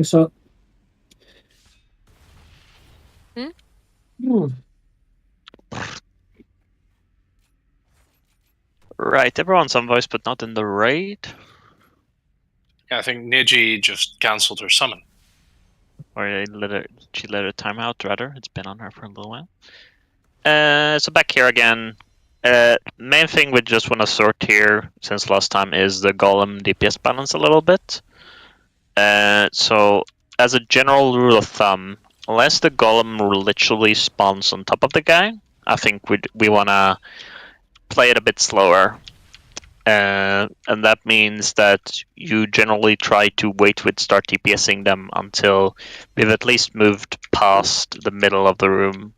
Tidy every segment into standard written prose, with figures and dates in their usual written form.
So. Right, everyone's on voice, but not in the raid. Yeah, I think Niji just cancelled her summon. Or she let her time out, rather. It's been on her for a little while. So back here again. Main thing we just want to sort here, since last time, is the Golem DPS balance a little bit. So, as a general rule of thumb, unless the Golem literally spawns on top of the guy, I think we want to play it a bit slower. And that means that you generally try to wait with start DPSing them until we've at least moved past the middle of the room.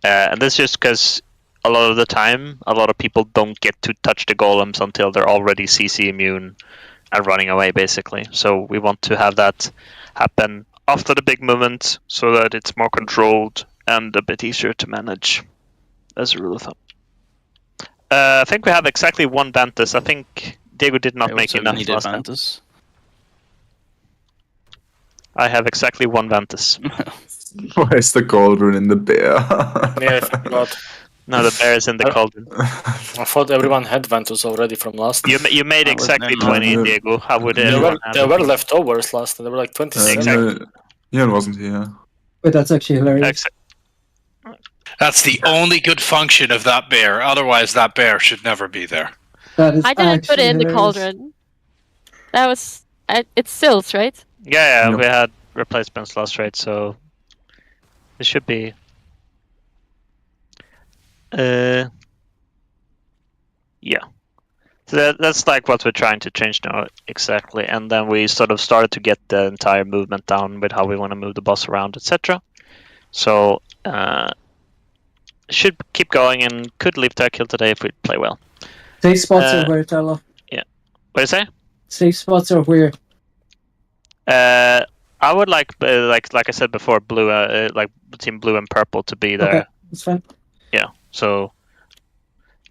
And this is just because a lot of the time, a lot of people don't get to touch the golems until they're already CC immune and running away, basically. So we want to have that happen after the big movement so that it's more controlled and a bit easier to manage, as a rule of thumb. I think we have exactly one Vantus. I think Diego did not make enough last time. I have exactly one Vantus. Why is the cauldron in the bear? Yeah, I forgot. No, the bear is in the cauldron. I thought everyone had Ventus already from last. You made exactly 20, Diego. How would everyone have There were leftovers last time. There were like 26. Exactly. Ian wasn't here. But that's actually hilarious. That's the only good function of that bear. Otherwise, that bear should never be there. That is I didn't put it in the hilarious. cauldron. That was... it's Sills, right? Yeah, Yep. we had replacements last raid, so it should be. Yeah. So that's like what we're trying to change now, exactly. And then we sort of started to get the entire movement down with how we want to move the boss around, etc. So should keep going and could leave to kill today if we play well. Safe spots are where, Tala. What do you say? Safe spots are where. I would like I said before, blue, like team blue and purple to be there. Okay, that's fine. Yeah. So,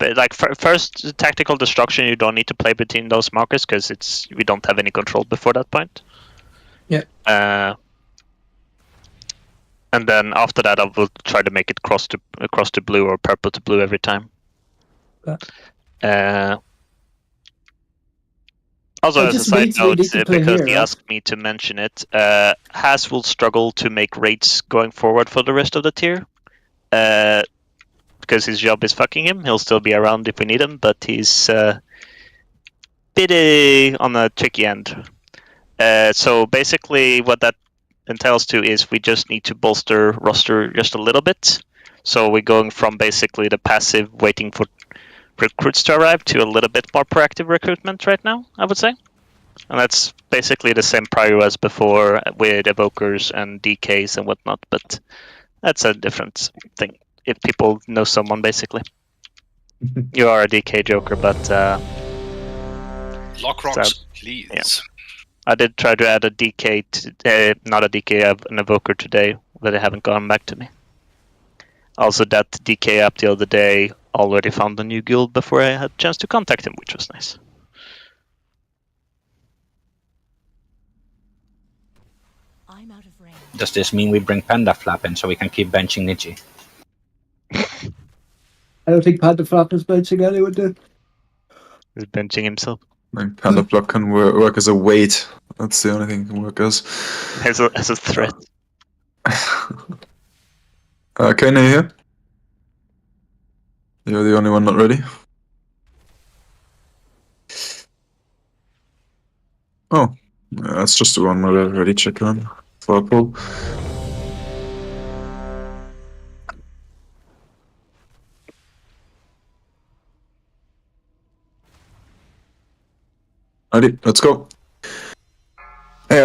but like first tactical destruction, you don't need to play between those markers because we don't have any control before that point. Yeah. And then after that, I will try to make it cross to blue or purple to blue every time. Also, as a side note, because he asked me to mention it, Has will struggle to make raids going forward for the rest of the tier. Because his job is fucking him. He'll still be around if we need him, but he's bit on the tricky end. So basically what that entails to is we just need to bolster roster just a little bit. So we're going from basically the passive waiting for recruits to arrive to a little bit more proactive recruitment right now, I would say. And that's basically the same prior as before with evokers and DKs and whatnot, but that's a different thing. If people know someone, basically. You are a DK joker, but Lock rocks, please. Yeah. I did try to add a DK, not a DK, an evoker today, but they haven't gone back to me. Also, that DK app the other day already found a new guild before I had a chance to contact him, which was nice. I'm out of range. Does this mean we bring Panda Flap in so we can keep benching Niji? I don't think Panda Flop is benching anyone, dude. He's benching himself. Like Panda Block can work as a weight. That's the only thing it can work as. As a threat. Kane, are you here? You're the only one not ready. Oh, yeah, that's just the one we're ready check on for a pull. Ready, let's go.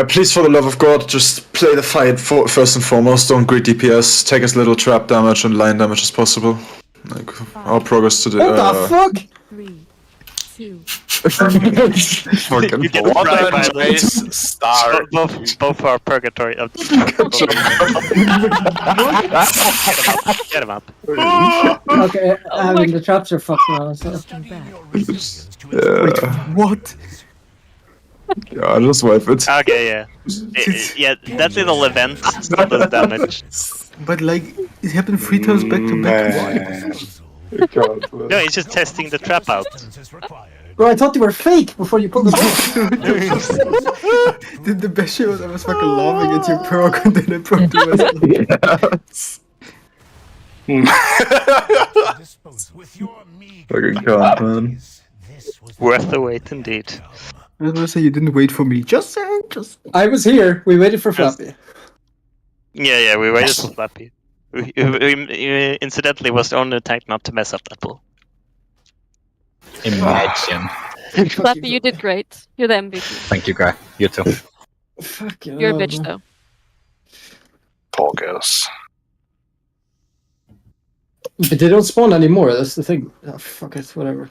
Please, for the love of God, just play the fight first and foremost. Don't greed DPS. Take as little trap damage and line damage as possible. Like our progress to the. What the fuck? 3, 2. Fucking You get what? one by Race star. Both are purgatory. Get him up. Okay, I mean, the traps are fucked now, so. Looking back. Yeah. What? Yeah, just wipe it. Okay, yeah. Yeah, that little event still does damage. But like, it happened 3 times back to back. Why? No, he's just testing the trap out. Bro, I thought they were fake before you pulled them out. The best shit was I was fucking laughing at your proc and then I broke the Yes. Fucking god, man. Worth the wait, indeed. I was gonna say you didn't wait for me. Just saying, just. I was here. We waited for Flappy. Yeah, we waited for Flappy. We incidentally was the only tank not to mess up that pool. Imagine. Flappy, you did great. You're the MVP. Thank you, Guy. You too. Fucking You're a hell, bitch, man. though. Poor girls. But they don't spawn anymore, that's the thing. Oh, fuck it, whatever.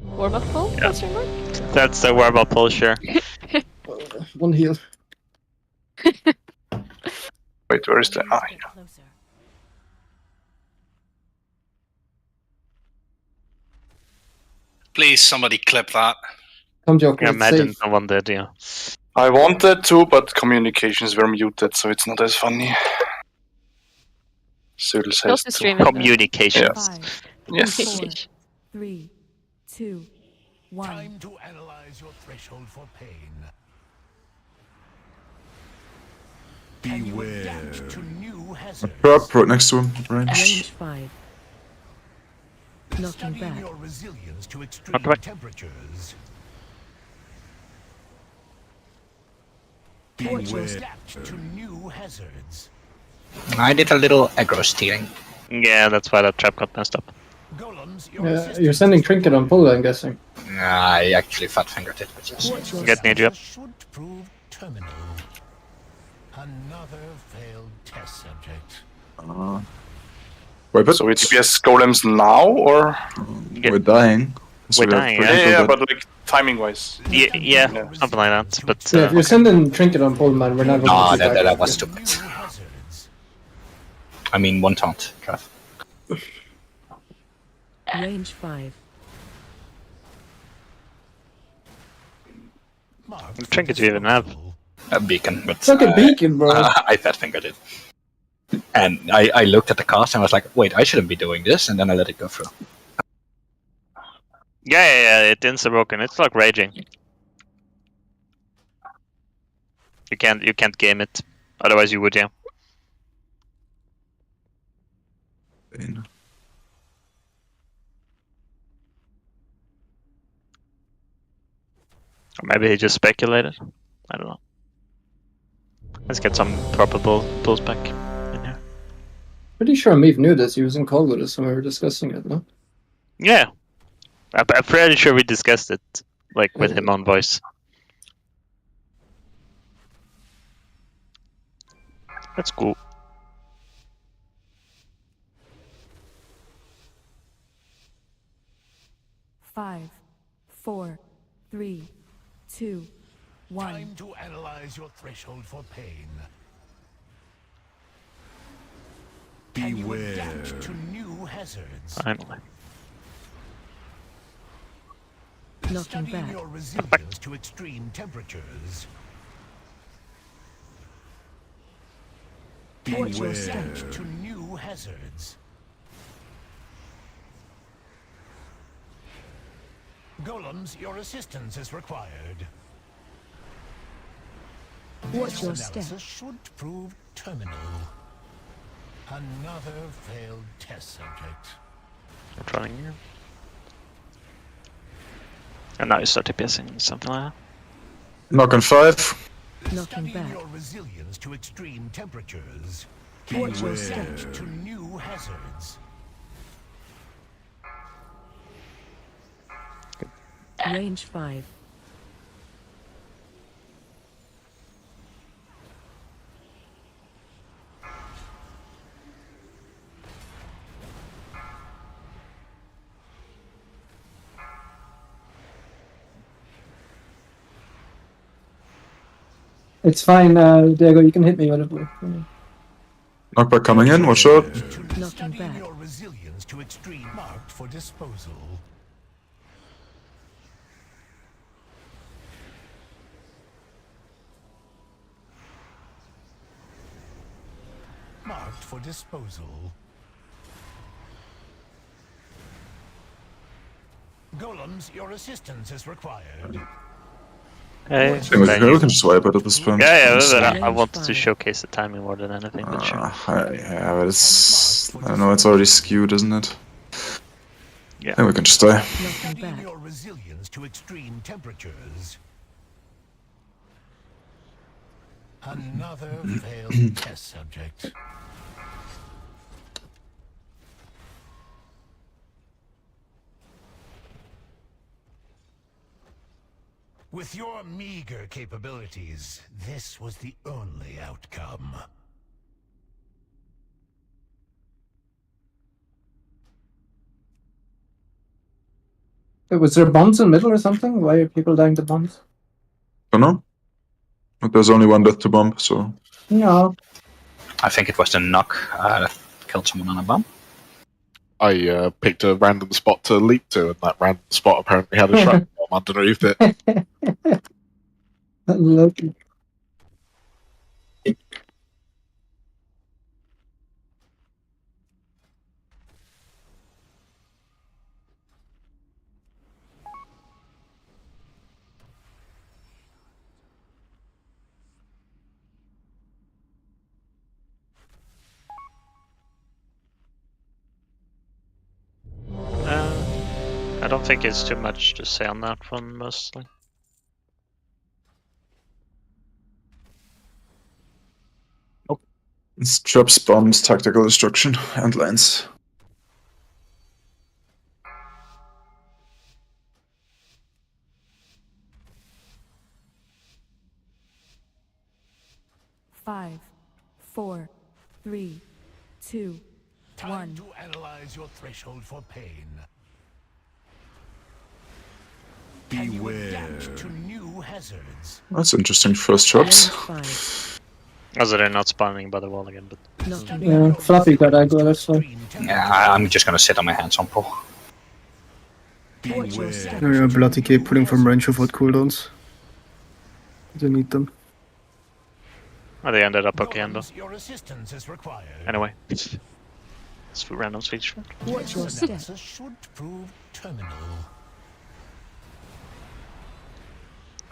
Warm-up pool? Yeah. Question mark? That's the warm-up pull, sure. One heal. Wait, where is the... Ah, yeah. Closer. Please, somebody clip that. Come, Joker. I It's imagine safe. someone did, yeah. I wanted to, but communications were muted, so it's not as funny. Cyril Close says the to. stream. Communications. 5, Yes. 4, 3, 2, 1. Time to analyze your threshold for pain. Beware. Adapt to new hazards. Trap right next to him, range. Range 5. Knocking Studying back. your resilience to extreme Knock back. temperatures. Watch your Beware. Adapt to new hazards. I did a little aggro stealing. Yeah, that's why that trap got messed up. Golems, your You're sending Trinket on pull, I'm guessing. I actually fat fingered it, but yes. Watch your Get near you up. should prove terminal. Another failed test subject. Wipe it. So it's DPS golems now, or? Yeah. Oh, We're dying. So We're we have dying, pretty Yeah, good yeah, at- but like timing wise. Yeah, something like that. But Yeah, if you're sending Trinket on pull, man, we're not going Ah, to do that was New stupid. hazards. I mean, one taunt, Trav. Range 5. Marked for Trinkets you even have. disposal. A beacon, but Suck a beacon, bro. I fat fingered it. And I looked at the cost and was like, wait, I shouldn't be doing this, and then I let it go through. yeah, it insta broken. It's like raging. You can't game it. Otherwise you would, yeah. Or maybe he just speculated. I don't know. Let's get some proper pulls back in here. Pretty sure Meave knew this. He was in call with us when we were discussing it, no? Yeah. I'm pretty sure we discussed it, like, with him on voice. That's cool. Five, 4, 3, 2, 1. Time to analyze your threshold for pain. Can you adapt to new hazards? Finally. Knocking Studying back. your resilience to extreme temperatures. Watch your step. Adapt to new hazards. Golems, your assistance is required. Watch your This step. analysis should prove terminal. Another failed test subject. I'm trying here. And now you start DPSing something like that. Knock on 5. Knocking Studying back. your resilience to extreme temperatures. Watch your step. Adapt to new hazards. Range 5. It's fine, Diego, you can hit me whenever. Knockback coming in, watch out. Knocking Studying back. your resilience to extreme marked for disposal. Marked for disposal. Golems, your assistance is required. Hey, I think we venue. can just wipe it at this point. Yeah, It's, but uh, I wanted to showcase the timing more than anything. But sure. yeah, but it's... I don't know, it's already skewed, isn't it? Yeah. I think we can just die. Knocking Adding back. your resilience to extreme temperatures. Another failed test subject. With your meager capabilities, this was the only outcome. Wait, was there bombs in the middle or something? Why are people dying to bombs? Don't know. But there's only one death to bomb, so... No. I think it was the knock that killed someone on a bomb. I picked a random spot to leap to, and that random spot apparently had a shrapnel bomb underneath it. Lucky. I don't think it's too much to say on that one, mostly. It's traps, bombs, tactical destruction, and lines. Five, 4, 3, 2, Time 1. to analyze your threshold for pain. Can you adapt to new hazards? That's interesting first Range traps. 5. Also, they're not spawning by the wall again, but Knocking Yeah, back. Fluffy got aggro, that's why. Yeah, I'm just gonna sit on my hands on pull. Watch your step. Oh, yeah, Bloody Cape pulling from range of what cooldowns. They need them. oh, they ended up okay, though. Golems, your assistance is required. Anyway, it's for random speech. Watch your This step. analysis should prove terminal.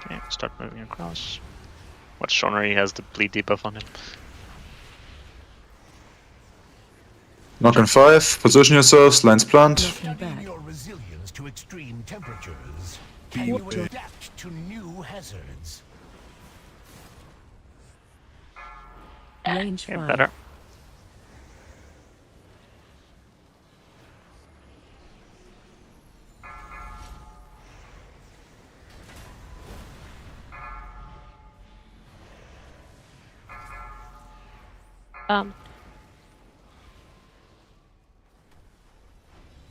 Okay, start moving across. Watch Shonri has the bleed debuff on him. Knock on 5, position yourselves, lines planned. Knocking Studying back. your resilience to extreme temperatures. Can you adapt to new hazards? Range Okay, 5. better.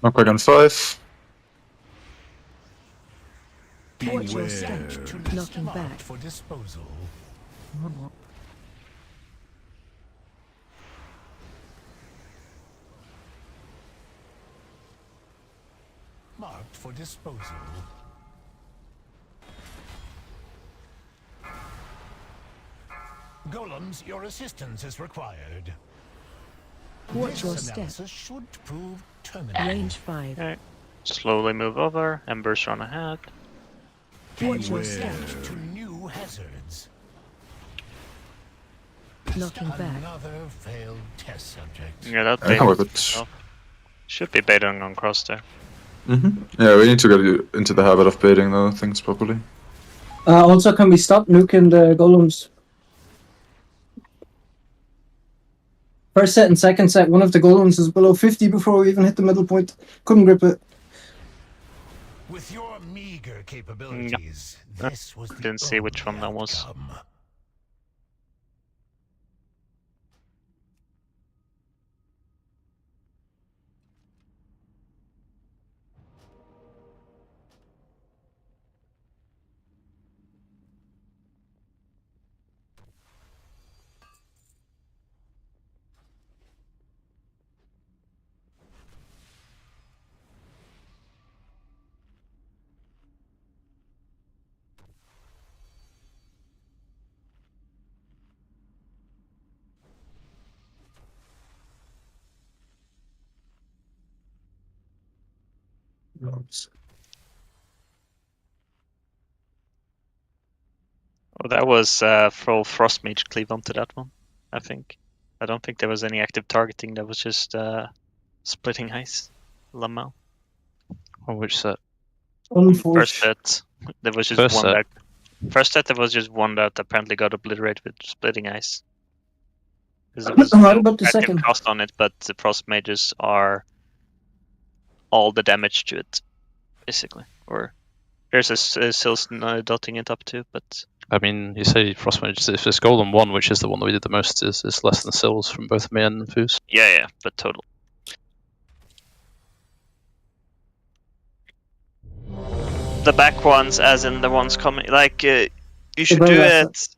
Knock back on 5. Watch your step. To Knocking marked back. for disposal. Marked for disposal. Golems, your assistance is required. Watch your This step. analysis should prove terminal. Range 5. Okay. Slowly move over. Embers run ahead. Watch your Adapt step. to new hazards. Knocking back. Another failed test subject. Yeah, that I can whip bait it. should be baiting on cross there. Yeah, we need to get into the habit of baiting the things properly. Also, can we stop nuking the golems? First set and second set, one of the golems is below 50 before we even hit the middle point. Couldn't grip it. With your meager capabilities, this was the Didn't see which only one that was. outcome. Oh, that was full Frost Mage cleave onto that one, I think. I don't think there was any active targeting, that was just splitting ice. Lamau. On which set? First set, there was just First one set. First set, there was just one that apparently got obliterated with splitting ice. 'Cause there was What no about the active second? cost on it, but the Frost Mages are all the damage to it, basically. Or there's a Sils dotting it up too, but I mean, you say Frost Mage, if it's Golden 1, which is the one that we did the most, is less than Sills from both me and Foos. yeah, but total. The back ones, as in the ones coming, like, you should very do last it.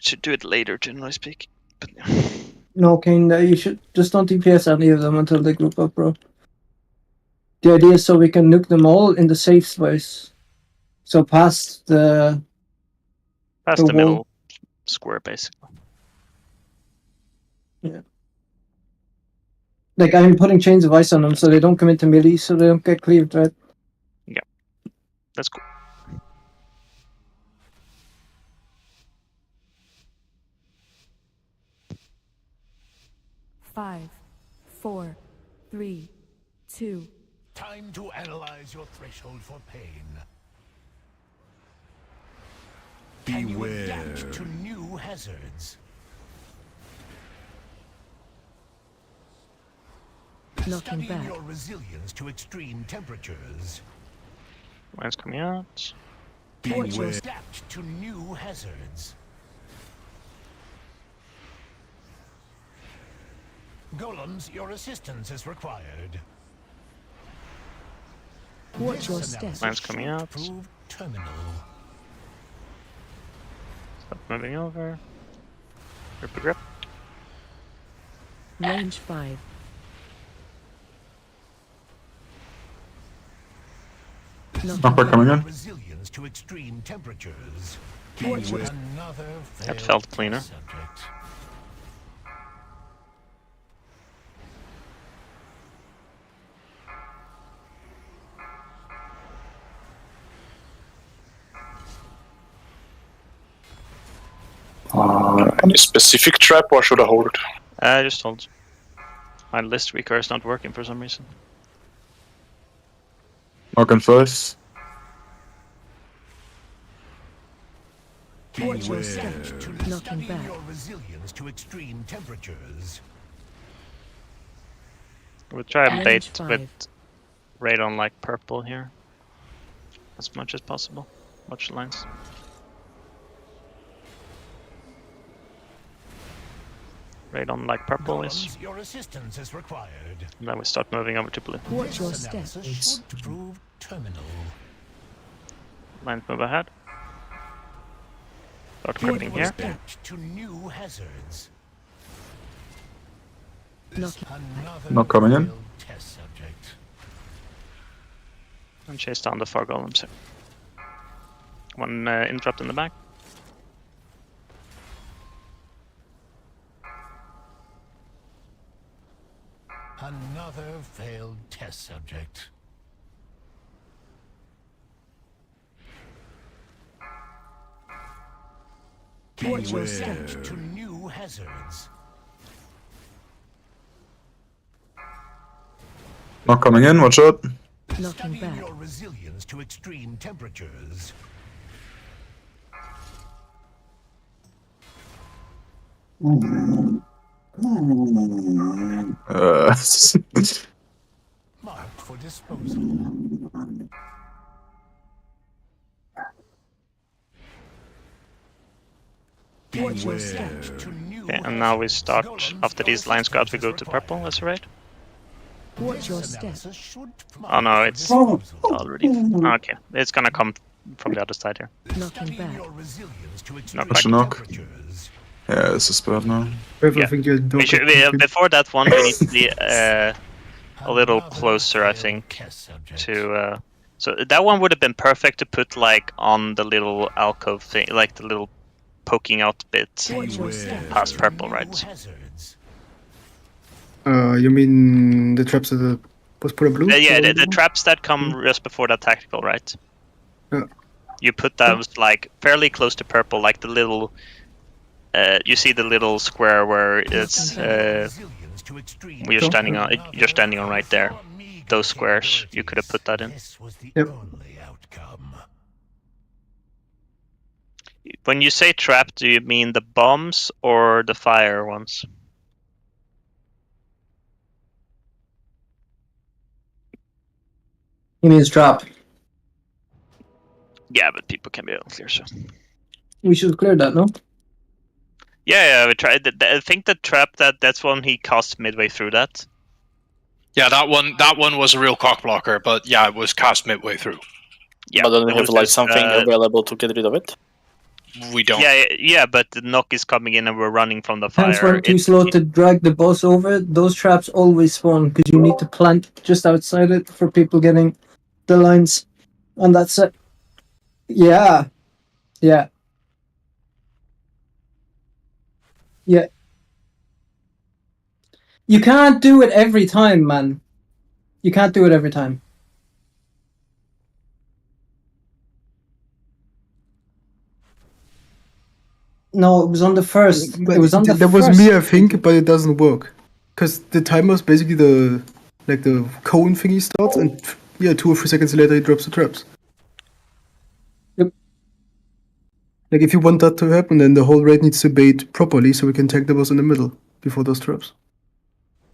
Should do it later, generally speaking. But, No, Kane, you should just don't DPS any of them until they group up, bro. The idea is so we can nuke them all in the safe space. So past the past The the wall. middle square, basically. like I'm putting chains of ice on them so they don't come into melee, so they don't get cleaved, right? That's cool. Five, 4, 3, 2. Time to analyze your threshold for pain. Can you adapt to new hazards? Knocking Studying back. your resilience to extreme temperatures. Mine's coming out. Watch your Adapt to new hazards. Golems, your assistance is required. Watch your This step. analysis Mine's coming should out. prove terminal. Stop moving over. Grip a grip. Range 5. Knockback coming in. Resilience to extreme temperatures. Watch your Another That failed felt cleaner. subject. Any specific trap or should I hold? Just hold. My list recur is not working for some reason. Knock and first. Watch your step. Knocking Studying back. your resilience to extreme temperatures. We'll try and Range bait 5. with Radon like purple here. As much as possible. Watch the lines. Radon like purple is. Golems, your assistance is required. And then we start moving over to blue. Watch your This step. analysis should prove terminal. Lines move ahead. Start Watch gripping your here. step. Adapt to new hazards. Knocking. Another Not coming in. failed test subject. And chase down the 4 golems here. One interrupt in the back. Another failed test subject. Watch your step. Adapt to new hazards. Not coming in, watch out. Knocking Studying back. your resilience to extreme temperatures. Marked for disposal. Watch your step. To new Okay, and now we hazards. start, Golems, after your these lines go out, we go assistance to is purple, required. that's right? Watch your This step. analysis should Oh no, mark it's for disposal. already... Okay, it's gonna come from the other side here. Knocking Studying back. your resilience to Knock extreme back. Knock. temperatures. Yeah, this is bad now. Trevor, Yeah. I think you don't We should, get before that one, we need to be a little Another closer, I failed think, test subject. to... So that one would have been perfect to put like on the little alcove thing, like the little poking out bit Watch your step. past purple, New right? hazards. You mean the traps that was put in blue? Yeah, the traps that come just before that tactical, right? Yeah. You put those like fairly close to purple, like the little. You see the little square where it's you're standing on. You're standing on right there. Those squares. You could have put that in. Yep. When you say trap, do you mean the bombs or the fire ones? He means trap. Yeah, but people can be unclear, so. We should clear that, no? Yeah, we tried. I think the trap that's one he cast midway through that. Yeah, that one was a real cock blocker, but yeah, it was cast midway through. Yeah, But don't we there have was like this, something available to get rid of it? We don't. Yeah, but the knock is coming in and we're running from the fire. Tanks were too slow to drag the boss over. Those traps always spawn because you need to plant just outside it for people getting the lines on that set. Yeah. Yeah. Yeah. You can't do it every time, man. You can't do it every time. No, it was on the first. But It was on the that first. was me, I think, but it doesn't work. Because the timer's basically the cone thingy starts, and 2 or 3 seconds later it drops the traps. Yep. Like, if you want that to happen, then the whole raid needs to bait properly so we can tag the boss in the middle before those traps.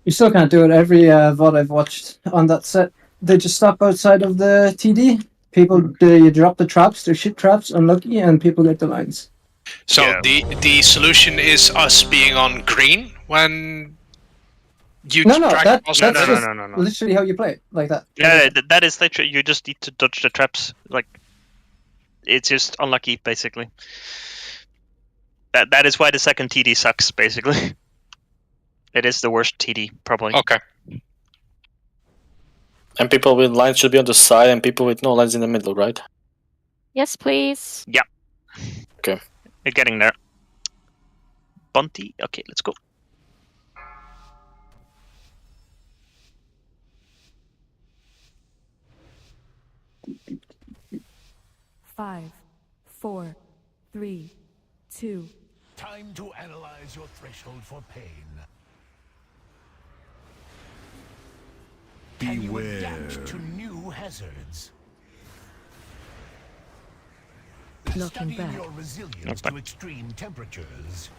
You still can't do it every VOD I've watched on that set. They just stop outside of the TD. People, they drop the traps, they're shit traps, unlucky, and people get the lines. So Yeah. the solution is us being on green when you No, drag that's the boss just no. literally how you play it, like that. Yeah, that is literally. You just need to dodge the traps. Like, it's just unlucky, basically. That is why the second TD sucks, basically. It is the worst TD, probably. Okay. And people with lines should be on the side, and people with no lines in the middle, right? Yes, please. Yeah. Okay. We're getting there. Bunty. Okay, let's go. Five, 4, 3, 2. Time to analyze your threshold for pain. Can you adapt to new hazards? Knocking Studying back. your resilience to extreme temperatures.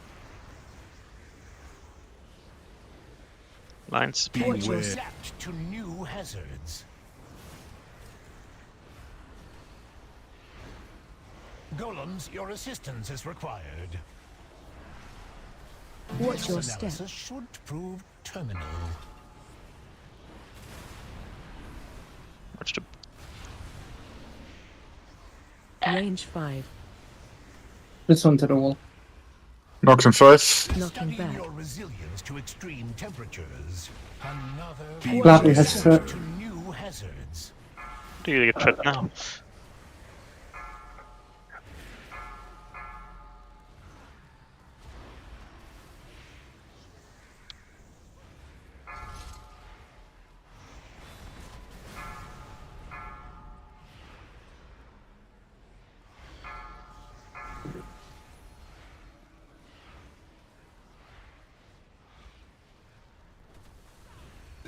Lines. Can you adapt to new hazards? Golems, your assistance is required. Watch your This step. analysis should prove terminal. Watch the. Range 5. This one to the wall. Knocked in 5. Knocking Studying back. your resilience to extreme temperatures. Another Flappy has to threat. new hazards. Do you get tripped now?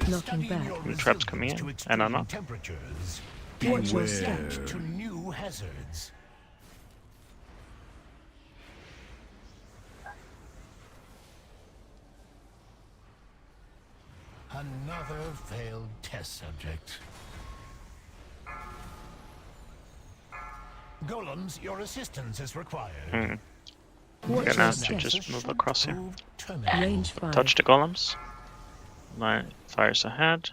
Knocking back. The traps coming in, and I'm not. Temperatures. Watch your step. To new hazards. Another failed test subject. Golems, your assistance is required. We're gonna have to just move across here. Range 5. Touch the golems. My fires ahead.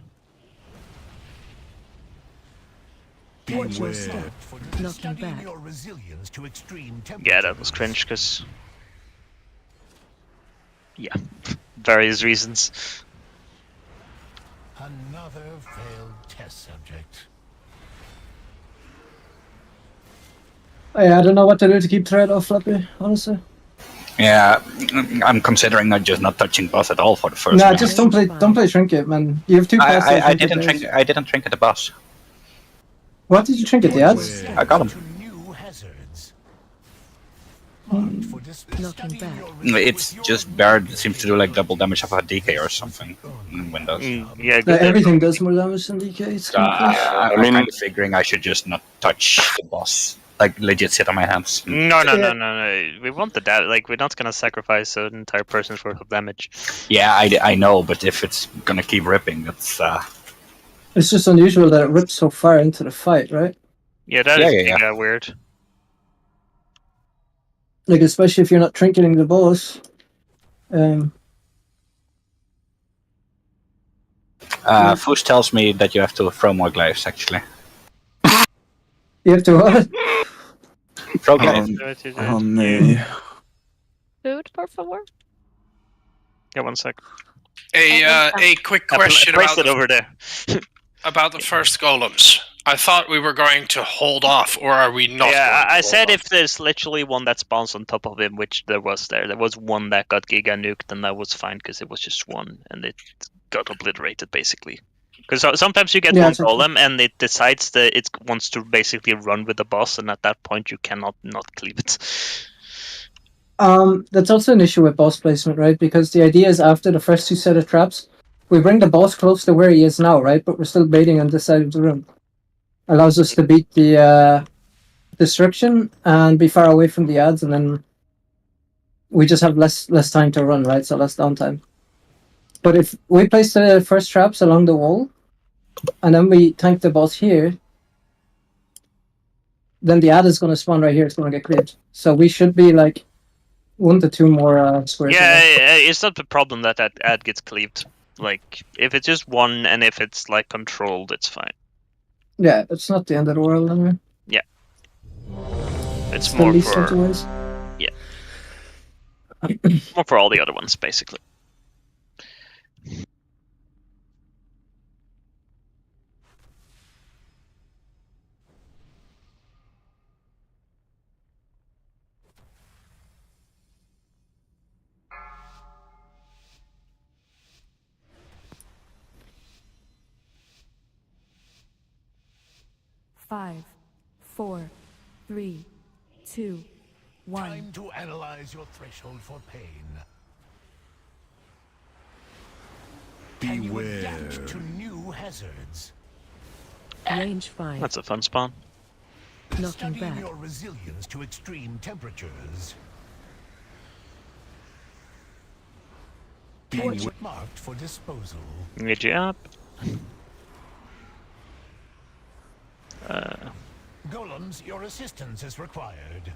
Watch your step. Knocking Studying back. your resilience to extreme temperatures. Yeah, that was cringe, because... Yeah, various reasons. Another failed test subject. I don't know what to do to keep threat off Flappy, honestly. Yeah, I'm considering not touching boss at all for the first. Nah, round. just don't play trinket, man. You have two passes. I didn't drink. I didn't drink at the boss. What did you trinket? The ads? I got him. New hazards. Knocking back. It's just Baird seems to do like double damage of a DK or something in Windows. Yeah, good. Everything does more damage than DK. It's I'm kind of figuring I should just not touch the boss. Like legit sit on my hands. No. We want the damage. Like we're not gonna sacrifice an entire person's worth of damage. Yeah, I know, but if it's gonna keep ripping, that's. It's just unusual that it rips so far into the fight, right? Yeah, that is weird. Like especially if you're not trinketing the boss. Fush tells me that you have to throw more glaives. Actually, You have to what? throw glaives. Oh no. Food, por favor. Yeah, 1 sec. A quick question Place about it over there. about the first golems. I thought we were going to hold off, or are we not? Yeah, going to I hold said off? if there's literally one that spawns on top of him, which there was there. There was one that got Giga nuked, and that was fine because it was just one, and it got obliterated basically. Because sometimes you get one golem, and it decides that it wants to basically run with the boss, and at that point you cannot not cleave it. That's also an issue with boss placement, right? Because the idea is after the first two set of traps, we bring the boss close to where he is now, right? But we're still baiting on this side of the room. Allows us to beat the destruction and be far away from the ads, and then we just have less time to run, right? So less downtime. But if we place the first traps along the wall, and then we tank the boss here, then the ad is going to spawn right here. It's going to get cleared. So we should be like 1 to 2 more squares. Yeah, it's not the problem that ad gets cleaved. Like if it's just one, and if it's like controlled, it's fine. Yeah, it's not the end of the world anyway. Yeah. It's the more least for of the ways. yeah, more for all the other ones basically. Five, 4, 3, 2, 1. Time to analyze your threshold for pain. Can you adapt to new hazards? Range 5. That's a fun spawn. Knocking Studying back. your resilience to extreme temperatures. Marked for disposal. Good job. Golems, your assistance is required.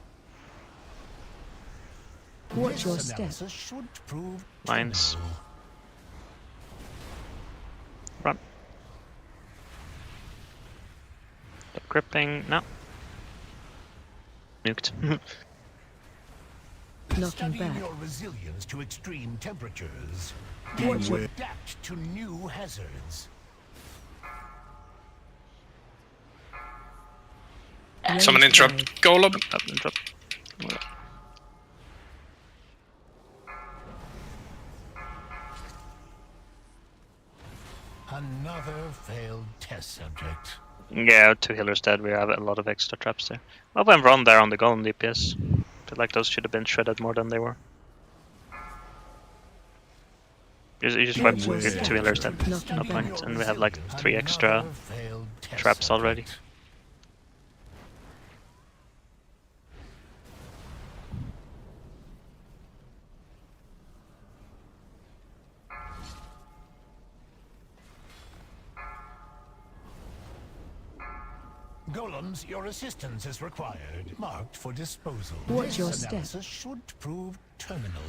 Watch your This step. analysis should prove Mines. Run. Stop gripping. No. Nuked. Knocking Studying back. your resilience to extreme temperatures. Watch To your adapt to new hazards. Someone interrupt golem. Interrupt. Another failed test subject. Yeah, 2 healers dead. We have a lot of extra traps there. Well, when run there on the golem DPS. Feel like those should have been shredded more than they were. You just wiped 2 healers dead. No point. And we have like 3 extra traps already. Golems, your assistance is required. Marked for disposal. Watch your This step. analysis should prove terminal.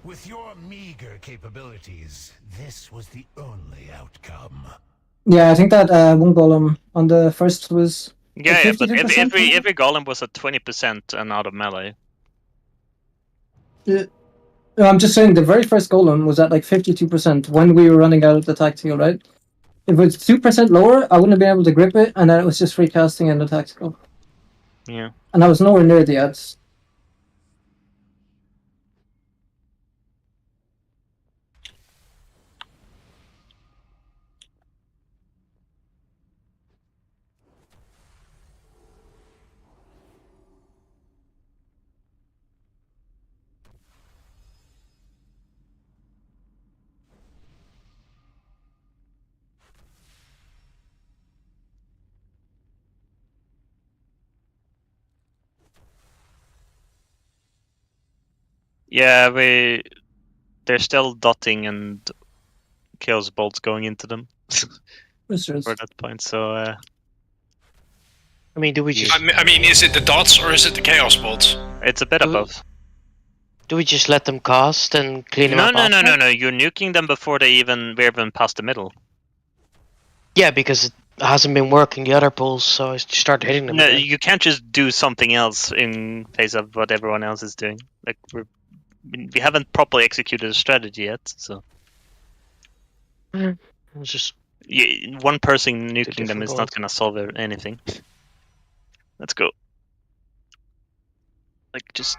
With your meager capabilities, this was the only outcome. Yeah, I think that one golem on the first was. Yeah, like yeah, but 52%? every golem was at 20% and out of melee. Yeah. No, I'm just saying the very first golem was at like 52% when we were running out of the tactical, right? If it was 2% lower, I wouldn't have been able to grip it, and then it was just free casting in the tactical. Yeah. And I was nowhere near the ads. Yeah, they're still dotting and Chaos Bolts going into them for that point. So I mean, do we just? I mean, is it the dots or is it the chaos bolts? it's a bit of both. Do we just let them cast and clean them up? No. after? You're nuking them before we're even past the middle. Yeah, because it hasn't been working the other pulls, so I start hitting them. No, again. you can't just do something else in face of what everyone else is doing. Like we haven't properly executed a strategy yet, so It's just one person nuking them different is goals. not gonna solve anything. Let's go. Like just.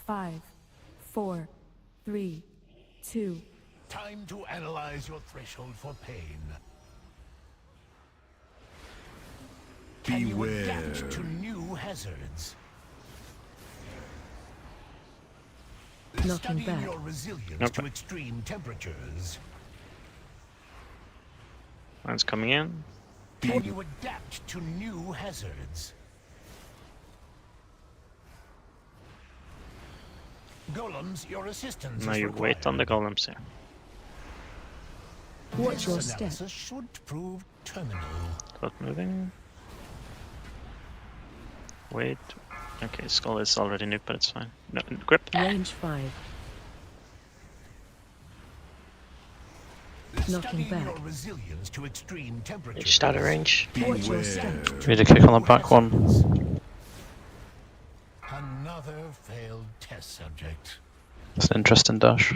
Five, 4, 3, 2. Time to analyze your threshold for pain. Can you adapt to new hazards? Knocking Studying back. your resilience to extreme temperatures. One's coming in. Can you adapt to new hazards? Golems, your assistance Now is you required. wait on the golems here. Watch your This step. analysis should prove terminal. Start moving. Wait. Okay, skull is already nuked, but it's fine. No, grip. Range 5. Knocking Studying back. your resilience to extreme temperatures. Just out of range. Watch your step. We need a kick on the back one. Another failed test subject. It's an interesting dash.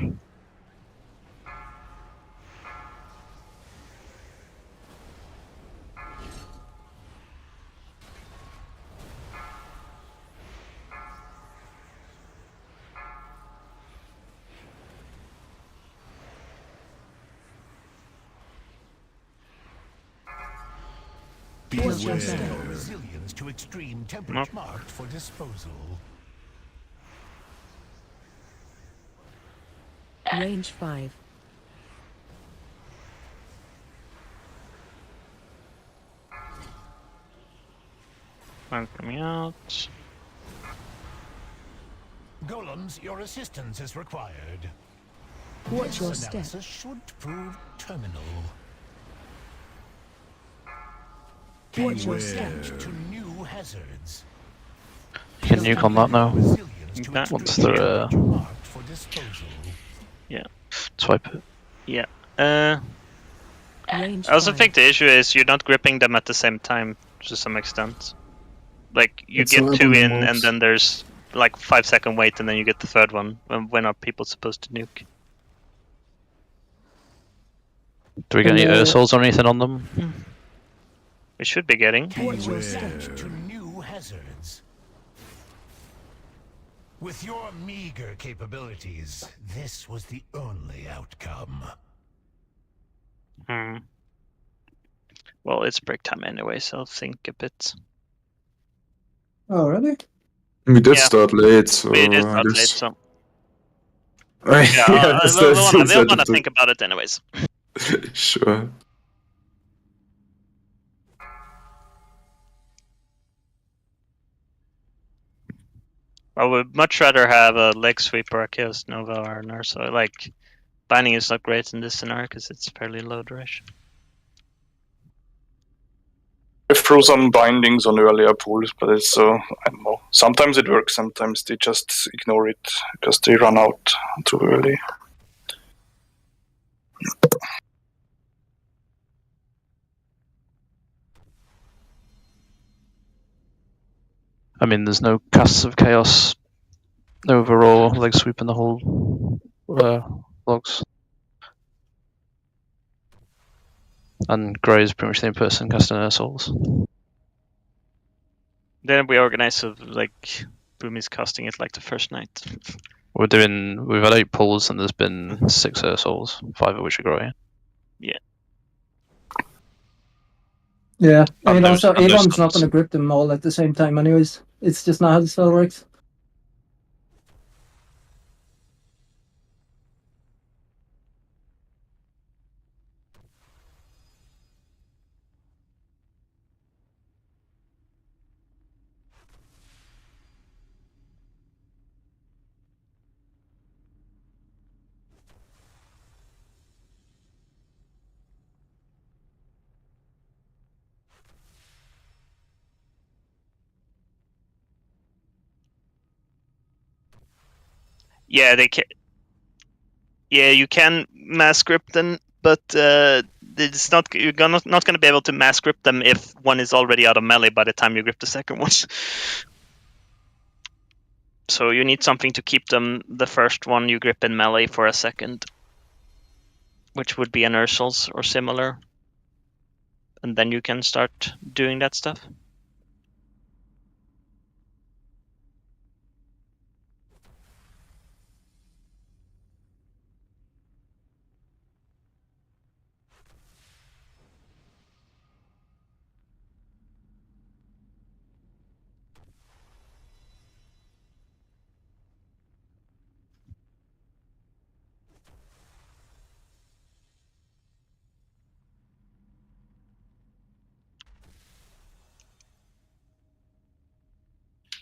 Watch your step. Your resilience to extreme temperature marked for disposal. Range 5. One coming out. Golems, your assistance is required. Watch your This step. analysis should prove terminal. Watch your step. Adapt to new hazards. You can nuke on that now. Resilience to Okay. Once extreme they're temperature marked for disposal. swipe it. Yeah. Range I also 5. think the issue is you're not gripping them at the same time to some extent. Like you It's get not two how it in, works. and then there's like 5-second wait, and then you get the third one. When are people supposed to nuke? Do we get any And, Ursols or anything on them? We should be getting. Watch your step. To new hazards. With your meager capabilities, this was the only outcome. Hmm. Well, it's break time anyway, so I'll think a bit. Oh, really? We did Yeah. start late, so We did I start late, guess- so Yeah, yeah, that's we'll the wanna incentive think about it anyways. Sure. I would much rather have a leg sweep or a Chaos Nova or an Ursa. Like, binding is not great in this scenario because it's fairly low duration. I threw some bindings on earlier pools, but it's I don't know. Sometimes it works, sometimes they just ignore it because they run out too early. I mean, there's no casts of chaos overall, leg sweep in the whole logs. And Grey is pretty much the same person casting Ursols. Then we organize so like Boomy's casting it like the first night. We've had 8 pulls and there's been 6 Ursols, 5 of which are Grey. Yeah. Yeah. And And there's- also, and there's Avon's not stuns. going to grip them all at the same time, anyways. It's just not how the spell works. Yeah, they can. Yeah, you can mass grip them, but it's not. You're not going to be able to mass grip them if one is already out of melee by the time you grip the second one. So you need something to keep them the first one you grip in melee for a second, which would be an Ursul's or similar, and then you can start doing that stuff.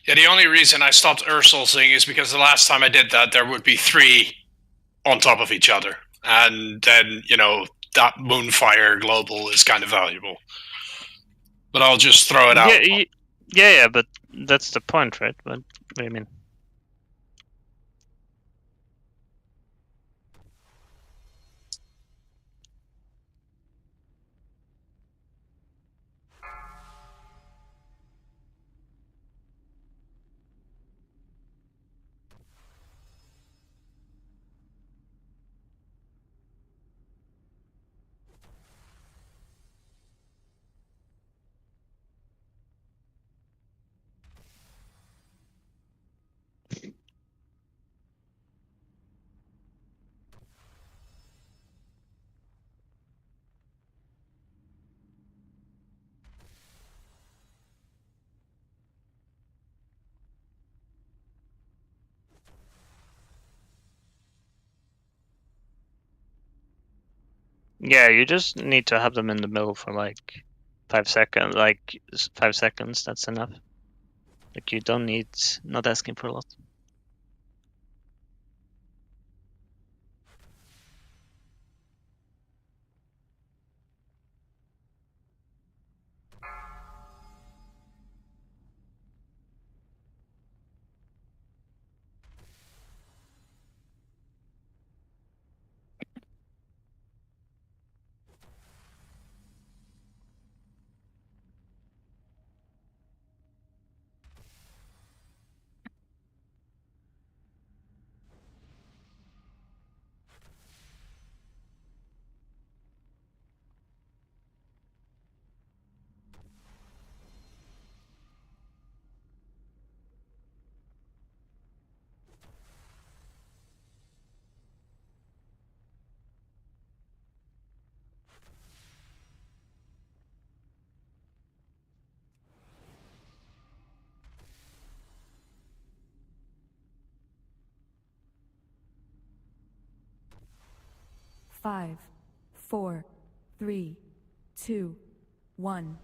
Yeah, the only reason I stopped Ursulsing is because the last time I did that, there would be 3 on top of each other. And then, that Moonfire Global is kind of valuable. But I'll just throw it out. Yeah, but that's the point, right? What do you mean? Yeah, you just need to have them in the middle for like 5 seconds. Like 5 seconds, that's enough. Like you don't need, not asking for a lot. Five, 4, 3, 2, 1.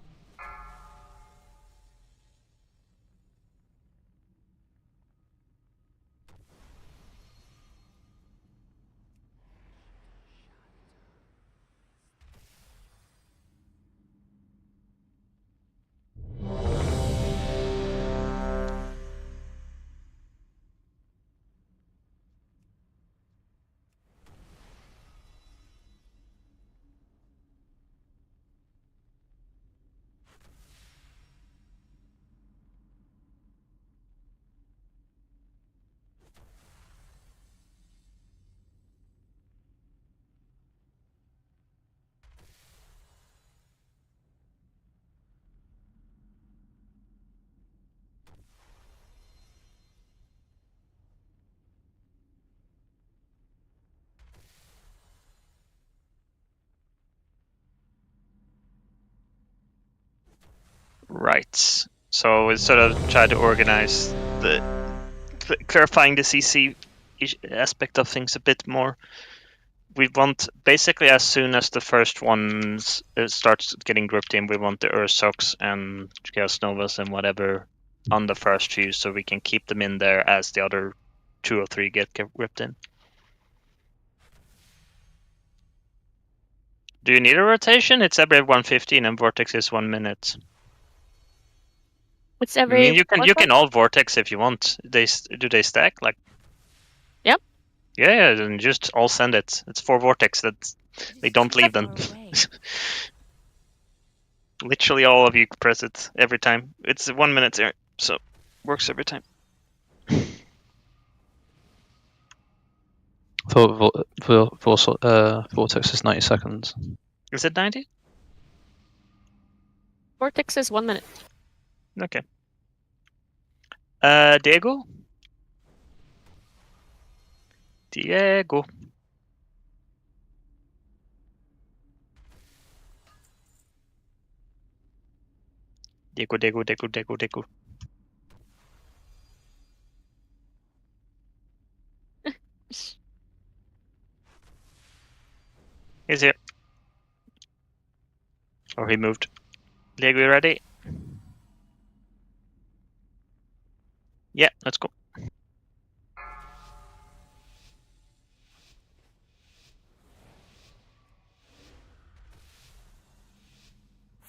Right. So we sort of try to organize the clarifying the CC aspect of things a bit more. We want basically as soon as the first ones starts getting grouped in, we want the Ursocs and Chaos Novas and whatever on the first few, so we can keep them in there as the other 2 or 3 get grouped in. Do you need a rotation? It's every 1:15 and Vortex is 1 minute. It's every. You can all Vortex if you want. Do they stack? Like. Yep. Yeah, then just all send it. It's 4 vortex that they don't leave them. Literally all of you press it every time. It's 1 minute there, so works every time. Vortex is 90 seconds. Is it 90? Vortex is 1 minute. Okay. Diego? Diego. Diego. He's here. Or he moved. Diego, you ready? Yeah, let's go.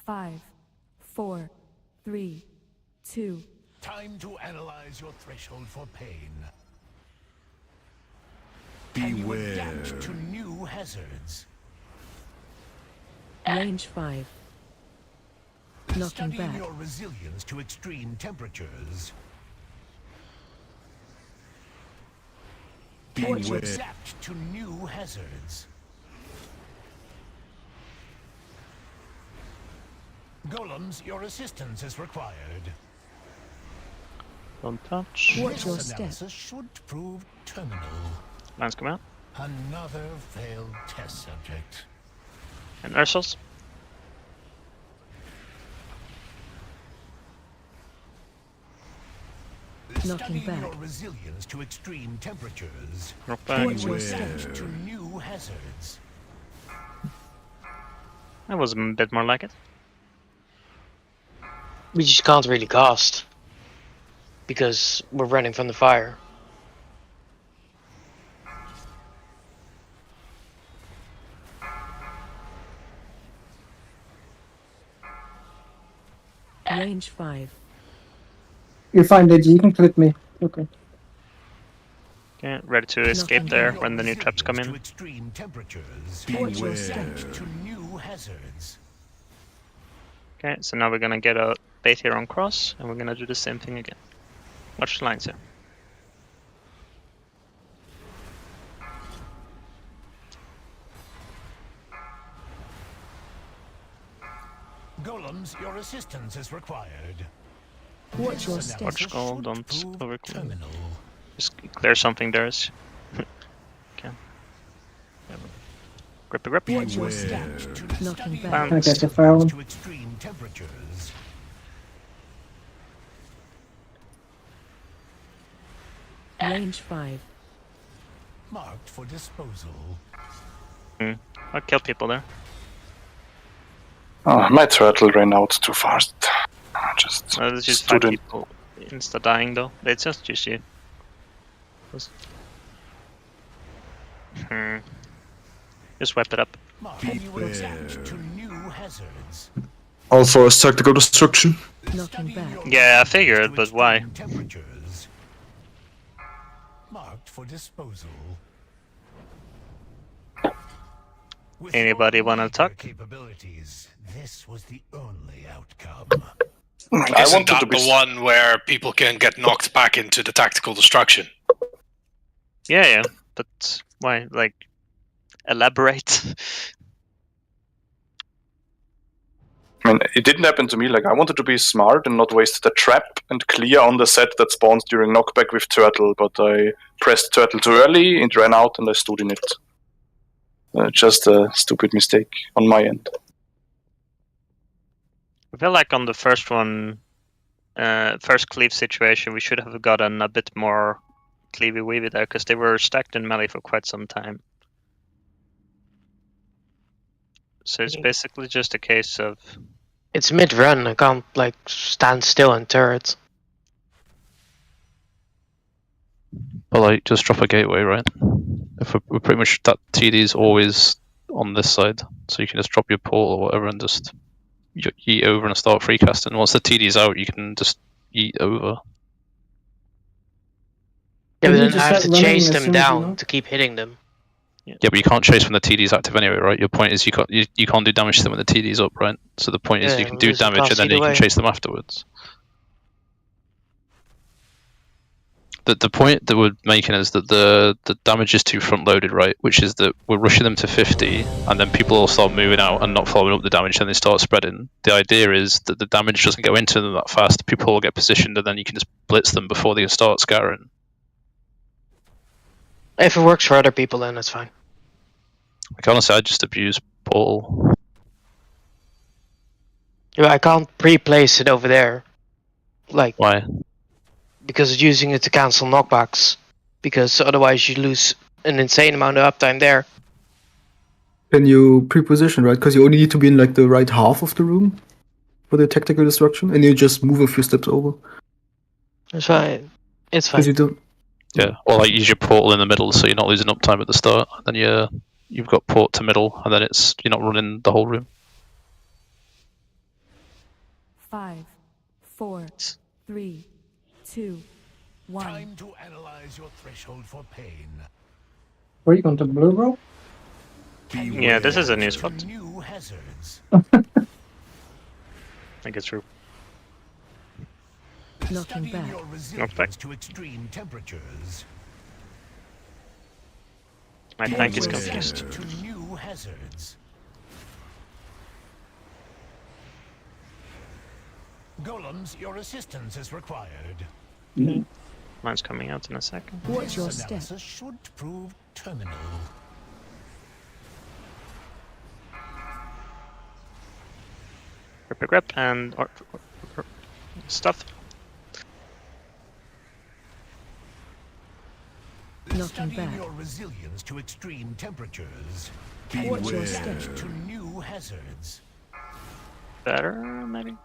Five, 4, 3, 2. Time to analyze your threshold for pain. Can you adapt to new hazards? Range 5. Knocking Studying back. your resilience to extreme temperatures. Can you adapt to new hazards? Golems, your assistance is required. Don't touch. Watch your This step. analysis should prove terminal. Lines come out. Another failed test subject. And Ursul's. Knocking Studying back. your resilience to extreme temperatures. Knock back. Watch your step. Adapt to new hazards. That was a bit more like it. We just can't really cast. Because we're running from the fire. Range 5. You're fine, Digi. You can clip me. Okay. Okay, ready to escape there when the new traps come To in. extreme temperatures. Watch your step. To new hazards. Okay, so now we're gonna get a bait here on cross, and we're gonna do the same thing again. Watch the lines here. Golems, your assistance is required. Watch your This step. analysis Watch goal, should don't prove overclear. terminal. Just clear something there. Okay. Grip. Watch your step. Knocking back. Bounce. Okay, so found. To extreme temperatures. Range 5. Marked for disposal. I'll kill people there. Oh, my turtle ran out too fast. Just Let's just stood fight in. people insta dying though. They just GG. Just wipe it up. Can you adapt to new hazards? All for us tactical destruction. Knocking back. Yeah, I figured, but why? Temperatures. Marked for disposal. With Anybody your wanna meager talk? Capabilities, this was the only outcome. I Isn't wanted that to be. the one where people can get knocked back into the tactical destruction? Yeah, but why? Like, elaborate. I mean, it didn't happen to me. Like, I wanted to be smart and not waste the trap and clear on the set that spawns during knockback with turtle, but I pressed turtle too early, it ran out, and I stood in it. Just a stupid mistake on my end. I feel like on the first one, first cleave situation, we should have gotten a bit more cleavy weavy there because they were stacked in melee for quite some time. So it's basically just a case of It's mid-run, I can't like stand still in turrets. But like, just drop a gateway, right? If we're pretty much that TD is always on this side, so you can just drop your pole or whatever and just yeet over and start free casting. Once the TD is out, you can just yeet over. Yeah, but you then I just have start to running chase as them soon as you down know. to keep hitting them. Yeah, but you can't chase when the TD's active anyway, right? Your point is you can't do damage to them when the TD's up, right? So the point is Yeah, you can we'll do lose the damage and class then either you can way. chase them afterwards. The point that we're making is that the damage is too front loaded, right? Which is that we're rushing them to 50 and then people all start moving out and not following up the damage and they start spreading. The idea is that the damage doesn't go into them that fast. People will get positioned and then you can just blitz them before they start scattering. If it works for other people, then it's fine. Like honestly, I just abuse Portal. Yeah, I can't pre-place it over there. Like, Why? because it's using it to cancel knockbacks. Because otherwise you lose an insane amount of uptime there. Can you pre-position, right? Because you only need to be in like the right half of the room for the tactical destruction, and you just move a few steps over. It's fine. It's fine. Because you don't. Yeah, or like use your portal in the middle so you're not losing uptime at the start. Then you've got port to middle, and then you're not running the whole room. 5, 4, 3, 2, 1. Time to analyze your threshold for pain. Where are you going to blue, bro? Yeah, this is a new spot. New hazards. I think it's true. Knocking back. Your Knock back. resilience to extreme temperatures. My tank is confused. To new hazards. Golems, your assistance is required. Mine's coming out in a second. Watch your This step. analysis should prove terminal. Grip and stuff. Knocking Studying back. your resilience to extreme temperatures. Watch your step. To new hazards. Better, maybe?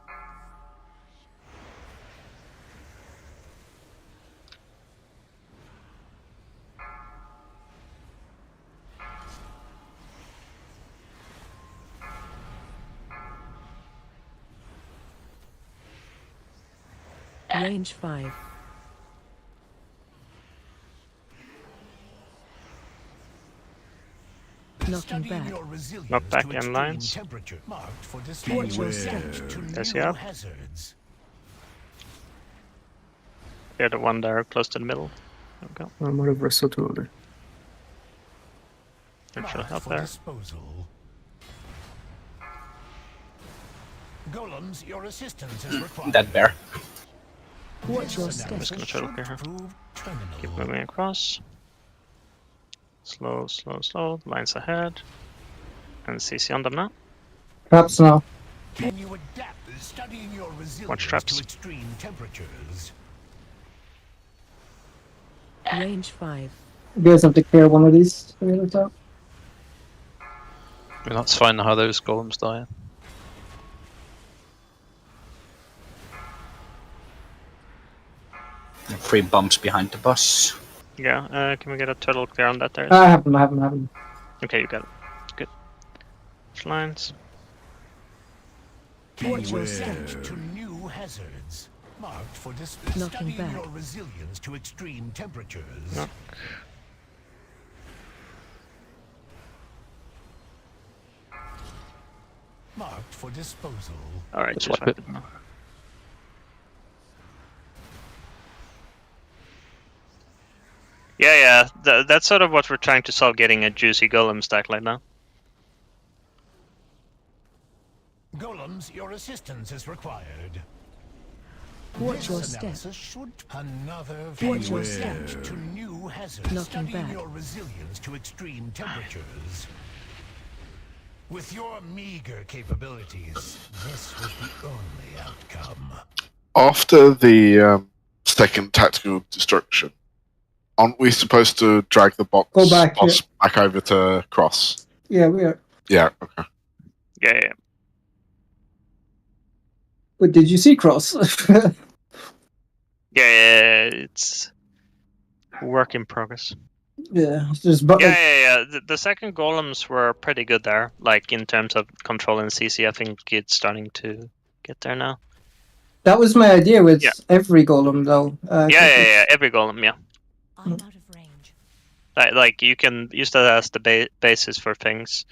Range 5. Knocking Studying back. your resilience Knock back to and extreme lines. temperature. Marked for Watch your display. step. To Does new he up? hazards. They're the one there close to the middle. There we go. I might have rested too early. Virtual Marked help for there. disposal. Golems, your assistance is required. That bear. Watch your This step. I'm just gonna turtle clear here. prove terminal. Keep moving across. Slow, slow, slow. Lines ahead. And CC on them now. Perhaps now. Can you adapt studying your resilience Watch traps. to extreme temperatures? Range 5. You guys have to clear one of these to the other top. I mean, that's fine how those golems die. Three bumps behind the bus. Yeah, can we get a turtle clear on that there? I haven't. Okay, you got it. Good. Lines. Watch your step. To new hazards. Marked for Knocking studying back. your resilience to extreme temperatures. Knock. Marked for disposal. Alright, Just just wipe wipe it. it now. Yeah, that's sort of what we're trying to solve, getting a juicy golem stack like that. Golems, your assistance is required. Watch your This step. analysis should another Watch your step step. to new hazards. Knocking Studying back. your resilience to extreme temperatures. With your meager capabilities, this was the only outcome. After the second tactical destruction, aren't we supposed to drag the boss Go back, back over to cross? Yeah, we are. Yeah, okay. Yeah. But did you see Cross? Yeah, it's work in progress. Yeah, it's just but Yeah. The second golems were pretty good there. Like in terms of control and CC, I think it's starting to get there now. that was my idea with Yeah. every golem though. Yeah. Every golem, yeah. I'm out of range. Like you can use that as the basis for things.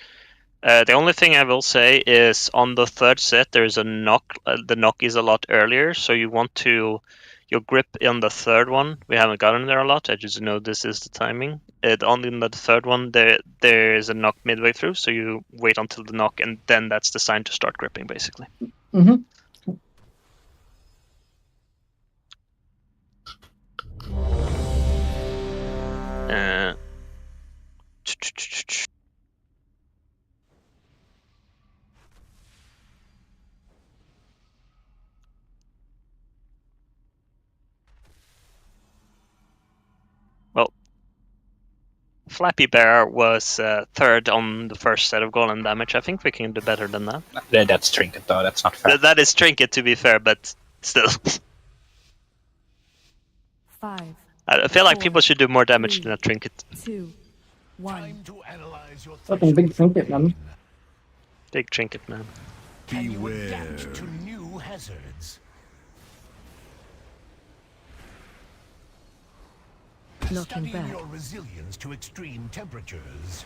The only thing I will say is on the third set there's a knock. The knock is a lot earlier, so you want to your grip on the third one. We haven't gotten there a lot. I just know this is the timing. Only in the third one there is a knock midway through, so you wait until the knock, and then that's the sign to start gripping, basically. Mm-hmm. Well, Flappy Bear was third on the first set of golem damage. I think we can do better than that. That's Trinket, though. That's not fair. That is Trinket, to be fair, but still. 5, I feel like 4, people should do more damage than a Trinket. 2, 1. Fucking big trinket, man. Big Trinket, man. Can you adapt to new hazards? Knocking Studying back. your resilience to extreme temperatures.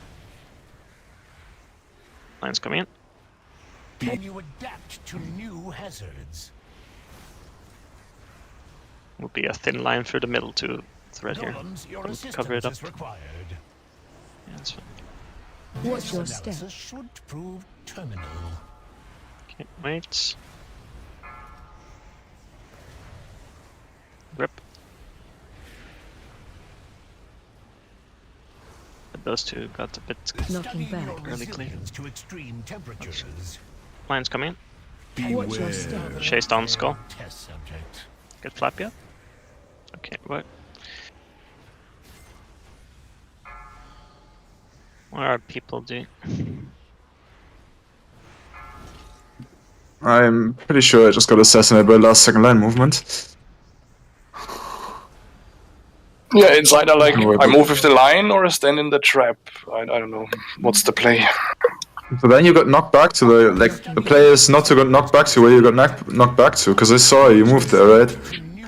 Line's coming in. Can you adapt to new hazards? Will be a thin line through the middle to thread here. Golems, your Don't cover it up. assistance is required. Yeah, that's fine. Watch This your analysis step. should prove terminal. Okay, wait. Grip. Those two got a bit Knocking back. early clear. Resilience to extreme temperatures. Line's coming in. Watch your step. Chase down skull. Test subject. Get Flappy up. Okay, what? What are people doing? I'm pretty sure I just got assassinated by last second line movement. Yeah, it's either like Don't worry I about move with the line or I stand in the trap. I don't know. What's the play? So then you got knocked back to the play is not to get knocked back to where you got knocked back to, because I saw you moved there, right?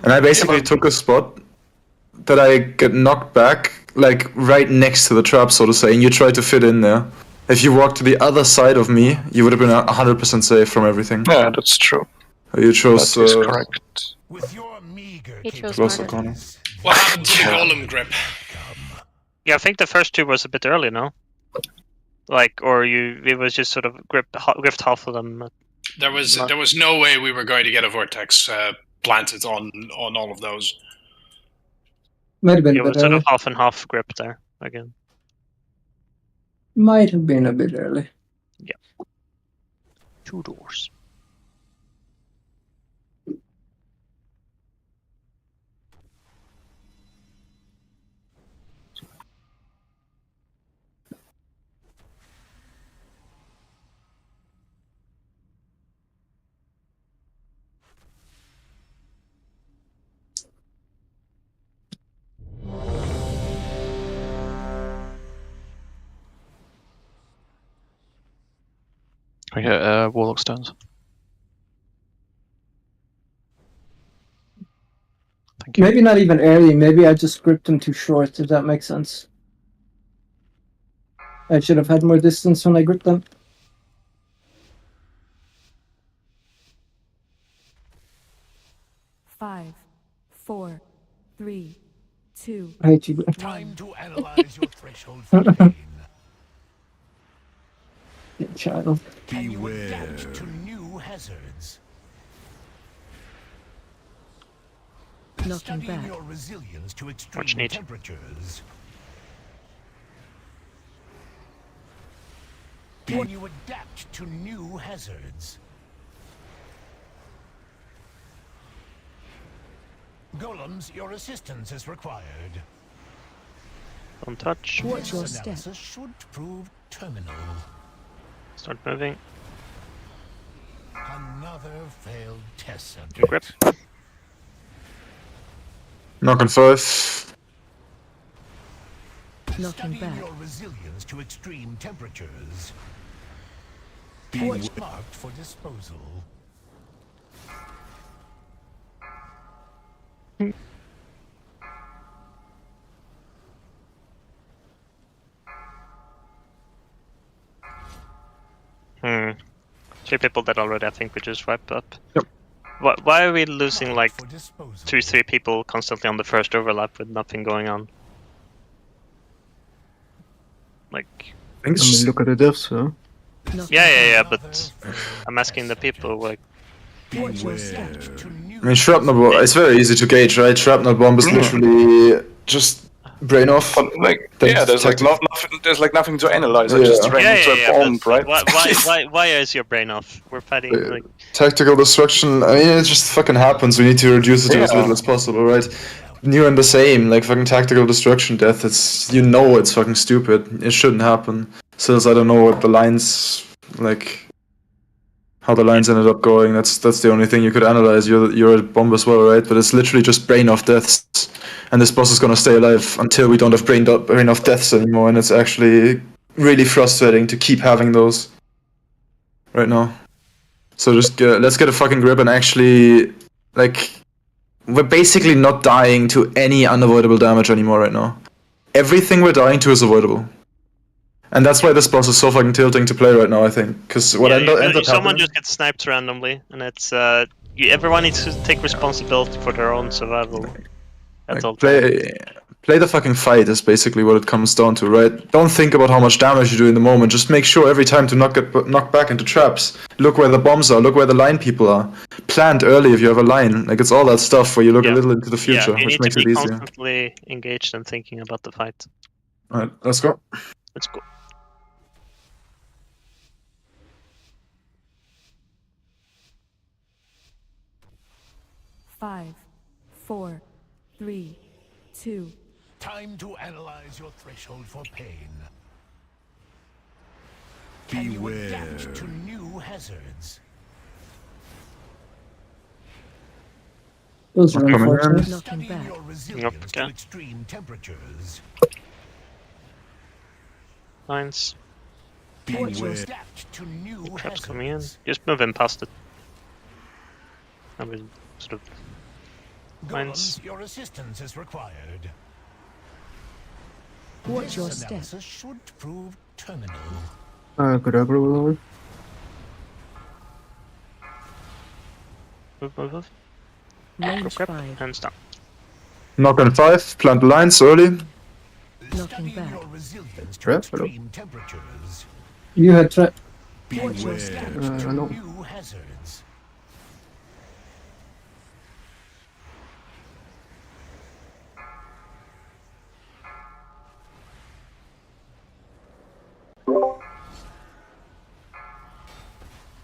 And I basically took a spot that I get knocked back, like right next to the trap, so to say, and you tried to fit in there. If you walked to the other side of me, you would have been 100% safe from everything. Yeah, that's true. You chose That is correct. With your meager He chose closer murder. corner. What happened to the golem grip? Yeah, I think the first two was a bit early, no? Like, or it was just sort of gripped half of them. There was no way we were going to get a vortex planted on all of those. Might have been It a was bit sort early. of half and half grip there again. Might have been a bit early. Two doors. We get Warlock Stones. Thank you. Maybe not even early. Maybe I just gripped him too short, if that makes sense. I should have had more distance when I gripped them. Five, 4, 3, 2. I hate you. Time to analyze your threshold for pain. Child. Can you adapt to new hazards? Knocking Studying back. your resilience to What you extreme need. temperatures. Can you adapt to new hazards? Golems, your assistance is required. Don't touch. Watch your This step. analysis should prove terminal. Start moving. Another failed test Grip. subject. Knock on 5. Knocking Studying back. your resilience to extreme temperatures. Watch. Marked for disposal. 3 people dead already. I think we just wiped up. Yep. Why are we losing like 2-3 people constantly on the first overlap with nothing going on? Like. I think I mean, look at the deaths, huh? Yeah. But I'm asking the people like. Watch your step. I mean, shrapnel bomb. It's very easy to gauge, right? Shrapnel bomb is literally just brain off. But like, yeah, there's like nothing. There's like nothing to analyze. I Yeah. just ran into a bomb, but right? why is your brain off? We're fighting like. Tactical destruction. I mean, it just fucking happens. We need to reduce it to as little as possible, right? New and the same, like fucking tactical destruction death. It's it's fucking stupid. It shouldn't happen. Since I don't know what the lines like. How the lines ended up going, that's the only thing you could analyze. You're a bomb as well, right? But it's literally just brain off deaths, and this boss is gonna stay alive until we don't have brain off deaths anymore, and it's actually really frustrating to keep having those right now. So just let's get a fucking grip and actually, like, we're basically not dying to any unavoidable damage anymore right now. Everything we're dying to is avoidable. And that's why this boss is so fucking tilting to play right now, I think. Because what ends up someone happening... just gets sniped randomly, and it's everyone needs to take responsibility for their own survival. That's all. Play the fucking fight is basically what it comes down to, right? Don't think about how much damage you do in the moment. Just make sure every time to not get knocked back into traps. Look where the bombs are. Look where the line people are. Plant early if you have a line. Like, it's all that stuff where you look a little into the future, which makes it easier. You need to be constantly engaged and thinking about the fight. Alright, let's go. Let's go. Five, 4, 3, 2. Time to analyze your threshold for pain. Can you adapt to new hazards? Those are unfortunate. Knocking back. Your resilience to extreme temperatures. Lines. Adapt to new Traps coming in. Just move in past it. I will sort of. Lines. Your assistance is required. Watch your step. Analysis should prove terminal. Good aggro. Move. Range Grab. 5. Hands down. Knock on 5, plant the lines early. Knocking back. Your resilience to Trap? Hello. extreme temperatures. You had trap. Watch your step. No. New hazards.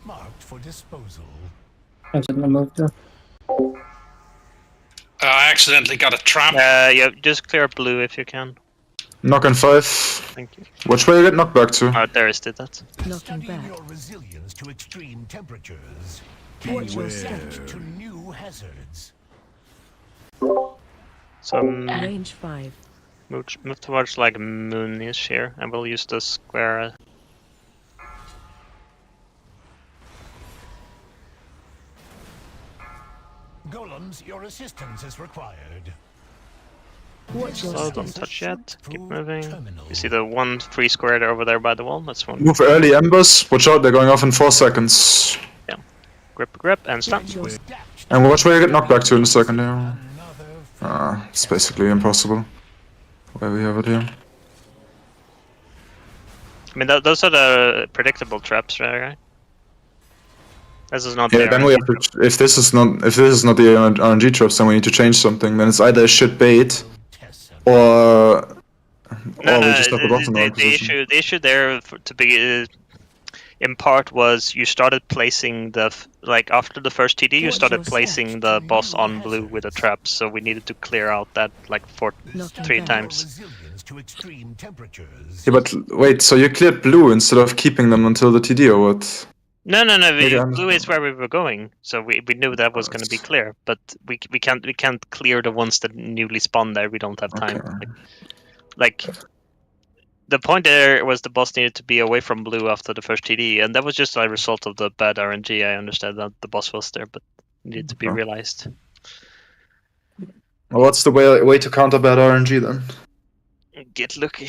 Marked for disposal. I shouldn't have moved there. I accidentally got a trap. Yeah, just clear blue if you can. Knock on 5. Thank you. Which way you get knocked back to? Alright, there is did that. Knocking back. Your resilience to extreme temperatures. Watch your step. To new hazards. So Range 5. move towards like moonish here, and we'll use the square. Golems, your assistance is required. Watch your So step. don't touch yet. Keep moving. You see the one free square there over there by the wall? That's one. Move early embers. Watch out, they're going off in 4 seconds. Grip, and stop. Watch your And watch where you get knocked back to in a second here. It's basically impossible. Where we have it here. I mean, those are the predictable traps, right? This is not. Yeah, there. then we have to. If this is not the RNG traps, then we need to change something. Then it's either a shit bait, or we just have a bot in our position. The issue there to be in part was you started placing after the first TD, you started placing the boss on blue with the traps, so we needed to clear out that like 3 times. To extreme temperatures. Yeah, but wait, so you cleared blue instead of keeping them until the TD, or what? No. Blue is where we were going, so we knew that was going to be clear. But we can't clear the ones that newly spawned there. We don't have time. Okay. Like the point there was the boss needed to be away from blue after the first TD, and that was just a result of the bad RNG. I understand that the boss was there, but it needed to be realized. Well, what's the way to counter bad RNG then? Get lucky.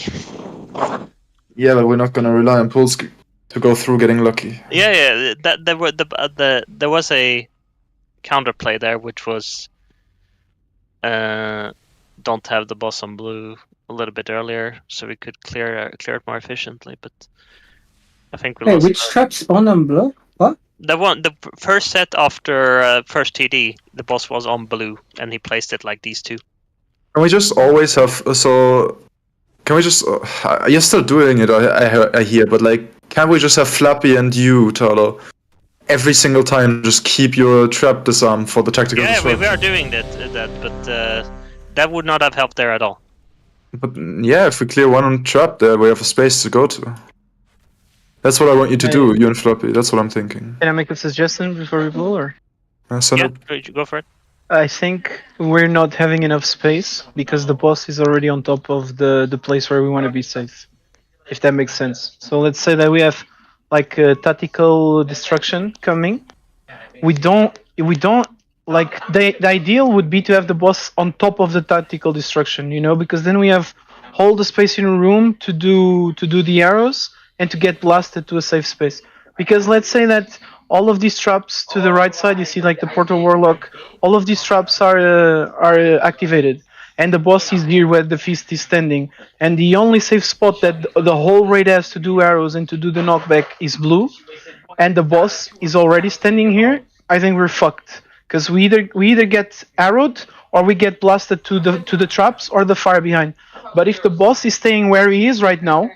Yeah, but we're not gonna rely on Polski. to go through getting lucky. Yeah. That there was a counterplay there, which was don't have the boss on blue a little bit earlier, so we could clear it more efficiently. But I think we Hey, lost. which trap spawn on blue? What? The first set after first TD, the boss was on blue, and he placed it like these two. Can we just always have so? Can we just? You're still doing it, I hear, but like, can't we just have Flappy and you, Talo, every single time? Just keep your trap disarm for the tactical. Yeah, we are doing that, but that would not have helped there at all. But yeah, if we clear one trap there, we have a space to go to. That's what I want you to do, you and Floppy. That's what I'm thinking. Can I make a suggestion before we blow, or? Go for it. I think we're not having enough space because the boss is already on top of the place where we want to be safe. If that makes sense. So let's say that we have like a tactical destruction coming. We don't like the ideal would be to have the boss on top of the tactical destruction, you know, because then we have all the space in a room to do the arrows and to get blasted to a safe space. Because let's say that all of these traps to the right side, you see like the Portal Warlock, all of these traps are activated. And the boss is here where the feast is standing. And the only safe spot that the whole raid has to do arrows and to do the knockback is blue. And the boss is already standing here. I think we're fucked. Because we either get arrowed or we get blasted to the traps or the fire behind. But if the boss is staying where he is right now,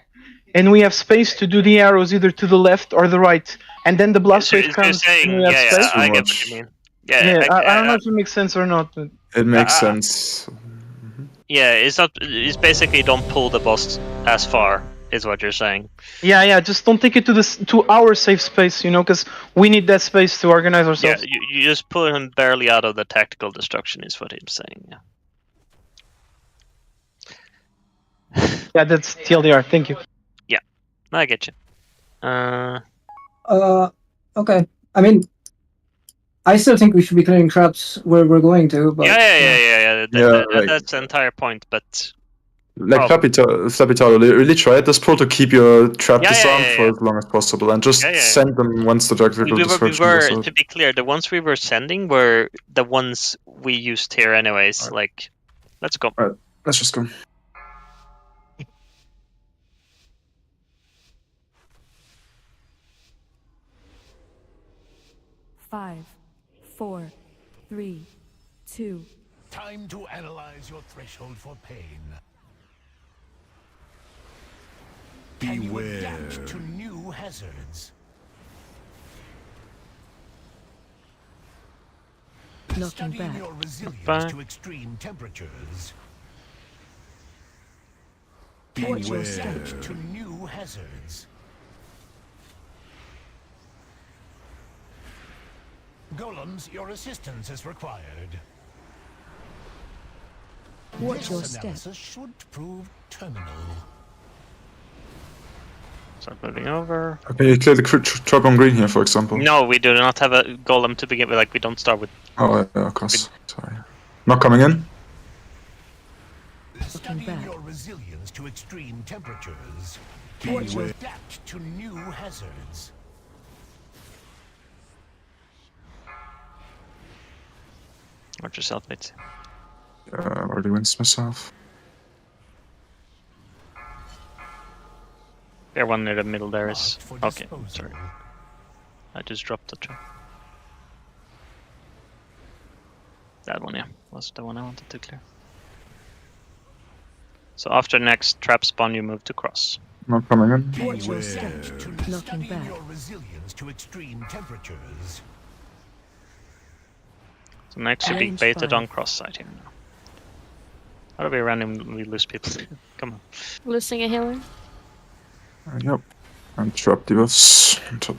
and we have space to do the arrows either to the left or the right, and then the blast wave comes, and we have space. I get what you mean. I don't know if it makes sense or not. But... It makes sense. Yeah, it's basically don't pull the boss as far, is what you're saying. Yeah, just don't take it to our safe space, you know, because we need that space to organize ourselves. Yeah, you just pull him barely out of the tactical destruction, is what he's saying. Yeah. Yeah, that's TLDR. Thank you. Yeah, I get you. Okay. I mean, I still think we should be clearing traps where we're going to. But, That's the entire point. But like Flappy Talo, really try at this pro to keep your trap disarmed for as long as possible, and just send them once the tactical destruction goes out. To be clear, the ones we were sending were the ones we used here, anyways. Right. Like, let's go. All right, let's just go. Five, 4, 3, 2. Time to analyze your threshold for pain. Can you adapt to new hazards? Knocking back. Your resilience to extreme temperatures. Watch your step to new hazards. Golems, your assistance is required. Watch your This step. analysis should prove terminal. Start moving over. Okay, you clear the trap on green here, for example. No, we do not have a golem to begin with. Like, we don't start with. Oh, yeah, of course. Sorry. Not coming in. Studying your resilience to extreme temperatures. Watch your adapt to new hazards. Watch yourself, mate. I already rinsed myself. There, one near the middle there is. Okay, sorry. I just dropped the trap. That one, yeah, was the one I wanted to clear. So after next trap spawn, you move to cross. Not coming in. Watch your step to Knocking back. your resilience to extreme temperatures. So next you're being baited on cross side here now. How do we randomly lose people? Come on. Losing a healer. Yep. And trap debuffs on top.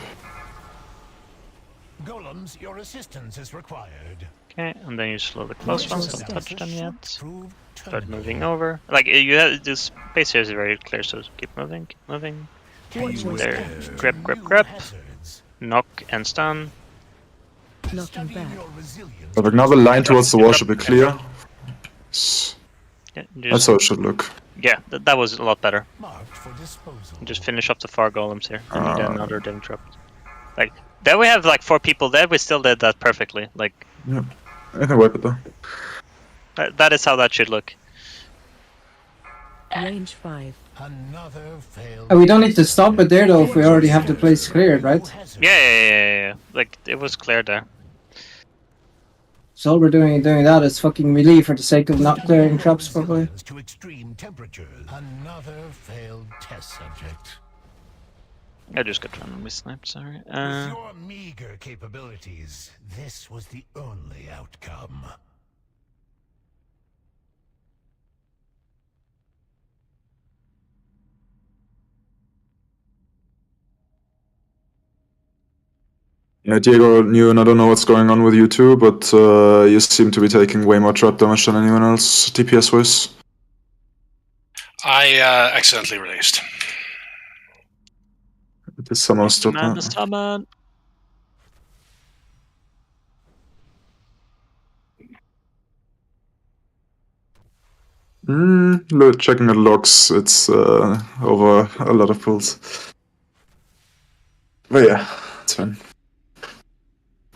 Golems, your assistance is required. Okay, and then you slow the close ones, don't touch them yet. Start moving over. Like, you have this space here is very clear, so keep moving, keep moving. There. Grip. Knock and stun. Knocking back. But now the line towards the wall should be clear. Yeah, That's how it should look. Yeah, that was a lot better. Marked for disposal. Just finish off the far golems here. You need another dim trap. Like, there we have like 4 people there, we still did that perfectly. Like, Yeah. I can wipe it though. that is how that should look. Range 5. Another failed. And we don't need to stop it there though if we already have the place cleared, right? Yeah. Like, it was clear there. So all we're doing that is fucking melee for the sake of not clearing traps properly. To extreme temperatures. Another failed test subject. I just got randomly sniped, sorry. With your meager capabilities, this was the only outcome. Yeah, Diego, you and I don't know what's going on with you too, but you seem to be taking way more trap damage than anyone else, DPS wise. I accidentally released. It is somehow still Summon. Checking the logs, it's over a lot of pulls. But yeah, it's fine.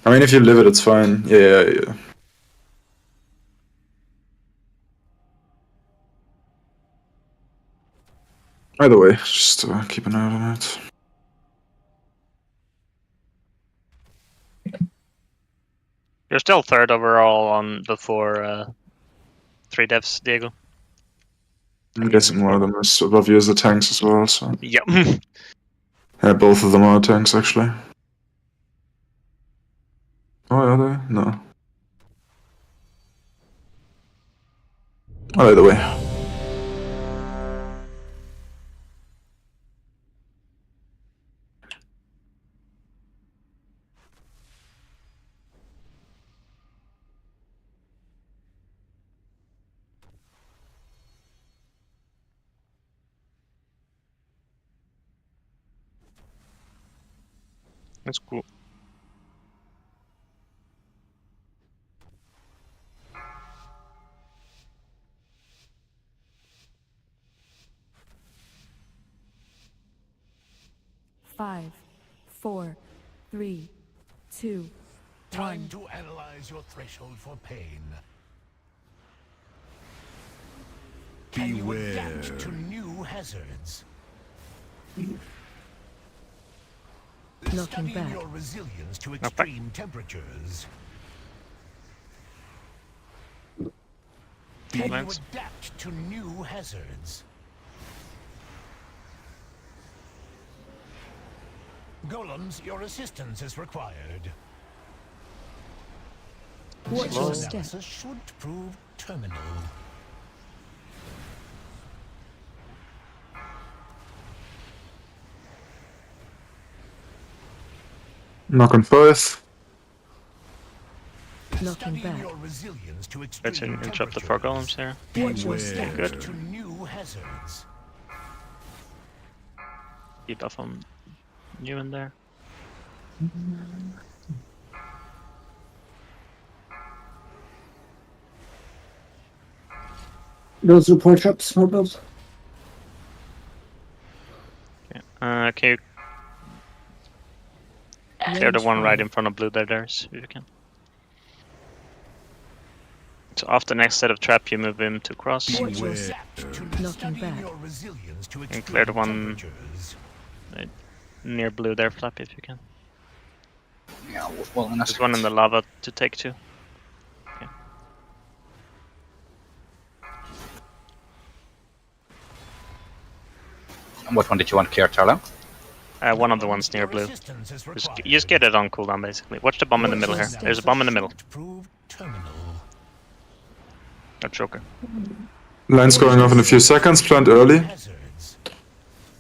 I mean, if you live it, it's fine. Yeah. Either way, just keep an eye on it. You're still 3rd overall on the 3 devs, Diego. I'm guessing one of them is above you as the tanks as well, so... Yep. Yeah, both of them are tanks, actually. Oh, are they? No. Oh, either way. That's cool. Five, 4, 3, 2, Time 1. to analyze your threshold for pain. Can you adapt to new hazards? Knocking Studying back. your resilience to extreme temperatures. Can you adapt to new hazards? Golems, your assistance is required. Watch Slow your step. analysis should prove terminal. Knock on 5. Knocking back. Your resilience to Let's extreme interrupt the 4 golems here. Watch your step. Good. to new hazards. Keep off on you in there. Those support traps, more builds. Okay. Can you clear the one right in front of blue there, Darius, if you can? So off the next set of trap, you move him to cross. Knocking back. And clear the one near blue there, Flap, if you can. Yeah, well, There's one in the lava to take too. Okay. What one did you want to clear, Charlo? One of the ones near blue. Just get it on cooldown, basically. Watch the bomb in the middle here. There's a bomb in the middle. A choker. Line's going off in a few seconds, plant early.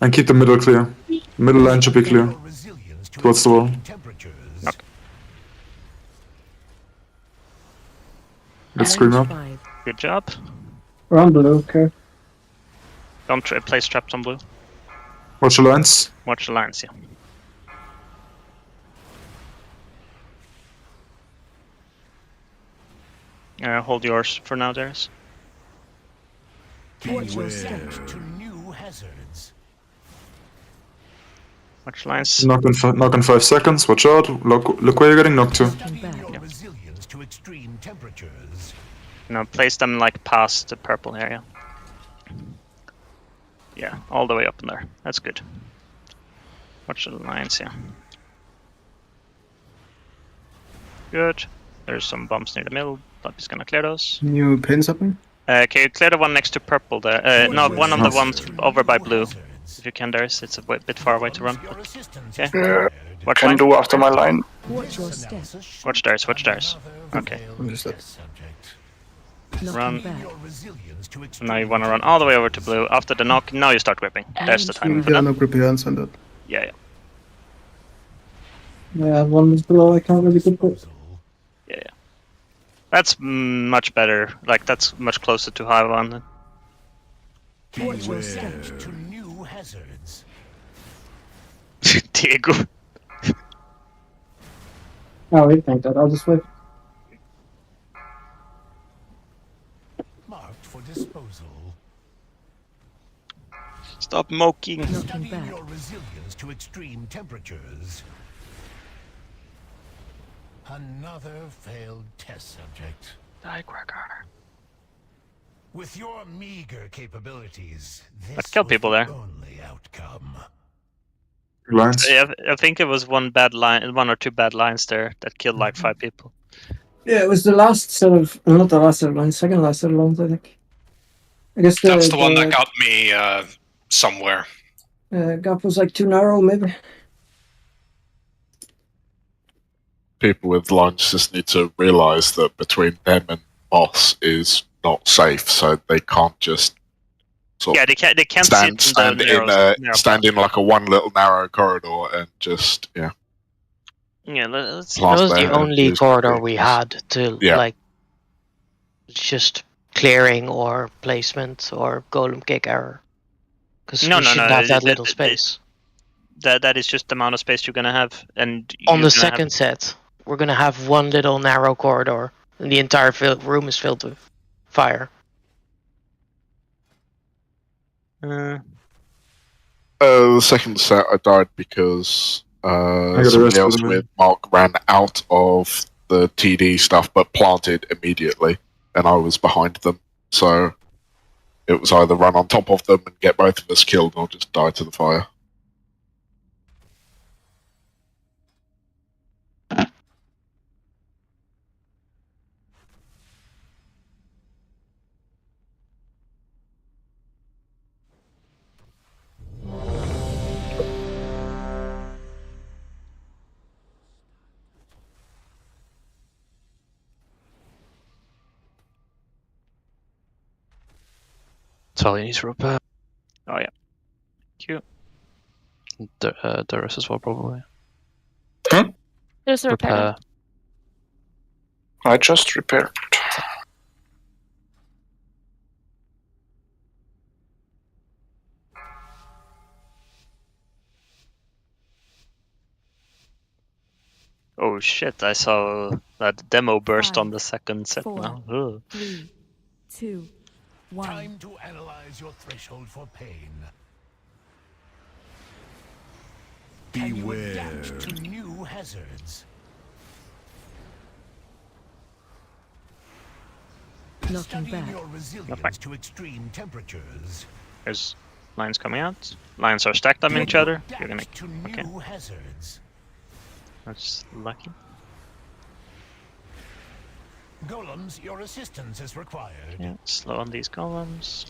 And keep the middle clear. Middle line should be clear. Towards the wall. Okay. Let's scream up. Good job. We're on blue, okay. Don't place traps on blue. Watch the lines. Watch the lines, yeah. Hold yours for now, Darius. Watch your step. To new hazards. Watch lines. Knock in 5 seconds. Watch out. Look where you're getting knocked to. Your resilience to extreme temperatures. Place them like past the purple area. Yeah, all the way up in there. That's good. Watch the lines, yeah. Good. There's some bumps near the middle. Puppy's gonna clear those. New pins happening? Can you clear the one next to purple there? No, one of the ones over by blue. If you can, Darius. It's a bit far away to run. Okay. Watch Can line. do after my line. Watch your step. Watch Darius, watch Darius. Okay. Run. Now you want to run all the way over to blue. After the knock, now you start gripping. There's the time for Yeah, that. no grippy hands on that. Yeah, yeah. Yeah, one is below. I can't really grip it. Yeah, yeah. That's much better. Like, that's much closer to high one. Then. Watch your step. To new hazards. Diego. Oh, he think that. I'll just wait. Marked for disposal. Stop moking. Knocking back. Your resilience to extreme temperatures. Another failed test subject. Die, Gregor. With your meager capabilities, this Let's kill was people the there. only outcome. Lines. Yeah, I think it was one or two bad lines there that killed like 5 people. Yeah, it was the last set of, not the last set of lines, second last set of lines, I think. I guess That's the one that got me somewhere. gap was like too narrow, maybe. People with lines just need to realise that between them and boss is not safe, so they can't just sort Yeah, of they can't sit in the narrow stand in like a one little narrow corridor and just Yeah, let's. Plant That was there the and only use corridor the we things. had to Yeah. like just clearing or placement or golem kick error. Because No, we no, shouldn't no, have that it- little it- space. That is just the amount of space you're gonna have, and On you're the gonna have- second set, we're gonna have one little narrow corridor, and the entire room is filled with fire. The second set I died because got somebody arrested else in a with Mark ran out of the TD stuff but planted immediately, and I was behind them. So it was either run on top of them and get both of us killed, or just die to the fire. Talia needs repair. Oh yeah. Cute. Darius as well, probably. There's a repair. I just repaired. Oh shit! I saw that demo burst on 5, the second set 4, now. Ugh. 3, 2, 1. Time to analyze your threshold for pain. Can you adapt to new hazards? Knocking Studying back. your resilience to extreme temperatures. There's lines coming out. Lines are stacked on each other. You're gonna. Adapt to Okay. new hazards. That's lucky. Golems, your assistance is required. Yeah. Slow on these columns.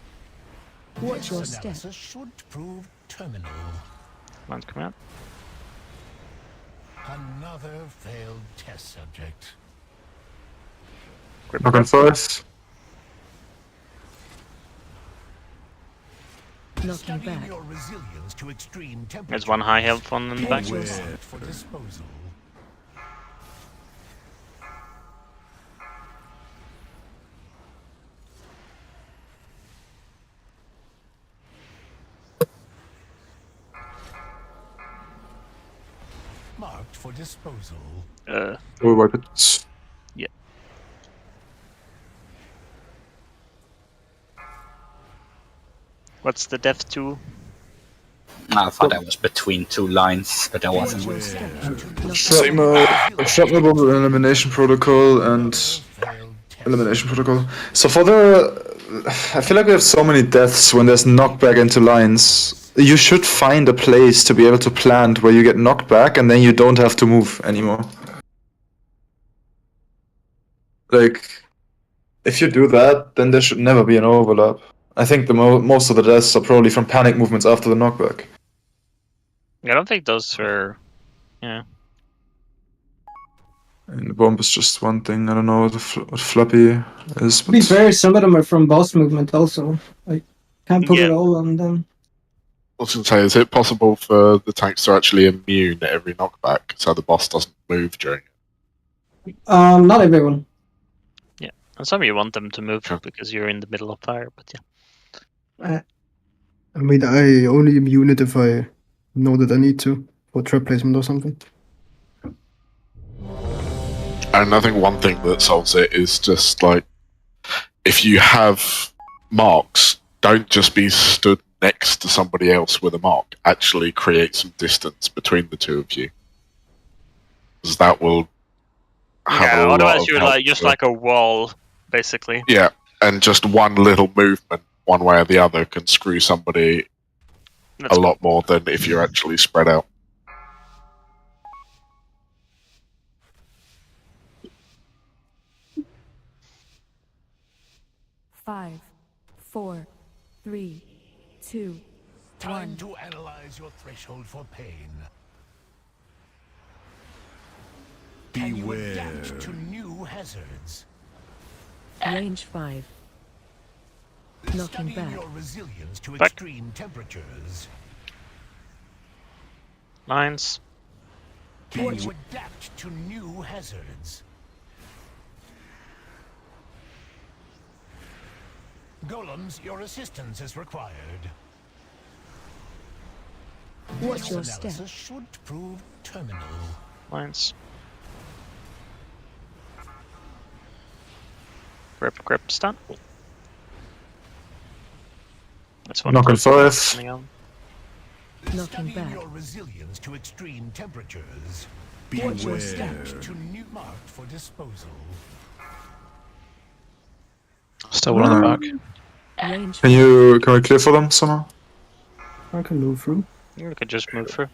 Watch your This step. analysis should prove terminal. Lines coming out. Another failed test subject. Grip Knock on 5. Knocking Studying back. your resilience to extreme temperatures. There's one high health one in the back. For disposal. Marked for disposal. We'll wipe it. What's the depth to? I thought that was between two lines, but that wasn't. Shrapnel bomb, elimination protocol, and elimination protocol. So for I feel like we have so many deaths when there's knockback into lines. You should find a place to be able to plant where you get knocked back and then you don't have to move anymore. Like, if you do that, then there should never be an overlap. I think most of the deaths are probably from panic movements after the knockback. I don't think those are. Yeah. And the bomb is just one thing. I don't know what floppy is. To be fair, some of them are from boss movement also. I can't put it all on them. I was going to say, is it possible for the tanks to actually immune to every knockback so the boss doesn't move during it? Not everyone. Yeah, and some you want them to move because you're in the middle of fire, but yeah. I mean, I only immune it if I know that I need to, for trap placement or something. And I think one thing that solves it is just like, if you have marks, don't just be stood next to somebody else with a mark. Actually create some distance between the two of you. Because that will have Yeah, a lot otherwise of you're help like just to- like a wall, basically. Yeah, and just one little movement, one way or the other, can screw somebody a lot more than if you're actually spread out. Five, 4, 3, 2, Time 1. to analyze your threshold for pain. Can you adapt to new hazards? Range 5. Knocking Studying back. your resilience to Back. extreme temperatures. Lines. Can you adapt to new hazards? Golems, your assistance is required. Watch your This step. analysis should prove terminal. Lines. Grip, stun. That's one. Knock on close 5. coming on. Knocking Studying back. your resilience to extreme temperatures. Watch your Beware. step. To new marked for disposal. Still one on the back. Range Can we clear for them somehow? I can move through. You could just move through.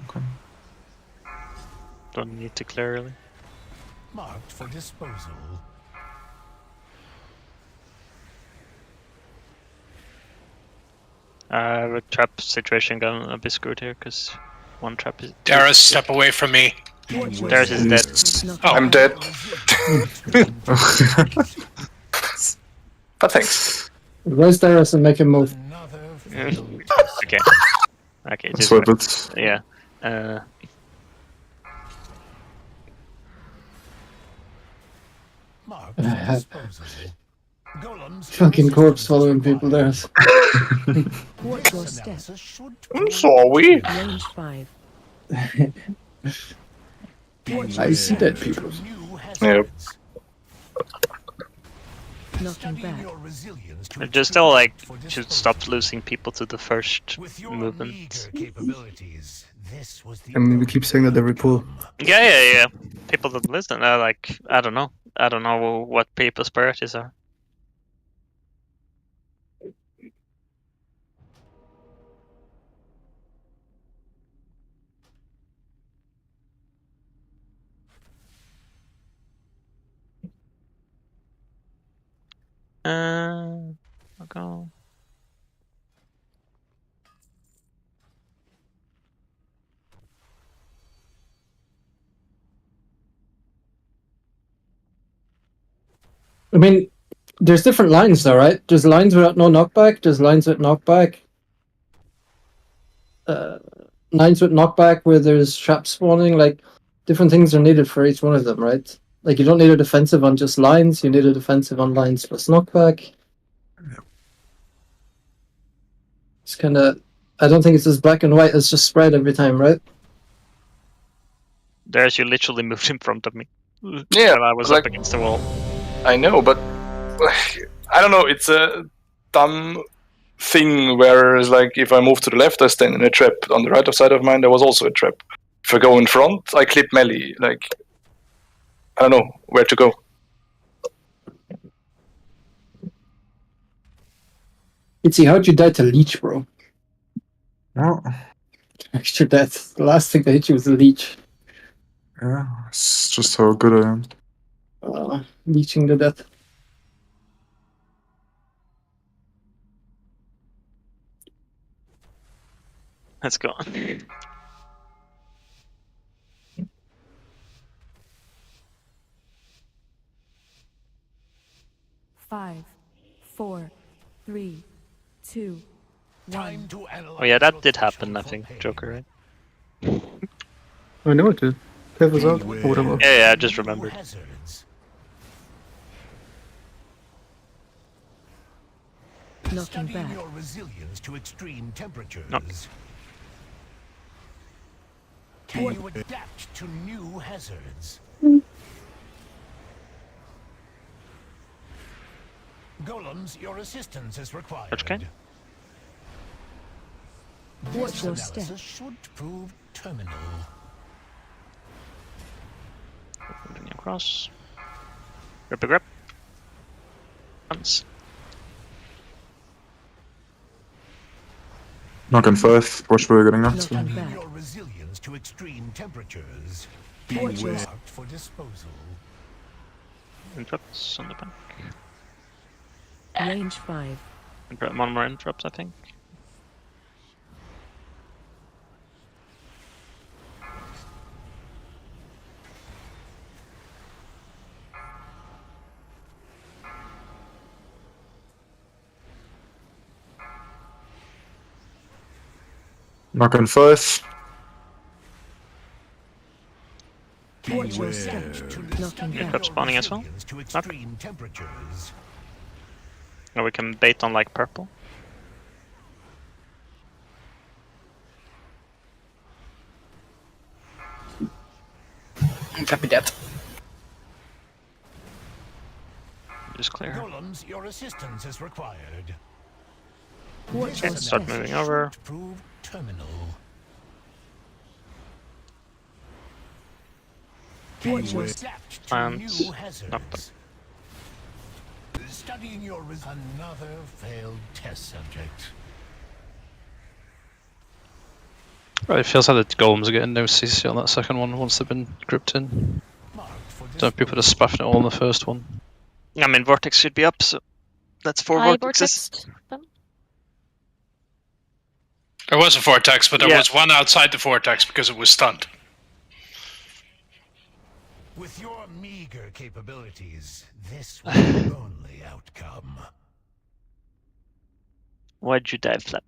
Okay. Don't need to clear really. Marked for disposal. The trap situation gonna be screwed here because one trap is. Darius, step away from me. Watch your Darius is step. dead. Oh, I'm dead. But thanks. Raise Darius and make him move. Okay. Okay. Let's Just wipe it. yeah. Marked for disposal. Golems. Fucking corpse following people there. Watch your step. Analysis should So are we. Range 5. I see dead people. new hazards. Yep. Knocking Studying back. your resilience to Just still like extreme for should disposal. stop losing people to the first With your movement. meager capabilities, this was the I mean, we keep saying that every pull. Yeah. People don't listen. Like I don't know. I don't know what people's priorities are. I'll go. I mean, there's different lines though, right? There's lines without no knockback. There's lines with knockback. Lines with knockback where there's trap spawning. Like, different things are needed for each one of them, right? Like, you don't need a defensive on just lines. You need a defensive on lines plus knockback. It's kind of. I don't think it's as black and white. It's just spread every time, right? There's you literally moved in front of me. Yeah, When I was like- up against the wall. I know, but I don't know. It's a dumb thing where it's like if I move to the left, I stand in a trap. On the right side of mine, there was also a trap. If I go in front, I clip melee. Like, I don't know where to go. Itzy, how'd you die to Leech, bro? No. Extra death. The last thing that hit you was a Leech. Yeah, it's just how good I am. Leeching to death. Let's go. Five, 4, 3, 2, 1. Oh yeah, that did happen, I think, Joker, right? I know it did. Kev was out, or whatever. Yeah, I just remembered. Knocking back. Your resilience to extreme temperatures. No. Can you adapt to new hazards? Golems, your assistance is required. Okay. Watch This your analysis step. should prove terminal. Moving across. Grip a grip. Once. Knock on 5. Watch where you're getting knocked. Knocking back. Your resilience to extreme temperatures. Watch your Marked for disposal. Interrupts on the back. Range 5. One more interrupt, I think. Knock on 5. Watch your step. Knocking back. Interrupt spawning as well. To Knock. extreme temperatures. Or we can bait on like purple. Copy that. Just clear. Golems, your assistance is required. Watch Okay, your start step. moving over. Should prove terminal. Watch your Adapt to Plants. new hazards. Studying your another failed test subject. Right, it feels like the golems are getting no CC on that second one once they've been gripped in. Marked for Don't have people just spaffing it all on the first one. I mean, Vortex should be up, so that's 4 I vortexes. vortexed them. There was a vortex, but there Yeah. was one outside the vortex because it was stunned. With your meager capabilities, this was the only outcome. Why'd you die, Flap?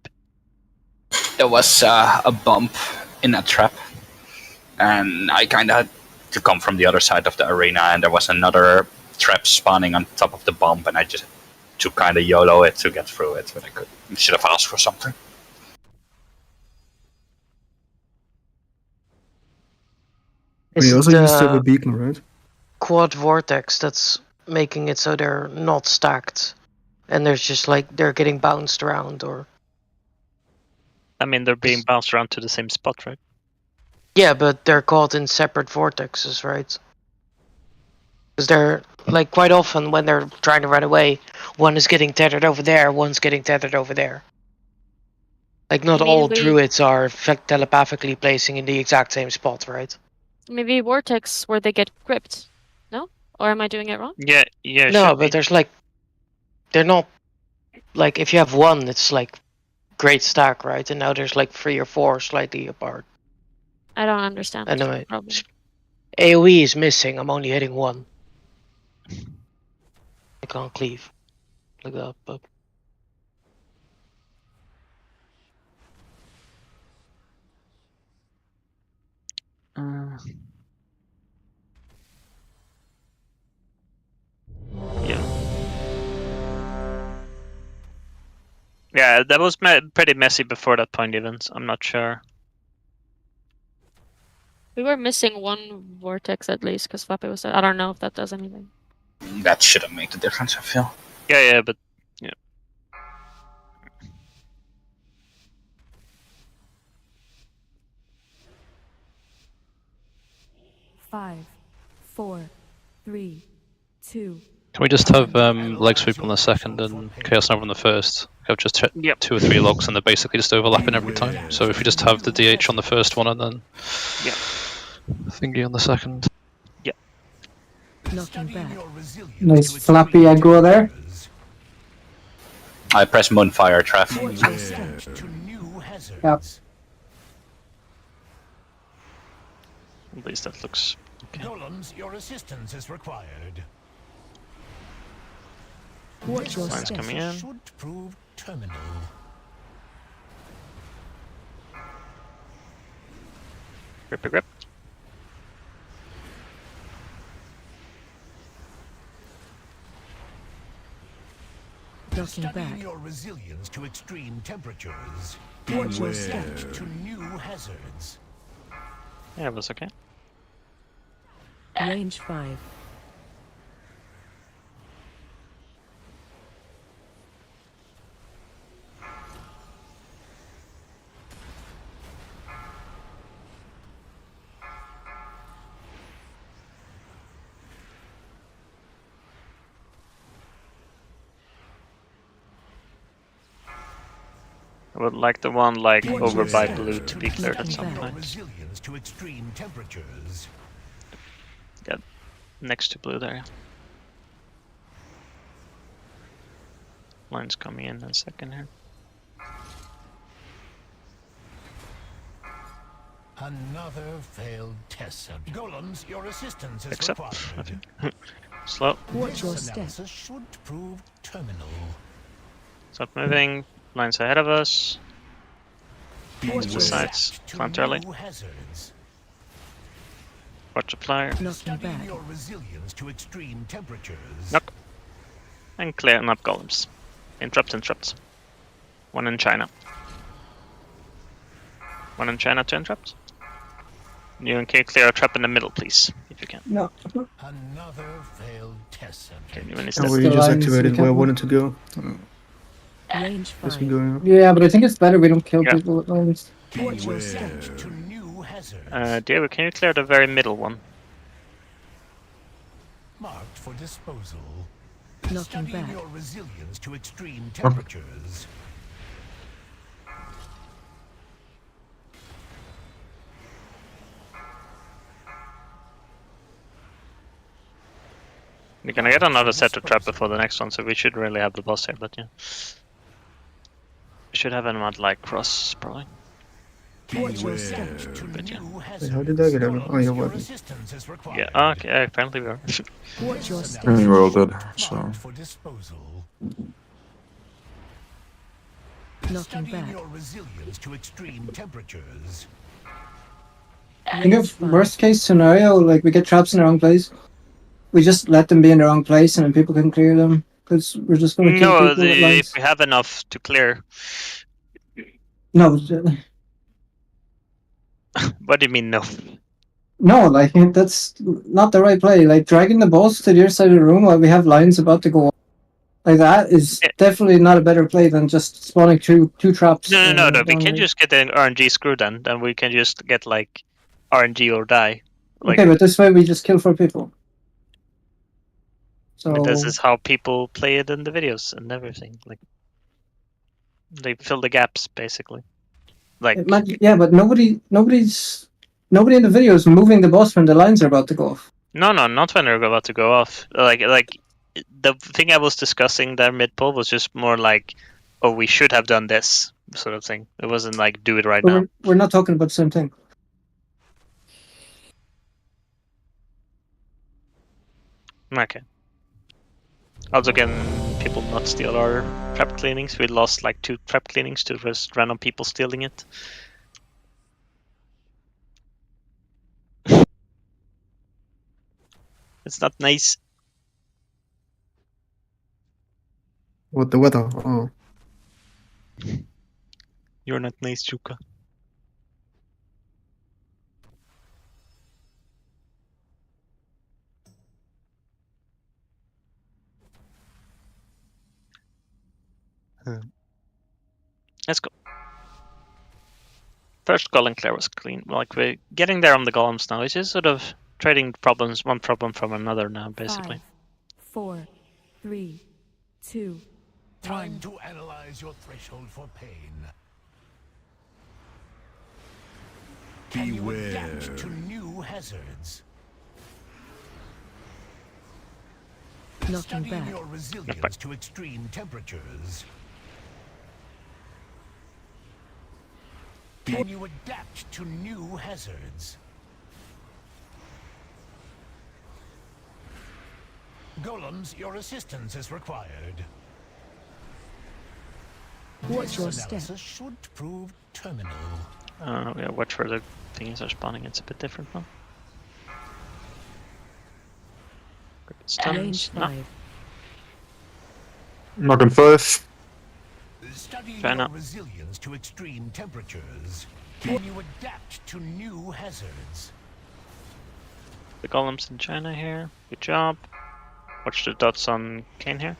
There was a bump in a trap, and I kind of had to come from the other side of the arena, and there was another trap spawning on top of the bump, and I just to kind of YOLO it to get through it, but I should have asked for something. We Is also it used to have a the beacon, right? quad vortex that's making it so they're not stacked, and there's just like they're getting bounced around, or I mean, they're being bounced around to the same spot, right? yeah, but they're caught in separate vortexes, right? Because they're like quite often when they're trying to run away, one is getting tethered over there, one's getting tethered over there. Like not all Maybe- druids are telepathically placing in the exact same spot, right? Maybe vortex where they get gripped. No? Or am I doing it wrong? Yeah, yeah. No, should but be. there's like they're not like if you have one, it's like great stack, right? And now there's like 3 or 4 slightly apart. I don't understand. Anyway, Problem. AoE is missing. I'm only hitting 1. I can't cleave like that, but Yeah. Yeah, that was pretty messy before that point even, so I'm not sure. We were missing one vortex at least because Flappy was there. I don't know if that does anything. That shouldn't make the difference, I feel. Yeah, but... Yeah. 5, 4, 3, 2. Can we just have leg sweep on the second and chaos nova on the first? Have just 2 or 3 logs and they're basically just overlapping every time. So if we just have the DH on the first one and then thingy on the second. Knocking back. Nice flappy aggro there. I press Moonfire trap. Watch your step to new hazards. Yep. At least that looks okay. Golems, your assistance is required. Watch your Lines step. coming in. Should prove terminal. Grip, grip. Knocking back. Studying your resilience to extreme temperatures. Watch your step. To new hazards. Yeah, it was okay. Range 5. I would like the one like Watch over your by step. blue to be cleared at some Your point. resilience to extreme temperatures. Yeah, next to blue there. Lines coming in a second here. Another failed test subject. Golems, your assistance is Except, required. slow. Watch your This step. analysis should prove terminal. Stop moving. Lines ahead of us. Watch The your sides. Step to Plant early. new hazards. Watch the flyer. Knocking Studying back. your resilience to extreme temperatures. Knock. And clear up golems. Interrupt. One in China. One in China to interrupt. You and K clear a trap in the middle, please, if you can. No. Another failed test subject. Okay, you and Oh, step. we the just lines activated we where I can- wanted to go. Range This 5. one going up. Yeah, but I think it's better we don't kill Yeah. people at once. Watch your step. To new hazards. Diego, can you clear the very middle one? Marked for disposal. Knocking Studying back. your resilience to extreme temperatures. We're gonna get another set to trap before the next one, so we should really have the boss here, but yeah. We should have him at like cross, probably. Watch your step. But yeah. Wait, how did I get over? Oh, yeah, what? Assistance is required. Yeah, okay, apparently we are. Watch your step. And we're all dead, so. Marked for disposal. Knocking Studying back. your resilience to extreme temperatures. I think Range if 5. worst case scenario, like we get traps in the wrong place, we just let them be in the wrong place and then people can clear them. Because we're just going to kill No, people with if lines. we have enough to clear. No, What do you mean, no? no, like that's not the right play. Like dragging the boss to the other side of the room while we have lines about to go off, like that is Yeah. definitely not a better play than just spawning two traps. No, we down can there. just get an RNG screw then we can just get like RNG or die. Like, Okay, but this way we just kill 4 people. So this is how people play it in the videos and everything. Like, they fill the gaps basically. Like, yeah, but nobody in the video is moving the boss when the lines are about to go off. no, not when they're about to go off. Like the thing I was discussing there mid poll was just more like, oh, we should have done this sort of thing. It wasn't like do it right But now. we're not talking about the same thing. Okay. Also, can people not steal our trap cleanings? We lost like 2 trap cleanings to just random people stealing it. It's not nice. What, the weather? Oh. You're not nice, Chuka. Let's go. First golem clear was clean. Like, we're getting there on the golems now. It's just sort of trading problems, one problem from another now, basically. 5, 4, 3, 2, Time 1. to analyze your threshold for pain. Can you adapt to new hazards? Knocking Studying back. your resilience to extreme temperatures. Can you adapt to new hazards? Golems, your assistance is required. Watch This your step. analysis should prove terminal. Yeah, watch where the things are spawning. It's a bit different now. Range Stuns. No. 5. Knocking 5. Studying Fair your enough. resilience to extreme temperatures. Can you adapt to new hazards? The golems in China here. Good job. Watch the dots on Kane here.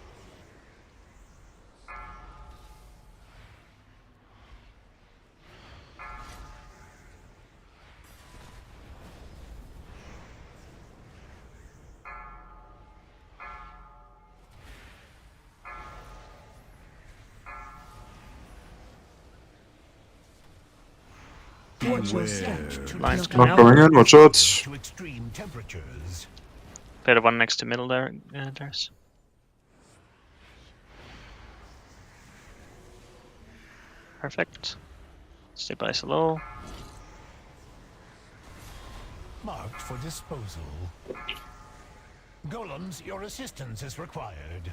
Watch your step. Lines coming Not out. going in, watch out. To extreme temperatures. Play the one next to middle there, Darius. Perfect. Stabilize low. Marked for disposal. Golems, your assistance is required.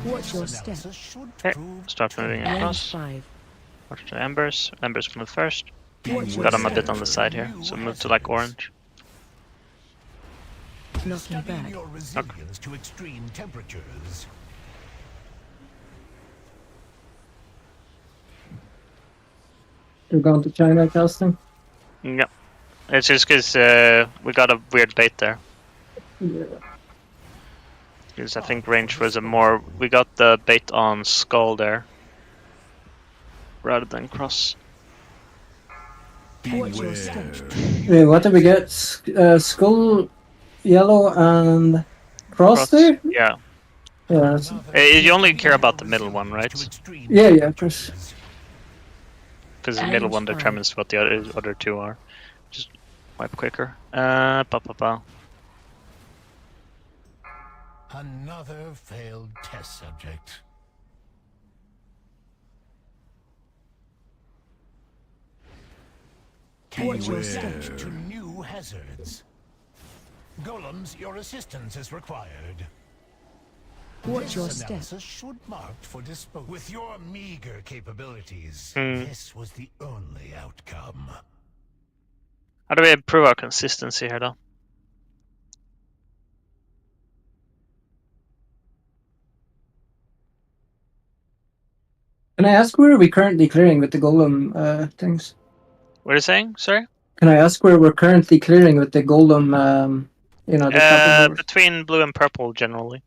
Watch your This step. analysis should Okay, prove start moving Range across. 5. Watch the embers. Embers move first. Watch Got your him a bit step. on the side here, so move to like orange. Knocking Studying back. your resilience to extreme temperatures. You're going to China casting? Yep. It's just because we got a weird bait there. Yeah. Because I think range was a more. We got the bait on skull there. Rather than cross. Watch your step. Wait, what did we get? Skull, yellow, and cross there? Yeah. Yeah, that's- You only care about the middle one, right? yeah, of course. Because the middle one determines what the other two are. Just wipe quicker. Pa. Another failed test subject. Can Watch you your adapt step. to new hazards? Golems, your assistance is required. Watch your This step. analysis should marked for disposal. With your meager capabilities, Hmm. this was the only outcome. How do we improve our consistency here, though? Can I ask where are we currently clearing with the golem things? What are you saying? Sorry? Can I ask where we're currently clearing with the golem, the top of Between blue and purple, generally.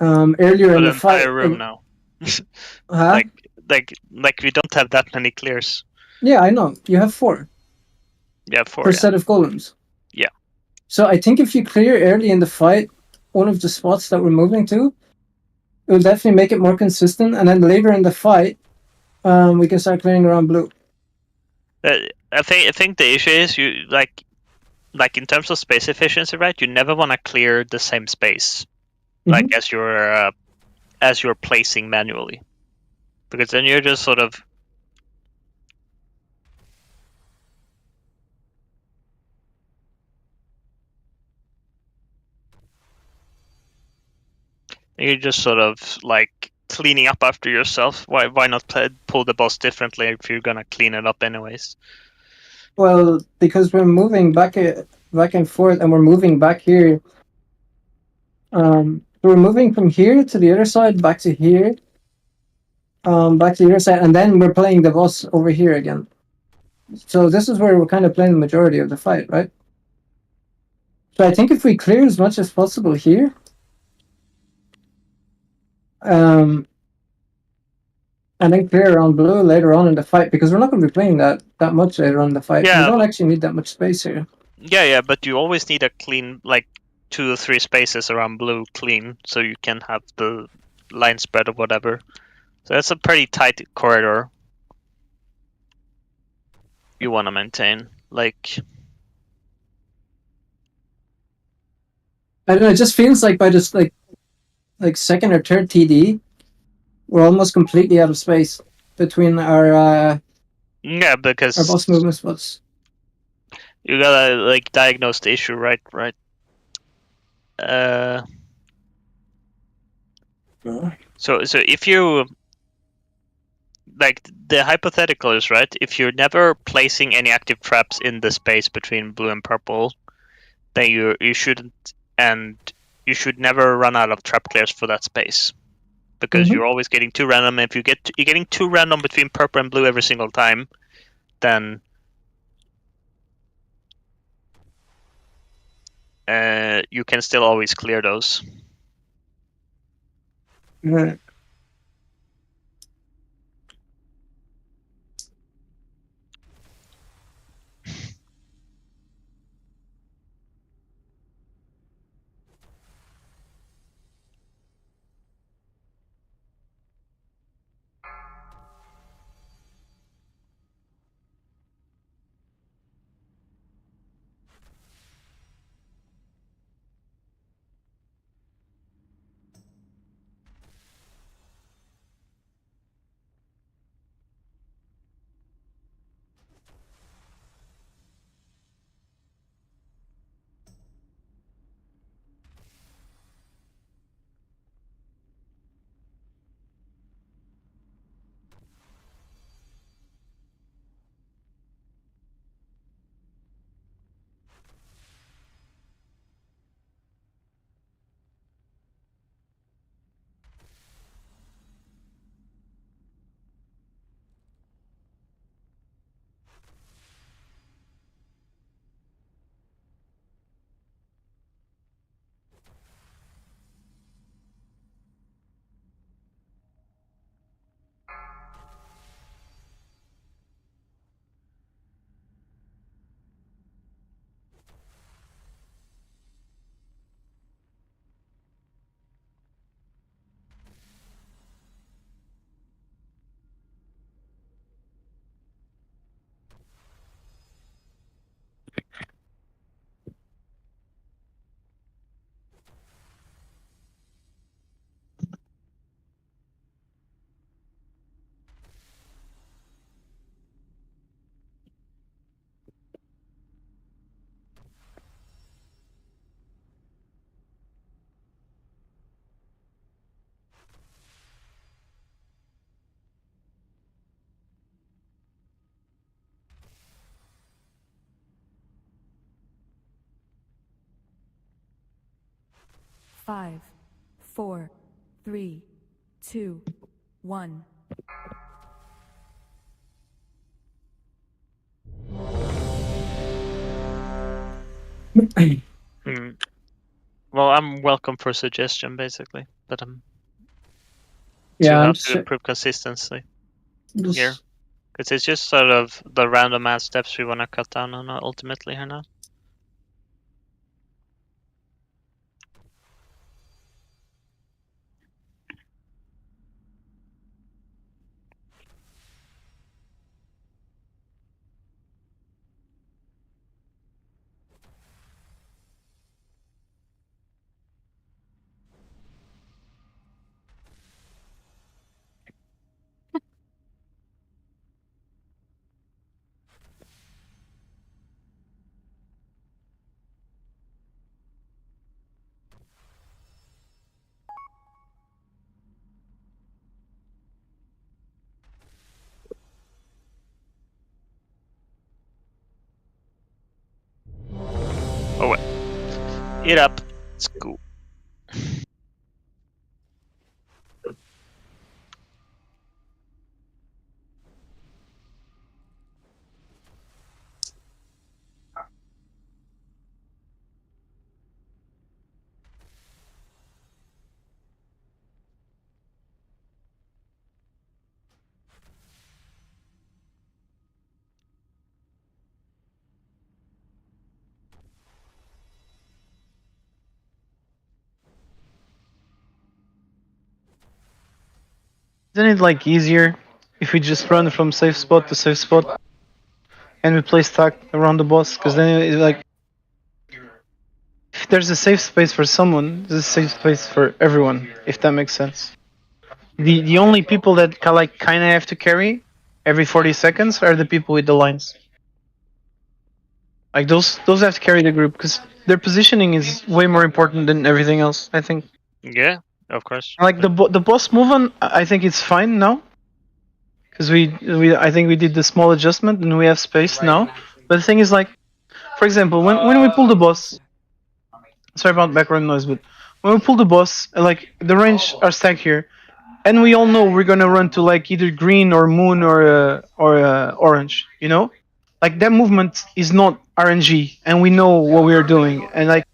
earlier in For the the fight. entire room now. Huh? Like we don't have that many clears. Yeah, I know. You have 4 Yeah, 4. per Yeah. set of golems. Yeah. So I think if you clear early in the fight one of the spots that we're moving to, it will definitely make it more consistent. And then later in the fight, we can start clearing around blue. I think the issue is you like in terms of space efficiency, right? You never want to clear the same space, like as you're placing manually, because then you're just sort of like cleaning up after yourself. Why not pull the boss differently if you're gonna clean it up anyways? Well, because we're moving back and forth, and we're moving back here. So we're moving from here to the other side, back to here. Back to the other side, and then we're playing the boss over here again. So this is where we're kind of playing the majority of the fight, right? So I think if we clear as much as possible here, and then clear around blue later on in the fight, because we're not going to be playing that much later on in the fight. Yeah. We don't actually need that much space here. Yeah, but you always need a clean, like 2 or 3 spaces around blue clean, so you can have the line spread or whatever. So that's a pretty tight corridor you want to maintain. Like, I don't know. It just feels like by just like second or third TD, we're almost completely out of space between our yeah, because our boss movement spots. you gotta like diagnose the issue, right? So if you like the hypothetical is right, if you're never placing any active traps in the space between blue and purple, then you shouldn't, and you should never run out of trap clears for that space, because you're always getting too random. If you're getting too random between purple and blue every single time, then you can still always clear those. Right. Five, four, three, two, one. Well, I'm welcome for suggestion, basically, but Yeah, I'm to improve consistency here, because it's just sort of the random ass steps we want to cut down on ultimately here now. Eat up. Let's go. Isn't it like easier if we just run from safe spot to safe spot and we play stack around the boss? Because then it's like, if there's a safe space for someone, there's a safe space for everyone. If that makes sense. The only people that like kind of have to carry every 40 seconds are the people with the lines. Like those have to carry the group because their positioning is way more important than everything else. I think. Yeah, of course. Like the boss move on, I think it's fine now. Because I think we did the small adjustment and we have space now. But the thing is, like, for example, when we pull the boss, sorry about background noise, but when we pull the boss, like the range are stacked here, and we all know we're gonna run to like either green or moon or orange. You know, like that movement is not RNG, and we know what we are doing. And like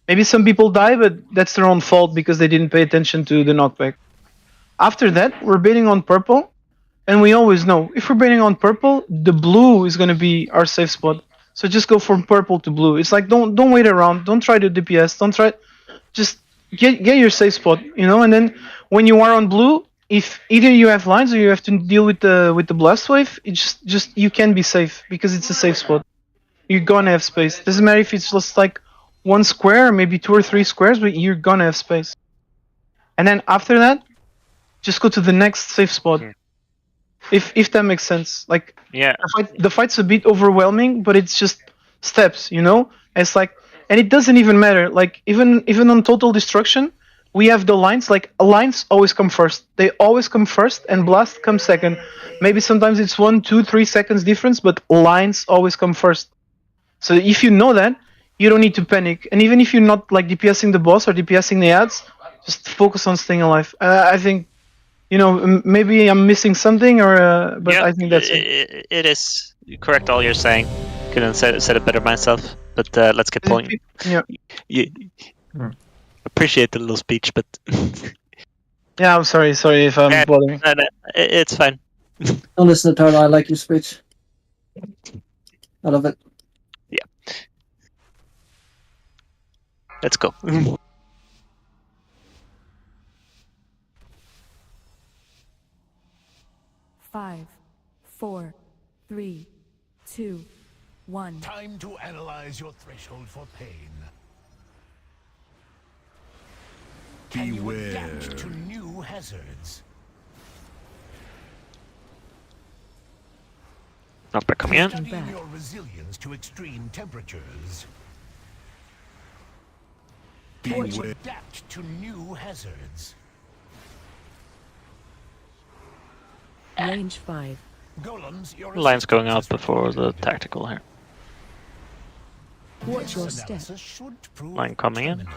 maybe some people die, but that's their own fault because they didn't pay attention to the knockback. After that, we're baiting on purple. And we always know, if we're baiting on purple, the blue is going to be our safe spot. So just go from purple to blue. It's like, don't wait around. Don't try to DPS. Don't try. Just get your safe spot, you know? And then when you are on blue, if either you have lines or you have to deal with the blast wave, it's just you can be safe because it's a safe spot. You're going to have space. Doesn't matter if it's just like one square or maybe 2 or 3 squares, but you're going to have space. And then after that, just go to the next safe spot. If that makes sense, like yeah, the fight's a bit overwhelming, but it's just steps, you know. It's like, and it doesn't even matter. Like even on total destruction, we have the lines. Like lines always come first. They always come first, and blast comes second. Maybe sometimes it's 1, 2, 3 seconds difference, but lines always come first. So if you know that, you don't need to panic. And even if you're not like DPSing the boss or DPSing the ads, just focus on staying alive. I think. You know, maybe I'm missing something, or but yeah, I think that's it. It is correct all you're saying. Couldn't said it better myself. But let's get pulling. Yeah. You appreciate the little speech, but yeah, I'm sorry if I'm bothering. No, it's fine. Don't listen to Turtle. I like your speech. I love it. Yeah. Let's go. 5, 4, 3, 2, 1. Time to analyze your threshold for pain. Can you adapt to new hazards? Knockback coming in. Studying your resilience to extreme temperatures. Can you adapt to new hazards? Range 5. Golems, your Line's going out before the tactical here. Watch your step. Line coming in.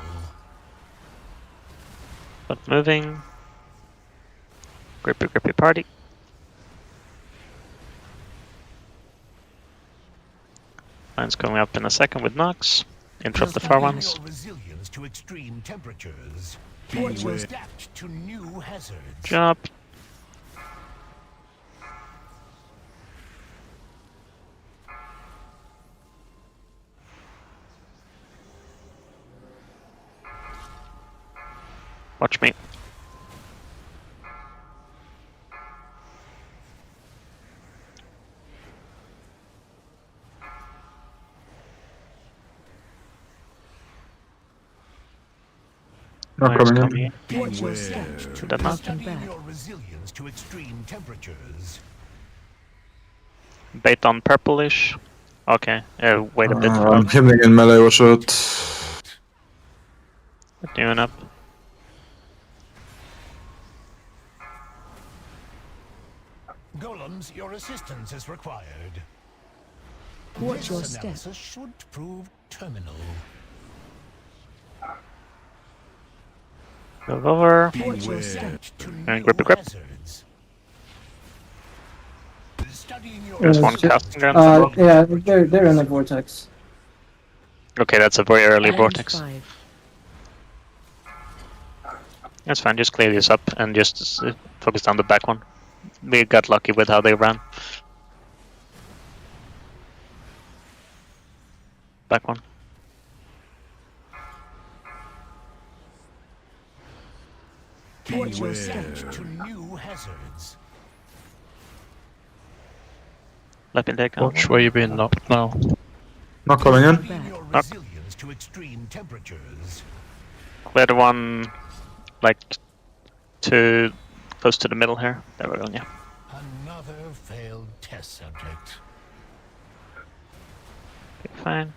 But moving. Grippy party. Line's going up in a second with Nox. Interrupt the far ones. Resilience to extreme temperatures. Watch your adapt to new hazards. Jump. Watch me. Not coming in. Watch your step. Did not. Studying your resilience to extreme temperatures. Bait on purplish. Okay, wait a bit. I'm hitting in melee, watch out. Doing up. Golems, your assistance is required. Watch your This step. analysis should prove terminal. Move over. Watch your step. And grip. Studying your There's one casting ground. as well. Yeah, they're in the vortex. Okay, that's a very early Range vortex. 5. That's fine, just clear this up and just focus down the back one. We got lucky with how they ran. Back one. Watch your step. to new hazards. Let me take Watch where you're being knocked now. Not coming in. Back. Your resilience to extreme temperatures. Clear the one, like, close to the middle here. There we go, yeah. Another failed test subject. Okay, fine.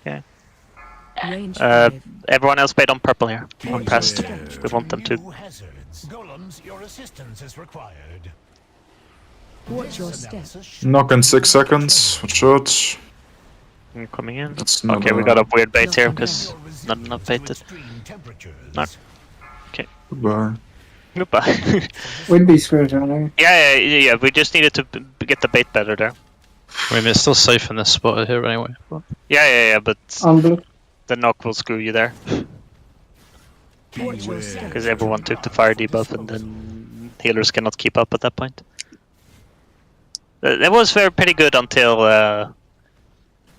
Okay. Range 5. Everyone else paid on purple here. On pressed. We want them to. New hazards. Golems, your assistance is required. Watch your step. Knock in 6 seconds. Watch out. You're coming in. That's not Okay, we got a weird bait here because not enough baited. No. Okay. Goodbye. Goodbye. We'd be screwed, aren't we? Yeah. We just needed to get the bait better there. I mean, it's still safe in this spot here anyway. But... Yeah. But Blue. the knock will screw you there Watch your step. because everyone took the fire debuff and then healers cannot keep up at that point. That was pretty good until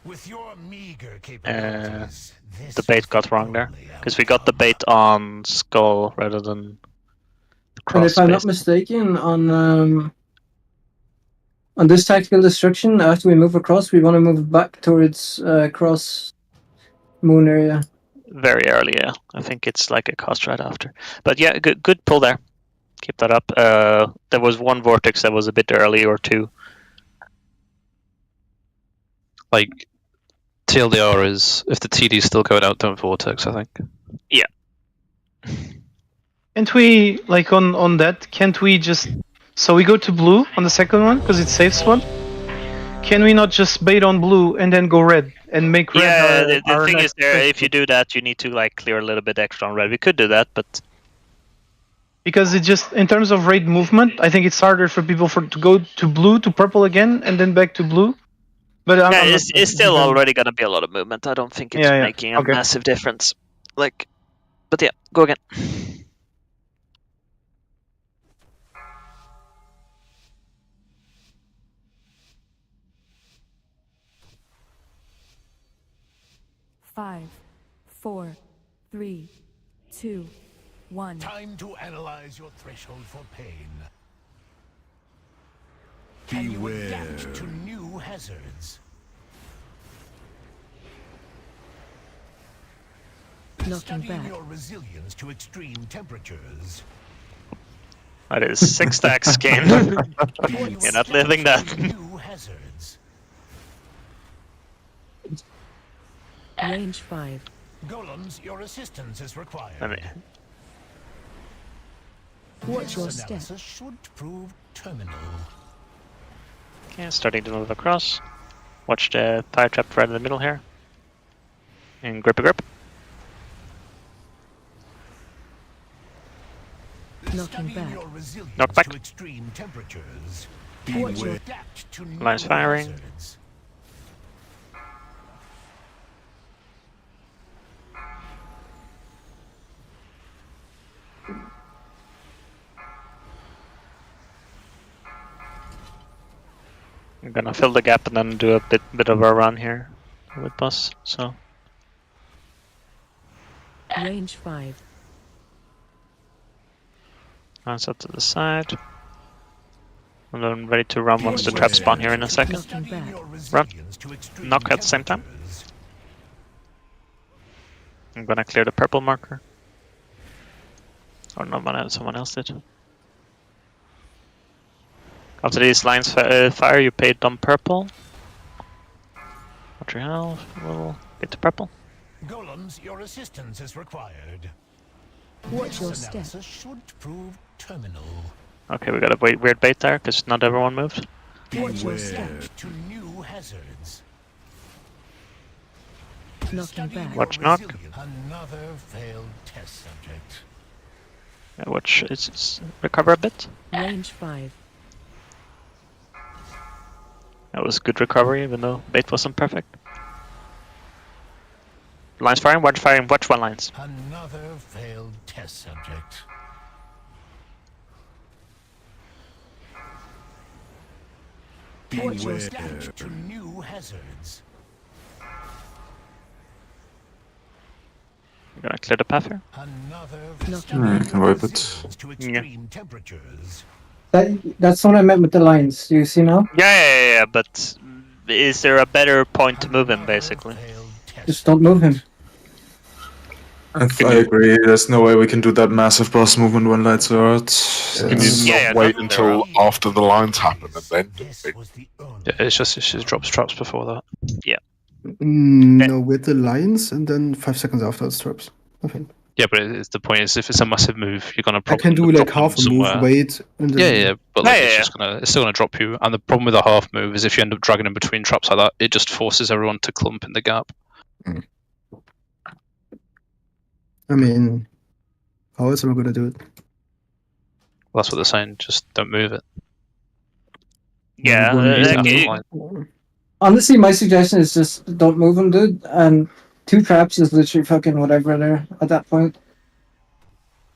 With your meager capabilities, this the bait got wrong there because we got the bait on skull rather than And if I'm not cross. mistaken, on this tactical destruction, after we move across, we want to move back towards cross moon area. Very early, yeah. I think it's like a cost right after. But yeah, good pull there. Keep that up. There was one vortex that was a bit early or two. Like, TLDR is, if the TD's still going out, don't vortex, I think. Yeah. Can't we, like, on that, can't we just... So we go to blue on the second one, because it's safe spot? Can we not just bait on blue and then go red and make red Yeah, our the thing is next there, safe if you do that, you need to like clear a little bit extra on red. We could do that, but Because it just, in terms of raid movement, I think it's harder for people to go to blue to purple again and then back to blue. But yeah, I'm not- it's still already gonna be a lot of movement. I don't think it's Yeah, making a okay. massive difference. Like, but yeah, go again. Five, 4, 3, 2, 1. Time to analyze your threshold for pain. Can you adapt to new hazards? Knocking Studying back. your resilience to extreme temperatures. That is 6 stacks gain. You're not living that. New hazards. Range 5. Golems, your assistance is required. Let me. Watch your This step. analysis should prove terminal. Okay, starting to move across. Watch the fire trap right in the middle here. And grip. Knocking Studying back. your resilience Knock back. to extreme temperatures. Watch your Adapt to new Lines firing. hazards. I'm gonna fill the gap and then do a bit of a run here with boss. So Range 5. lines up to the side. And then ready to run once the trap spawn here in a second. Knocking back. Your Run. resilience to extreme Knock at the same time. temperatures. I'm gonna clear the purple marker. Or no, someone else did. After these lines fire, you paid on purple. Watch your health. We'll get to purple. Golems, your assistance is required. Watch your This step. analysis should prove terminal. Okay, we got a weird bait there because not everyone moved. Watch your step. To new hazards. Knocking back. Watch knock. Another failed test subject. Yeah, watch it's recover a bit. Range 5. That was good recovery, even though bait wasn't perfect. Lines firing, watch one lines. Another failed test subject. Watch your step to new hazards. I'm gonna clear the path here. Another I can wipe it. to extreme temperatures. That's what I meant with the lines. Do you see now? Yeah, but is there a better point to move him, basically? Just don't move him. I agree. There's no way we can do that massive boss movement when lights are out. Can you not wait until after the lines happen and then do it? Yeah, it's just drops traps before that. Yeah. No, with the lines, and then 5 seconds after it's traps. Nothing. Yeah, but it's the point is if it's a massive move, you're gonna I probably can do like drop half them a move, somewhere. wait, and then Yeah, but like, it's still gonna drop you. And the problem with a half move is if you end up dragging in between traps like that, it just forces everyone to clump in the gap. I mean, how else am I gonna do it? Well, that's what they're saying. Just don't move it. Yeah, honestly, my suggestion is just don't move him, dude. And 2 traps is literally fucking whatever there at that point.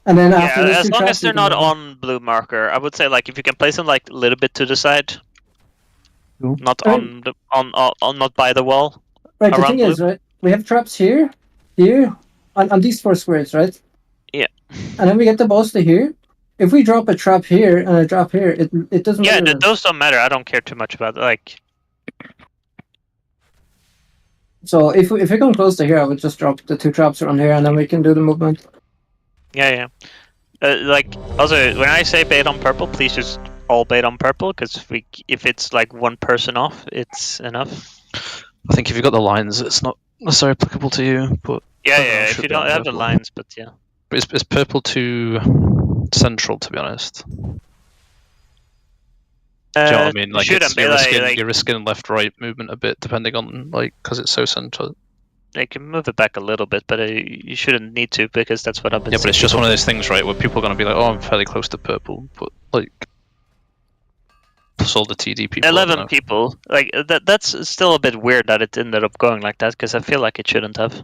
And then after yeah, those as 2 long traps, as they're you can not move him. on blue marker, I would say like if you can place them like a little bit to the side, not on the not by the wall. Right, the around thing blue. is, right, we have traps here, here, on these 4 squares, right? Yeah. And then we get the boss to here. If we drop a trap here and a drop here, it doesn't Yeah, matter. those don't matter. I don't care too much about like. So if we come close to here, I would just drop the 2 traps around here, and then we can do the movement. Yeah. Like also, when I say bait on purple, please just all bait on purple, because if it's like one person off, it's enough. I think if you've got the lines, it's not necessarily applicable to you. But Yeah, everyone if should you be on don't have the purple. lines, but yeah. But it's purple too central, to be honest. Do you know what I mean? Like, shouldn't be, you're risking left-right movement a bit, depending on because it's so central. They can move it back a little bit, but you shouldn't need to, because that's what I've been Yeah, but it's seeing just people one of do. those things, right? Where people are going to be like, "Oh, I'm fairly close to purple," but like, plus all the TD people. 11 people. Like that's still a bit weird that it ended up going like that, because I feel like it shouldn't have.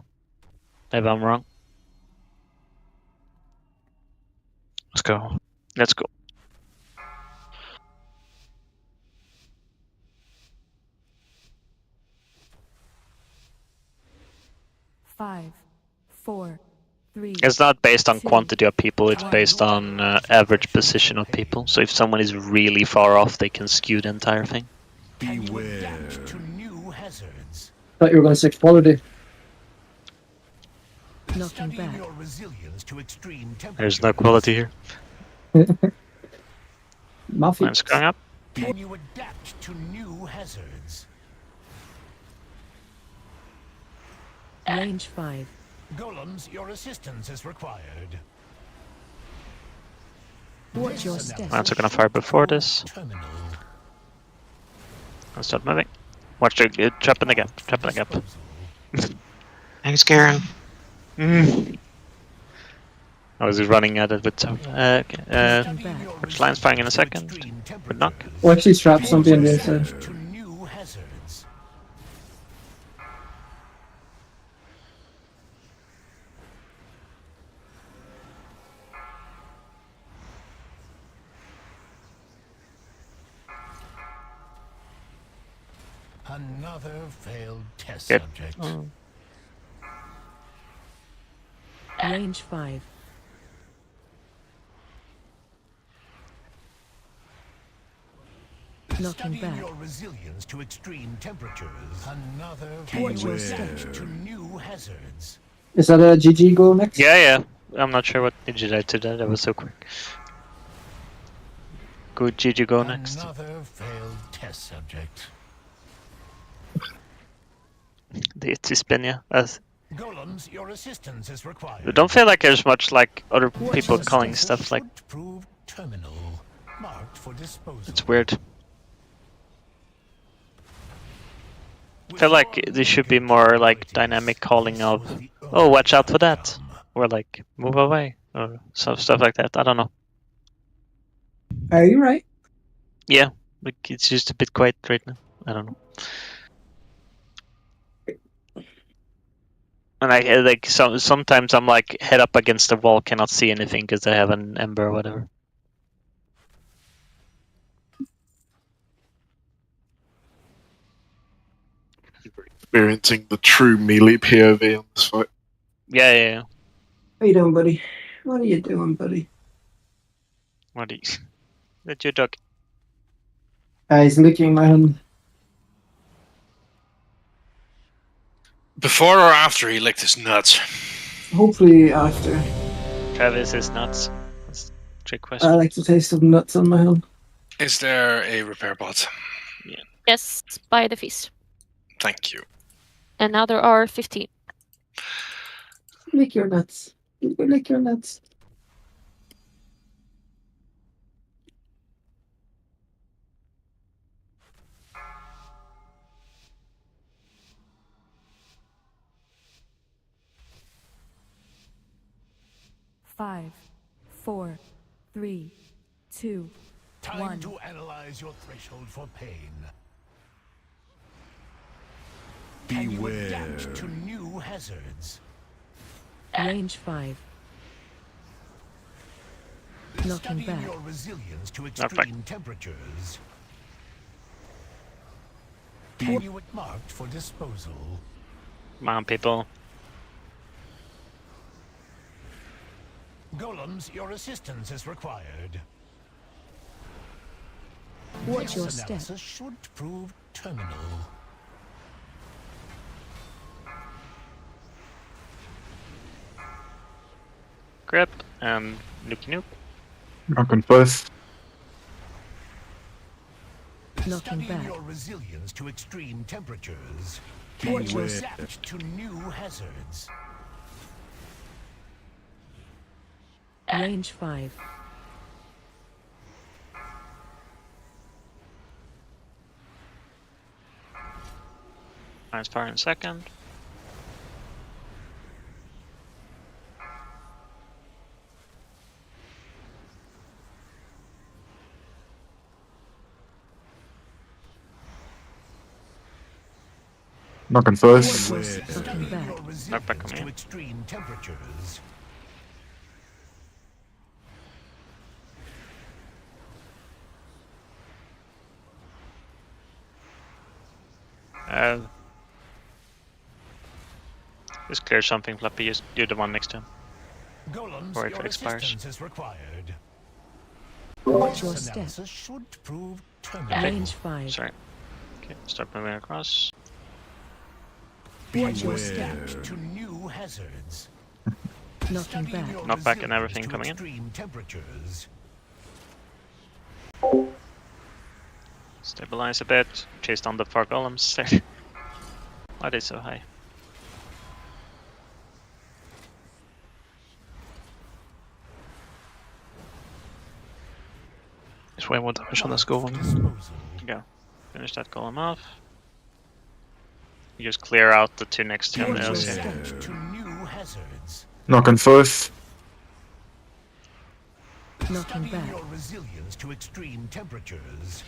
Maybe I'm wrong. Let's go. Let's go. Five, four, three. It's not based on quantity of people, it's based on average position of people. So if someone is really far off, they can skew the entire thing. Beware. To new hazards. Thought you were going to say quality. Knocking back. Your resilience to extreme There's no quality here. Mafia. Lines going up. Can you adapt to new hazards? Range 5. Golems, your assistance is required. Watch your step. Lines are gonna fire before this. I'll start moving. Watch the trap in the gap. Trap in the gap. Thanks, Karen. I was running at it with watch lines firing in a second. Good knock. Watch these traps, don't be on the inside. To new hazards. Another failed test Good. subject. Range 5. Knocking Studying back. your resilience to extreme temperatures. Another Watch your beware step. to new hazards. Is that a GG goal next? Yeah. I'm not sure what did I do that. That was so quick. Good GG go next. Another failed test subject. The itchy spin, yeah. That's, Golems, your assistance is required. I don't feel like there's much like other people calling stuff like Proved terminal marked for disposal. it's weird. I feel like there should be more like dynamic calling of, oh, watch out for that, or like move away, or stuff like that. I don't know. Are you right? Yeah, like it's just a bit quiet right now. I don't know. And I like sometimes I'm like head up against the wall, cannot see anything because I have an ember or whatever. Experiencing the true melee POV on this fight. Yeah. How you doing, buddy? What are you doing, buddy? What do you? Let your dog. He's licking my hand. Before or after he licked his nuts? Hopefully after. Travis is nuts. That's a trick question. I like the taste of nuts on my hand. Is there a repair bot? Yes, by the feast. Thank you. And now there are 15. Lick your nuts. Lick your nuts. Five, 4, 3, 2, Time 1. to analyze your threshold for pain. Can you adapt to new hazards? Range 5. Knocking Studying back. your resilience to extreme temperatures. Can you marked for disposal? Come on, people. Golems, your assistance is required. Watch your This step. analysis should prove terminal. Grip and Nuki Nuke. Knock on both. Knocking Studying back. your resilience to extreme temperatures. Watch Can your you step. adapt to new hazards? Range 5. Nice fire in second. Knock on first. Knocking back. Knock back on To me. extreme temperatures. Just clear something, Flappy. Just do the one next to him. Golems, Or if your it expires. assistance is required. Watch your This step. analysis should prove terminal. Range 5. Sorry. Okay, start moving across. Watch your step. Adapt to new hazards. Knocking Studying back. your Knock back and resilience everything to coming in. extreme temperatures. Stabilize a bit. Chase down the far golems. There. Why are they so high? There's way more damage on this golem. Go. Finish that golem off. You just clear out the two next to him. Watch your else, yeah. step to new hazards. Knock on fourth. Knocking Studying back. your resilience to extreme temperatures.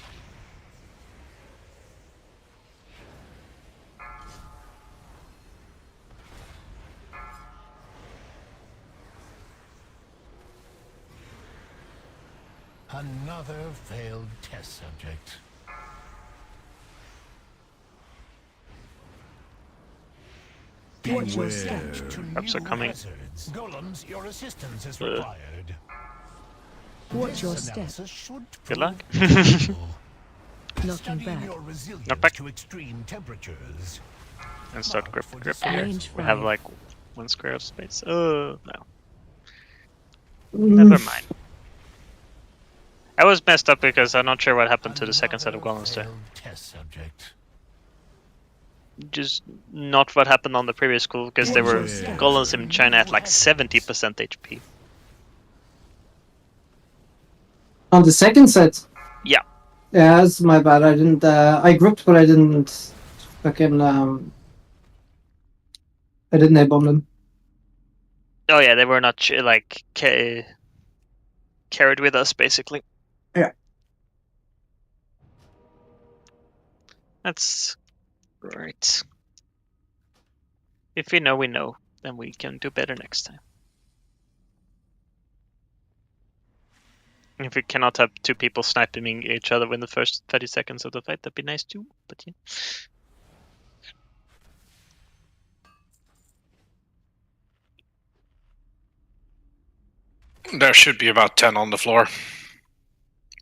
Another failed test subject. Watch your step. To Traps are new coming. hazards. Golems, your assistance is Ugh. required. Watch your This step. analysis should Good luck. prove terminal. Knocking Studying back. your resilience Knock back. to extreme temperatures. And start grip. For Grip here. Range We have 5. like one square of space. Oh no. Never mind. I was messed up because I'm not sure what happened to the second set of golems there. Failed test subject. Just not what happened on the previous school because there were golems in China at like 70% HP. On the second set. Yeah. Yeah, that's my bad. I didn't. I grouped, but I didn't Fucking I didn't A-bomb them. Oh yeah, they were not carried with us basically. Yeah. That's right. If we know, then we can do better next time. If we cannot have two people sniping each other in the first 30 seconds of the fight, that'd be nice too. But yeah. There should be about 10 on the floor.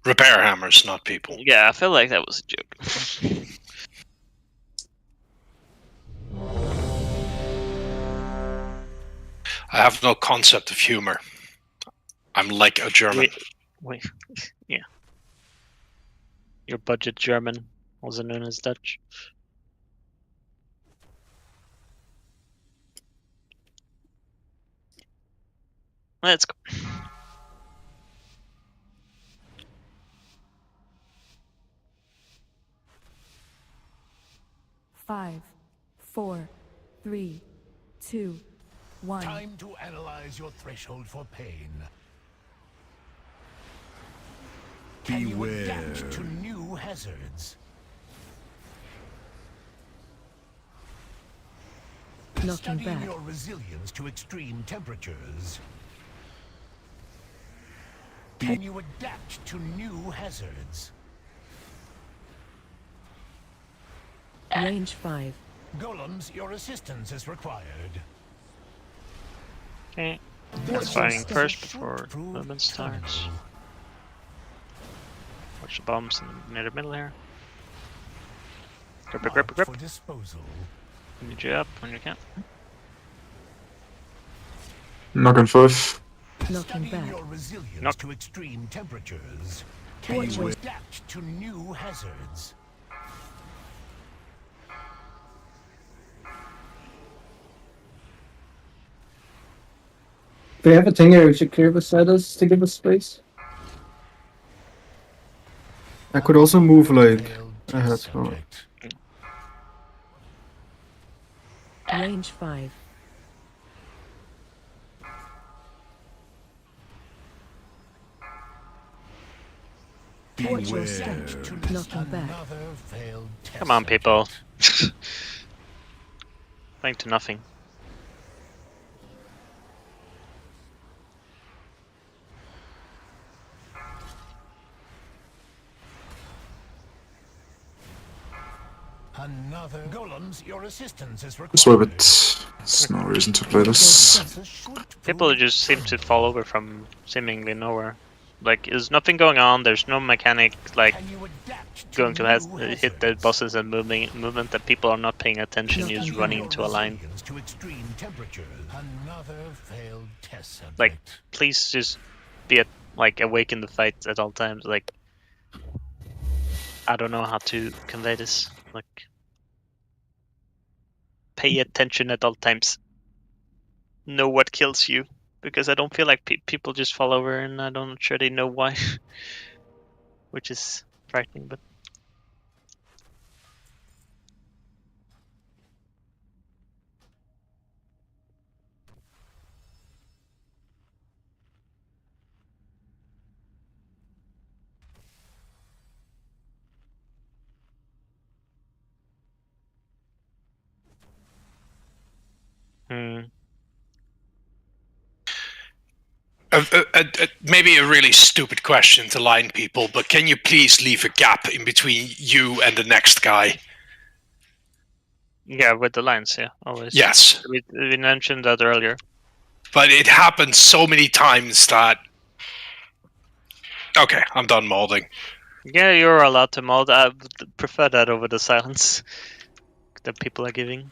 Repair hammers, not people. Yeah, I feel like that was a joke. I have no concept of humor. I'm like a German. Wait, yeah. Your budget German, also known as Dutch. Let's go. Five, 4, 3, 2, 1. Time to analyze your threshold for pain. Can you adapt to new hazards? Knocking Studying back. your resilience to extreme temperatures. Can you adapt to new hazards? Range 5. Golems, your assistance is required. Okay. That's firing first before movement starts. Watch the bombs near the middle here. Grip. For disposal. Need you up when you can. Knock on 5. Knocking Studying back. your resilience Knock. to extreme temperatures. Can you adapt to new hazards? If we have a thing here, we should clear beside us to give us space. I could also move like ahead. So. Subject. Range 5. Watch your step. Knocking back. Another failed test Come on, subject. people. Playing to nothing. Another golems, your assistance is Just wait a required. bit. There's no reason to play this. People just seem to fall over from seemingly nowhere. Like, there's nothing going on. There's no mechanic like Can you adapt going to new hit the hazards? bosses and movement that people are not paying attention. You're just running into a line. Resilience to extreme temperatures. Another failed test subject. Like, please just be awake in the fight at all times. Like, I don't know how to convey this. Like, pay attention at all times. Know what kills you. Because I don't feel like people just fall over, and I'm not sure they know why. Which is frightening, but... Maybe a really stupid question to line people, but can you please leave a gap in between you and the next guy? Yeah, with the lines, yeah, always. Yes. We mentioned that earlier. But it happens so many times that... Okay, I'm done molding. Yeah, you're allowed to mold. I would prefer that over the silence that people are giving.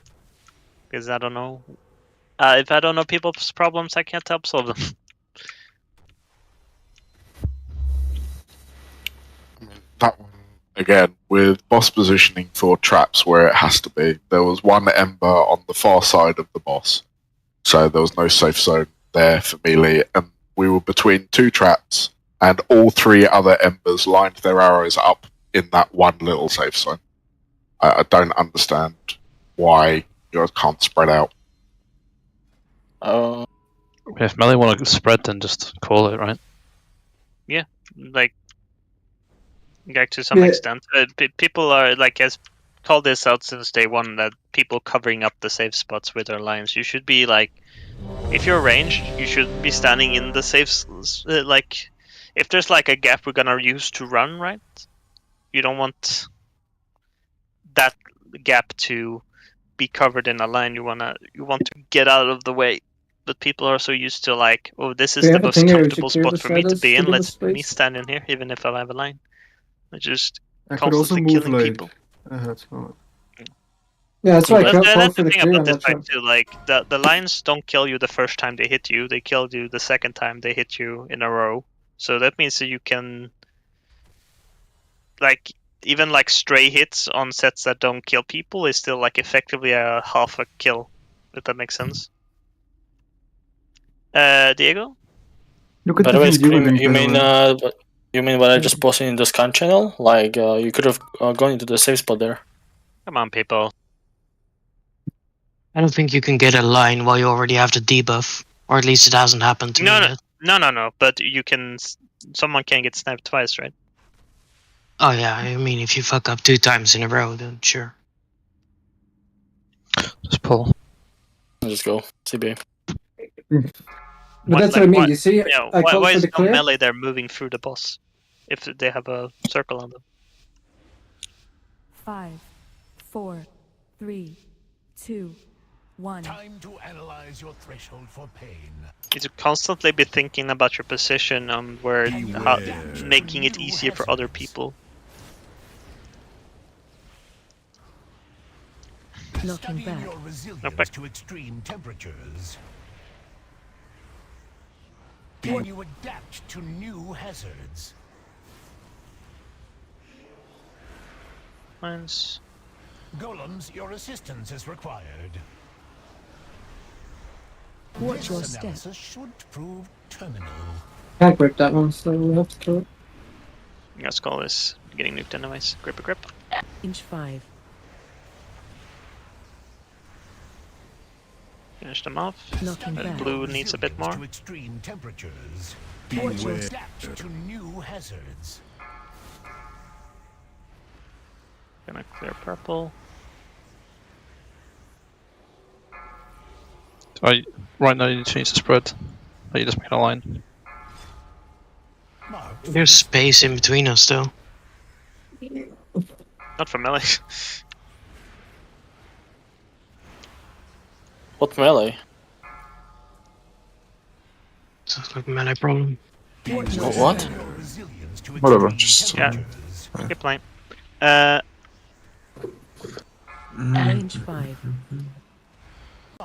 Because I don't know. If I don't know people's problems, I can't help solve them. That one, again, with boss positioning for traps where it has to be, there was one ember on the far side of the boss. So there was no safe zone there for melee, and we were between two traps, and all three other embers lined their arrows up in that one little safe zone. I don't understand why you guys can't spread out. If melee want to spread, then just call it, right? Yeah, like to some Yeah. extent, people are like has called this out since day one that people covering up the safe spots with their lines. You should be like, if you're ranged, you should be standing in the safe. Like, if there's like a gap we're gonna use to run, right? You don't want that gap to be covered in a line. You want to get out of the way. But people are so used to like, oh, this is We the have a most thing here, we comfortable should clear spot the for me to shadows be to in. give us Let's me space. stand in here, even if I have a line. I just I could also constantly move killing like people. ahead. So. Yeah, that's why I called That's for the the thing clear about on this that fight trap. too. Like the lines don't kill you the first time they hit you; they kill you the second time they hit you in a row. So that means that you can, like, even like stray hits on sets that don't kill people is still like effectively a half a kill. If that makes sense. Diego? Look at By the the way, video Scream, link, you by the mean way. you mean what I just posted in the scan channel? Like you could have gone into the safe spot there. Come on, people. I don't think you can get a line while you already have the debuff, or at least it hasn't happened to me yet. No. But you can. Someone can get sniped twice, right? Oh yeah, I mean if you fuck up 2 times in a row, then sure. Just pull. Let's go, CBA. But that's what I mean. You see, Yeah, I called why for is the no clear. melee there moving through the boss if they have a circle on them? 5, 4, 3, 2, 1. Time to analyze your threshold for pain. You should constantly be thinking about your position on where, making it easier for other people. Knocking back. Your resilience to extreme temperatures. Can you adapt to new hazards? Mine's... Golems, your assistance is required. Watch your This step. analysis should prove terminal. Can't grip that one, so we'll have to kill it. Let's call this getting nuked anyways. Grip a grip. Inch 5. Finish them off. Knocking back. Blue needs a bit more. To extreme temperatures. Watch your Adapt to new hazards. Gonna clear purple. Right now you change the spread. Or you just make a line. There's space in between us though. Not for melee. What melee? Sounds like a melee problem. What? Whatever, just... Yeah. Keep playing. Range 5.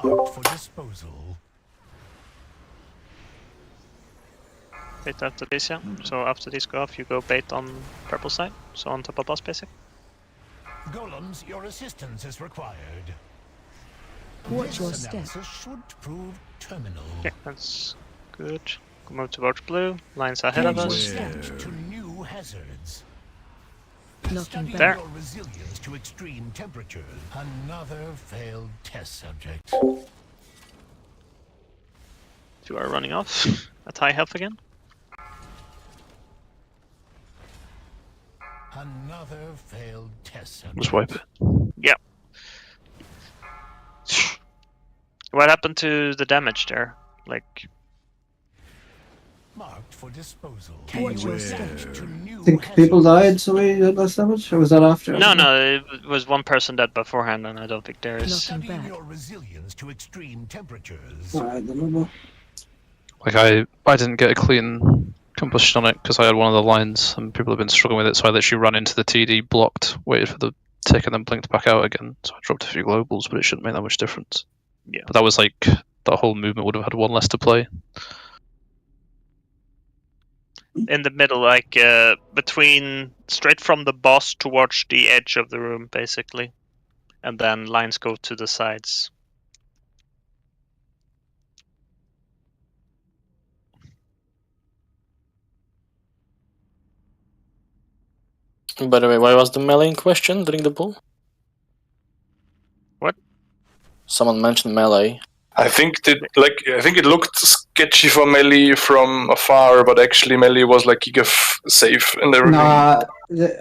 Marked for disposal. Bait after this, yeah. So after these go off, you go bait on purple side. So on top of boss basic. Golems, your assistance is required. Watch your This step. analysis should prove terminal. Okay, that's good. Move towards blue. Lines ahead of us. Adapt to new hazards. Knocking back. There. Your resilience to extreme temperatures. Another failed test subject. Two are running off at high health again. Another failed test subject. Just wipe it. Yeah. What happened to the damage there? Like, Marked for disposal. Watch your step. To new I think people died, so we did less damage? Or was that after? no, it was one person dead beforehand, and I don't think there is. Knocking back. your resilience to extreme temperatures. Alright, then we'll go. Like I didn't get a clean combustion on it because I had one of the lines and people have been struggling with it, so I literally ran into the TD, blocked, waited for the tick, and then blinked back out again. So I dropped a few globals, but it shouldn't make that much difference. Yeah. But that was like that whole movement would have had one less to play. In the middle, like between straight from the boss towards the edge of the room, basically, and then lines go to the sides. By the way, why was the melee in question during the pull? What? Someone mentioned melee. I think it looked sketchy for melee from afar, but actually melee was like giga safe and everything. Nah,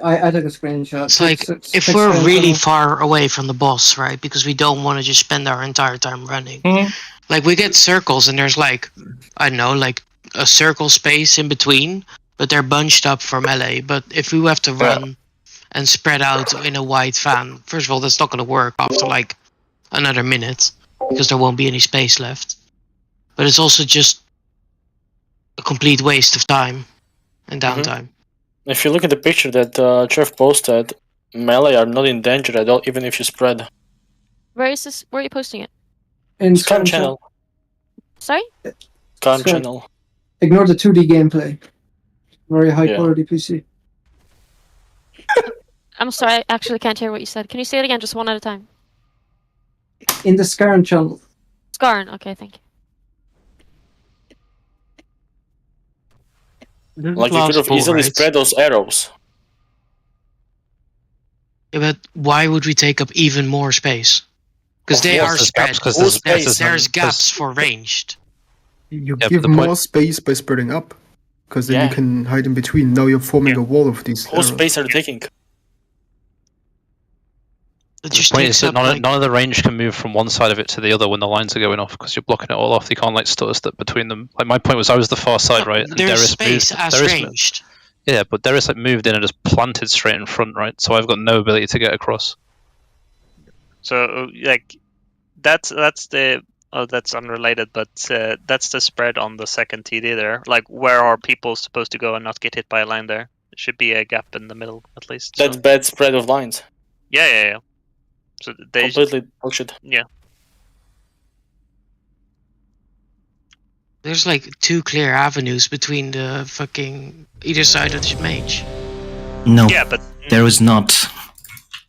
I took a screenshot. It's like, if we're really far away from the boss, right, because we don't want to just spend our entire time running, like, we get circles and there's like, I don't know, like a circle space in between, but they're bunched up for melee. But if we have to run and spread out in a wide fan, first of all, that's not going to work after like another minute, because there won't be any space left. But it's also just a complete waste of time and downtime. If you look at the picture that Trev posted, melee are not in danger at all, even if you spread. Where is this? Where are you posting it? In Scan channel. Sorry? Scan Scan. channel. Ignore the 2D gameplay. Very high quality PC. I'm sorry, I actually can't hear what you said. Can you say it again, just one at a time? In the Scarn channel. Scarn, okay, thank you. Like, you could have easily spread those arrows. Yeah, but why would we take up even more space? Because they are spread. There's gaps for ranged. You give more space by spreading up, because then you can hide in between. Now you're forming a wall of these. Whole space are taking. The point is that none of the range can move from one side of it to the other when the lines are going off, because you're blocking it all off. You can't like stutter step between them. Like my point was, I was the far side, right? And There's Darius space moved, as Darius ranged. Yeah, but Darius like moved in and just planted straight in front, right? So I've got no ability to get across. So like, that's the that's unrelated, but that's the spread on the second TD there. Like, where are people supposed to go and not get hit by a line there? There should be a gap in the middle at least. That's bad spread of lines. Yeah. So they completely bullshit. Yeah. There's like 2 clear avenues between the fucking either side of the mage. No. Yeah, but there was not.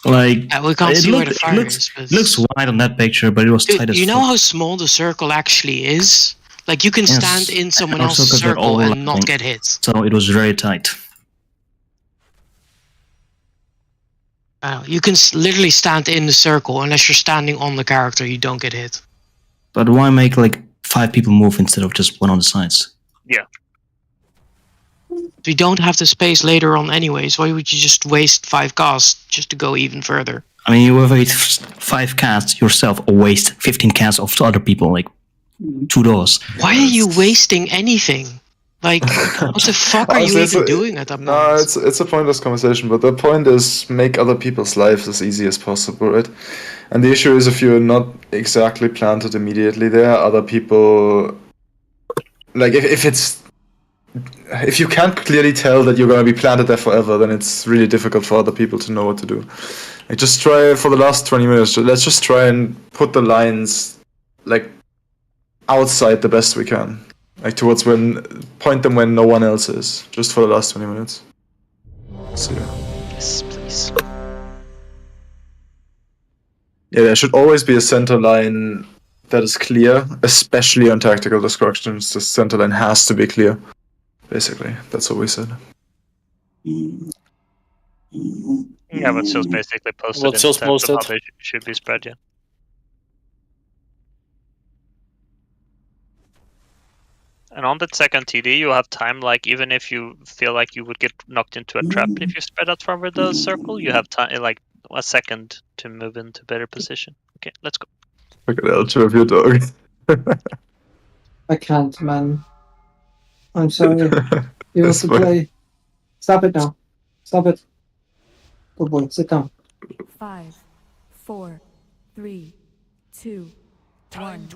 Like, we can't see where the fire looks, is. But... looks wide on that picture, but it was tight as you know fuck. how small the circle actually is? Like, you can Yes, stand in someone and also else's 'cause they're circle all and not lying. get hit. So it was very tight. You can literally stand in the circle. Unless you're standing on the character, you don't get hit. But why make like 5 people move instead of just one on the sides? Yeah. We don't have the space later on anyways. Why would you just waste 5 casts just to go even further? I mean, you waste 5 casts yourself, or waste 15 casts of other people, like 2 doors. Why are you wasting anything? Like, what the fuck are you even doing at that point? No, it's a pointless conversation, but the point is make other people's lives as easy as possible, right? And the issue is if you're not exactly planted immediately there, other people... Like, if you can't clearly tell that you're going to be planted there forever, then it's really difficult for other people to know what to do. Like, just try, for the last 20 minutes, let's just try and put the lines, like, outside the best we can. Like, point them when no one else is, just for the last 20 minutes. So, yes, please. Yeah, there should always be a center line that is clear, especially on tactical destructions. The center line has to be clear. Basically, that's what we said. Yeah, but Sil's basically posted What in Sil's terms of how posted? they should be spread, yeah. And on that second TD, you have time, like, even if you feel like you would get knocked into a trap if you spread out from the circle, you have time, like, a second to move into better position. Okay, let's go. Look at that, 2 of your dog. I can't, man. I'm sorry. You have That's to fine. play. Stop it now. Stop it. Good boy, sit down. 5, 4, 3, 2, 1.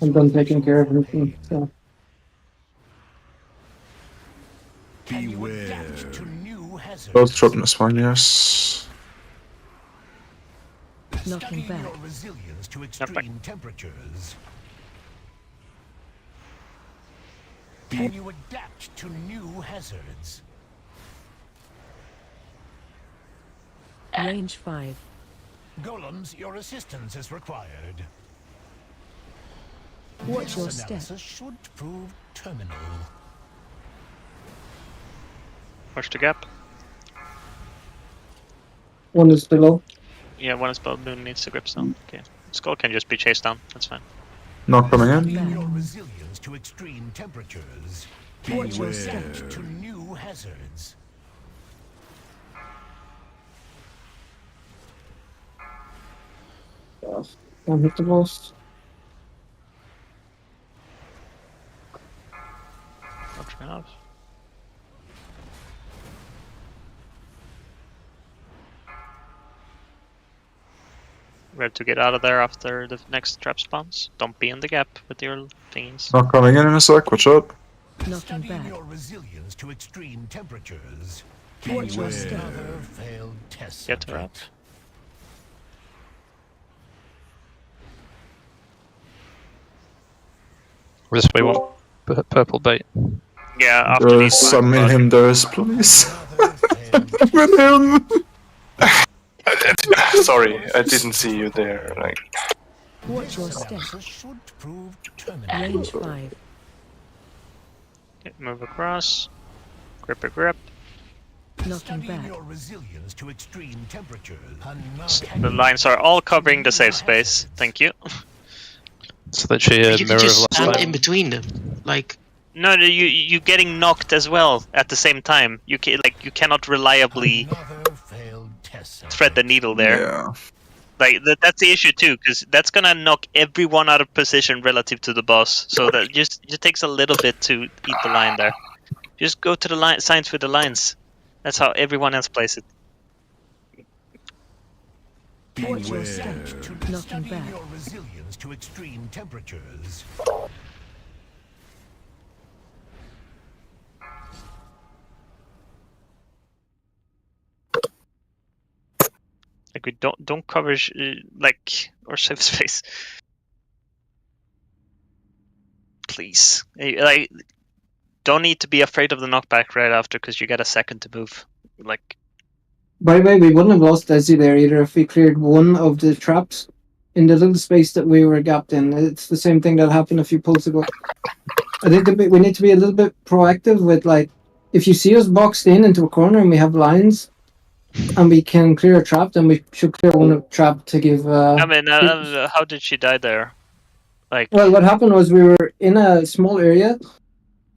I'm done taking care of everything. So. Beware. Both dropping this one, yes. Knocking back. Your resilience to extreme temperatures. Can you adapt to new hazards? Range 5. Golems, your assistance is required. Watch your This step. analysis should prove terminal. Watch the gap. One is below. Yeah, one spell moon needs to grip stone. Okay. Skull can just be chased down. That's fine. Knock coming in. Bring your resilience to extreme temperatures. Watch your step. To new hazards. Don't hit the boss. Not enough. We have to get out of there after the next trap spawns. Don't be in the gap with your thingies. Knock coming in a sec. Watch out. Knocking back. Your resilience to extreme temperatures. Watch your step. Another failed test. Get her up. This way, one purple bait. Yeah, after these. Summon him, Durs, please. Summon him. Sorry, I didn't see you there. Like, Watch your step. Should prove Range 5. Okay, move across. Grip a grip. Knocking back. your resilience to extreme temperatures. The lines are all covering the safe space. Thank you. It's literally a You can mirror of just last stand time. in between them. Like, No, you getting knocked as well at the same time. You you cannot reliably thread the needle there. Yeah. Like that's the issue too, because that's gonna knock everyone out of position relative to the boss. So that just it takes a little bit to eat the line there. Just go to the line signs with the lines. That's how everyone else plays it. Watch your step. Knocking back. Your resilience to extreme temperatures. Like we don't cover or save space. Please, like don't need to be afraid of the knockback right after because you get a second to move. Like By the way, we wouldn't have lost Desi there either if we cleared one of the traps in the little space that we were gapped in. It's the same thing that happened a few pulls ago. I think we need to be a little bit proactive with, like, if you see us boxed in into a corner and we have lines and we can clear a trap, then we should clear one trap to give... I mean, how did she die there? Like, Well, what happened was we were in a small area,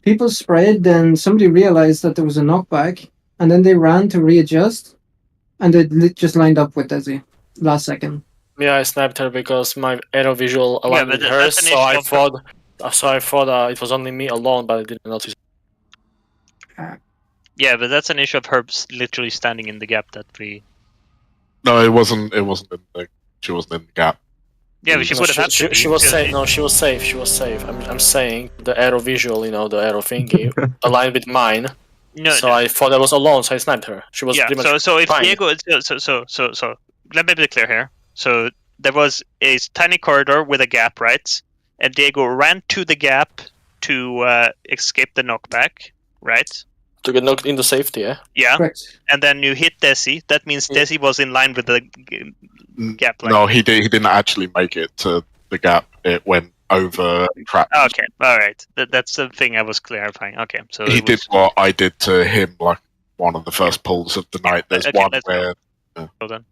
people sprayed, then somebody realized that there was a knockback, and then they ran to readjust, and it just lined up with Desi last second. Yeah, I sniped her because my arrow visual aligned but with hers, that's an so I issue of- thought it was only me alone, but I didn't notice. yeah, but that's an issue of her literally standing in the gap that we. No, it wasn't. It wasn't in the. She wasn't in the gap. Yeah, but she would have had to. She was safe. No, she was safe. She was safe. I'm saying the arrow visual, the arrow thingy, aligned with mine. No, so no. I thought I was alone, so I sniped her. She was Yeah. pretty much So if fine. Diego, so let me be clear here. So there was a tiny corridor with a gap, right? And Diego ran to the gap to escape the knockback, right? To get knocked into safety, yeah? Yeah. Correct. And then you hit Desi. That means Desi was in line with the gap. No, he didn't actually make it to the gap. It went over trap. Okay, all right. That's the thing I was clarifying. Okay, so He it did was- what I did to him, like one of the first pulls of the night. There's Okay, one let's go. where Hold on.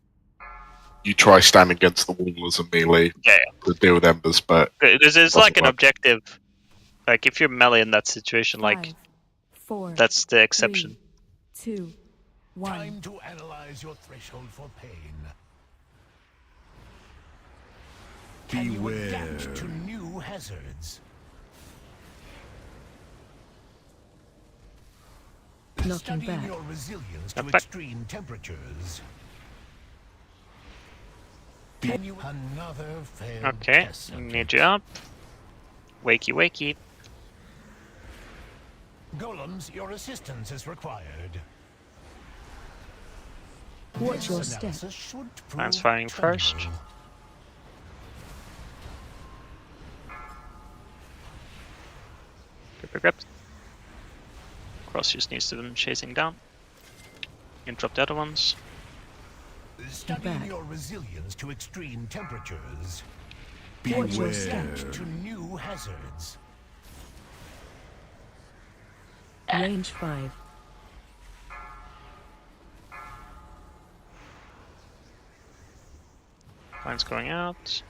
you try standing against the wall as a melee Yeah, to deal with embers, but because it's doesn't like an work. objective. Like if you're melee in that situation, like 5, 4, that's the exception. 2, 1. Time to analyze your threshold for pain. Can you adapt to new hazards? Knocking Studying back. your resilience to Knock back. extreme temperatures. Can you another failed Okay, test need you up. Wakey, wakey. Golems, your assistance is required. Watch your This step. analysis should prove Transferring first. tenable. Grip. Cross just needs to be chasing down. Interrupt the other ones. Studying back. your resilience to extreme temperatures. Watch your step. Adapt to new hazards. Range 5. Line's going out.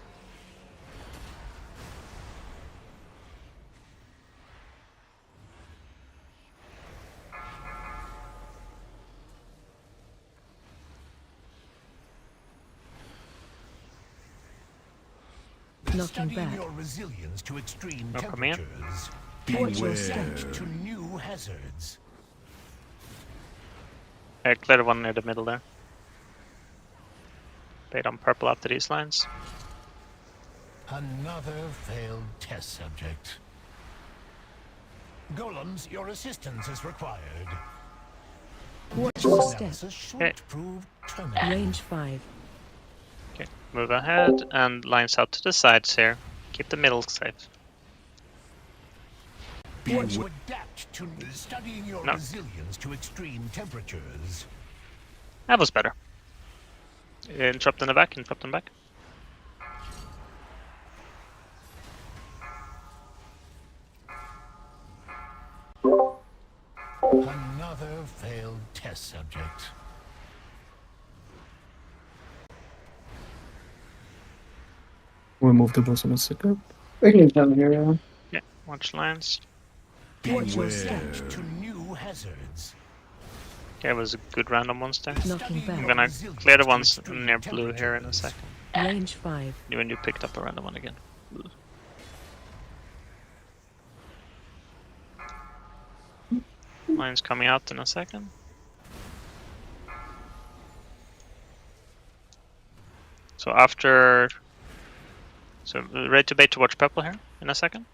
Knocking Studying back. your resilience to extreme No, come here. temperatures. Watch your Beware step. to new hazards. Clear one near the middle there. Bait on purple after these lines. Another failed test subject. Golems, your assistance is required. Watch your step. Analysis should Okay. prove terminal. Range 5. Okay, move ahead and lines out to the sides here. Keep the middle safe. Watch you adapt to studying your No. resilience to extreme temperatures. That was better. Interrupt in the back, interrupt in the back. Another failed test subject. We'll move the boss in a second. We can come here, yeah. Yeah, watch lines. Watch your step. To new hazards. Okay, it was a good random ones there. Knocking I'm back. gonna clear the ones near blue here in a second. Range 5. When you picked up a random one again. Line's coming out in a second. So after... So ready to bait to watch purple here in a second.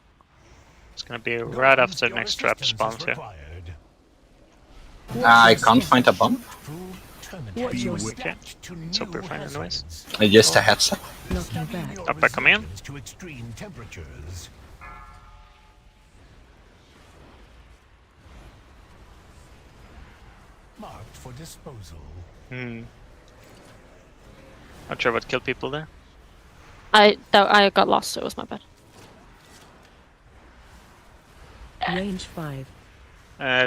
It's gonna be right after the next trap spawns here. I can't find a bump. Watch your Okay, step. so we're fine anyways. Just a heads up. Knocking back. Up back, come in. To extreme temperatures. Marked for disposal. Not sure what killed people there. I got lost, so it was my bad. Range 5.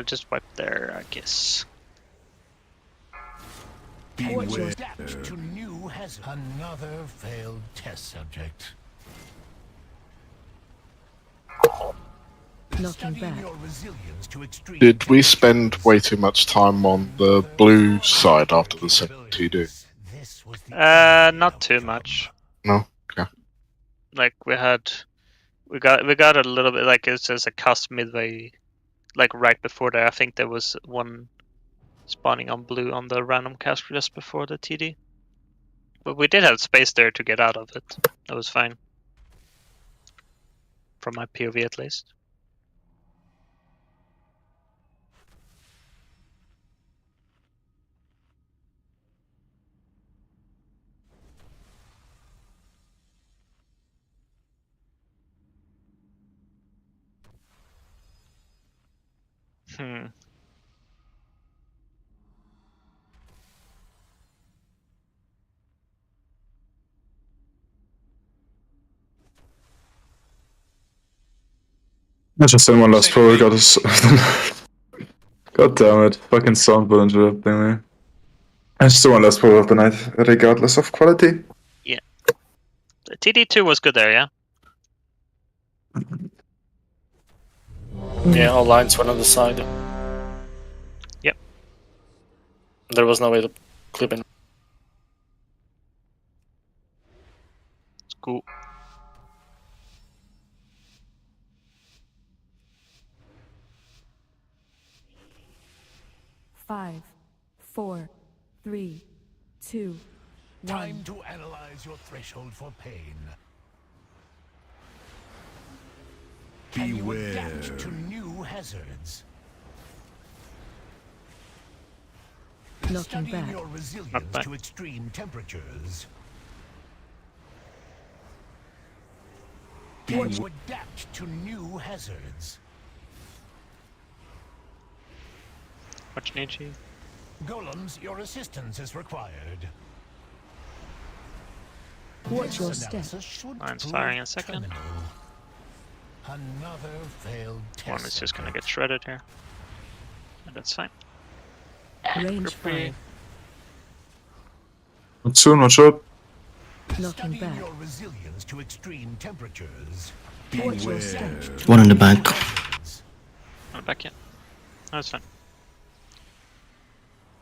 Just wipe there, I guess. Watch your Adapt to new hazard. Another failed test subject. Knocking Studying back. your resilience to extreme Did we spend way too much time on the blue side after the second TD? Not too much. No? Okay. Like we got a little bit, like it's just a cusp midway, like right before there. I think there was one spawning on blue on the random cast just before the TD. But we did have space there to get out of it. That was fine. From my POV at least. I just didn't want last pro, got us. God damn it, fucking soundboard interrupting me. I still want last pro of the night, regardless of quality. Yeah. The TD2 was good there, yeah? Yeah, all lines were on the side. Yep. There was no way to clip in. It's cool. Five, 4, 3, 2, 1. Time to analyze your threshold for pain. Can you adapt to new hazards? Knocking Studying back. your resilience to extreme temperatures. Can you adapt to new hazards? Watch Nietzsche. Golems, your assistance is required. Watch your This step. analysis should Line's prove firing in a second. terminal. Another failed test. One is just gonna get shredded here. And that's fine. Range Groupie. 5. Not soon, watch out. Knocking Studying back. your resilience to extreme temperatures. Watch your step. One in the back. Not back yet. No, it's fine.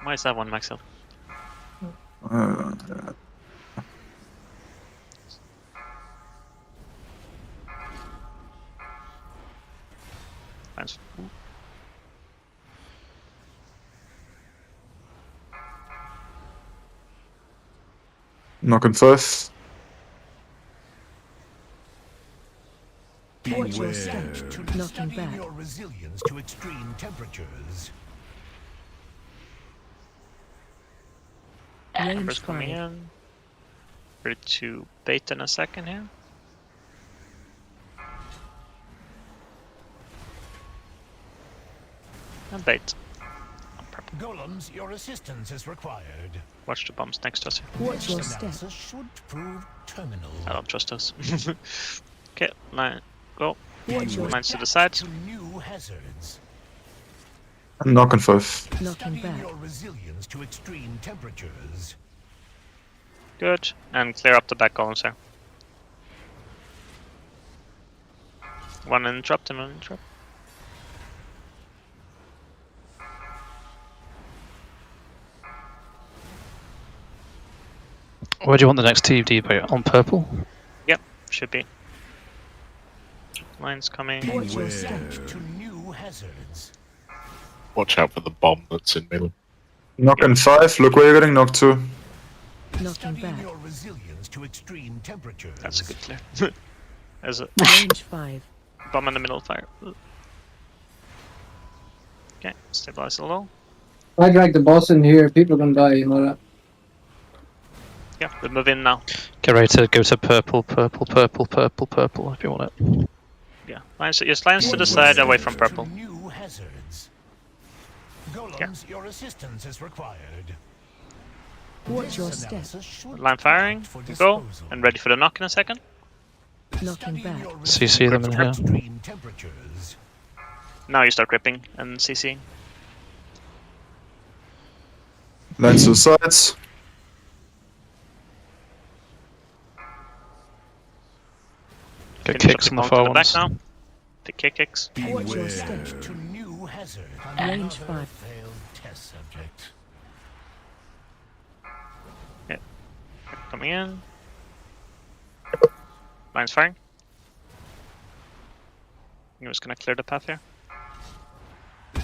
Why is that one max health? Nice. Knocking 5. Watch your step. Knocking Studying back. your resilience to extreme temperatures. Range First coming 5. in. Ready to bait in a second here. And bait. Golems, your assistance is required. Watch the bombs next to us here. Watch your step. Analysis should prove terminal. I don't trust us. Okay, line, go. Watch your Lines to the side. To new hazards. I'm knocking 5. Knocking Studying back. your resilience to extreme temperatures. Good. And clear up the back columns here. One interrupt and one interrupt. Where do you want the next TD by? On purple? Yep, should be. Lines coming. Watch your step. To new hazards. Watch out for the bomb that's in middle. Knocking 5. Look where you're getting knocked to. Knocking Studying back. your resilience to extreme temperatures. That's a good clear. There's a Range 5. bomb in the middle of fire. Okay, stabilize a little. If I drag the boss in here, people are gonna die, you know that. Yeah, we move in now. Get ready to go to purple, purple, purple, purple, purple if you want it. Yeah, lines, just lines to the side away from purple. To new hazards. Golems, your assistance is required. Watch your step. Analysis should Line firing, for go, disposal. and ready for the knock in a second. Knocking back. CC them in here. Extreme temperatures. Now you start gripping and CCing. Lines to the sides. Get Finish kicks up on the bomb far to the back ones. now. The kicks. Watch your step. To new hazard. Range Another 5. failed test subject. Coming in. Lines firing. I'm just gonna clear the path here.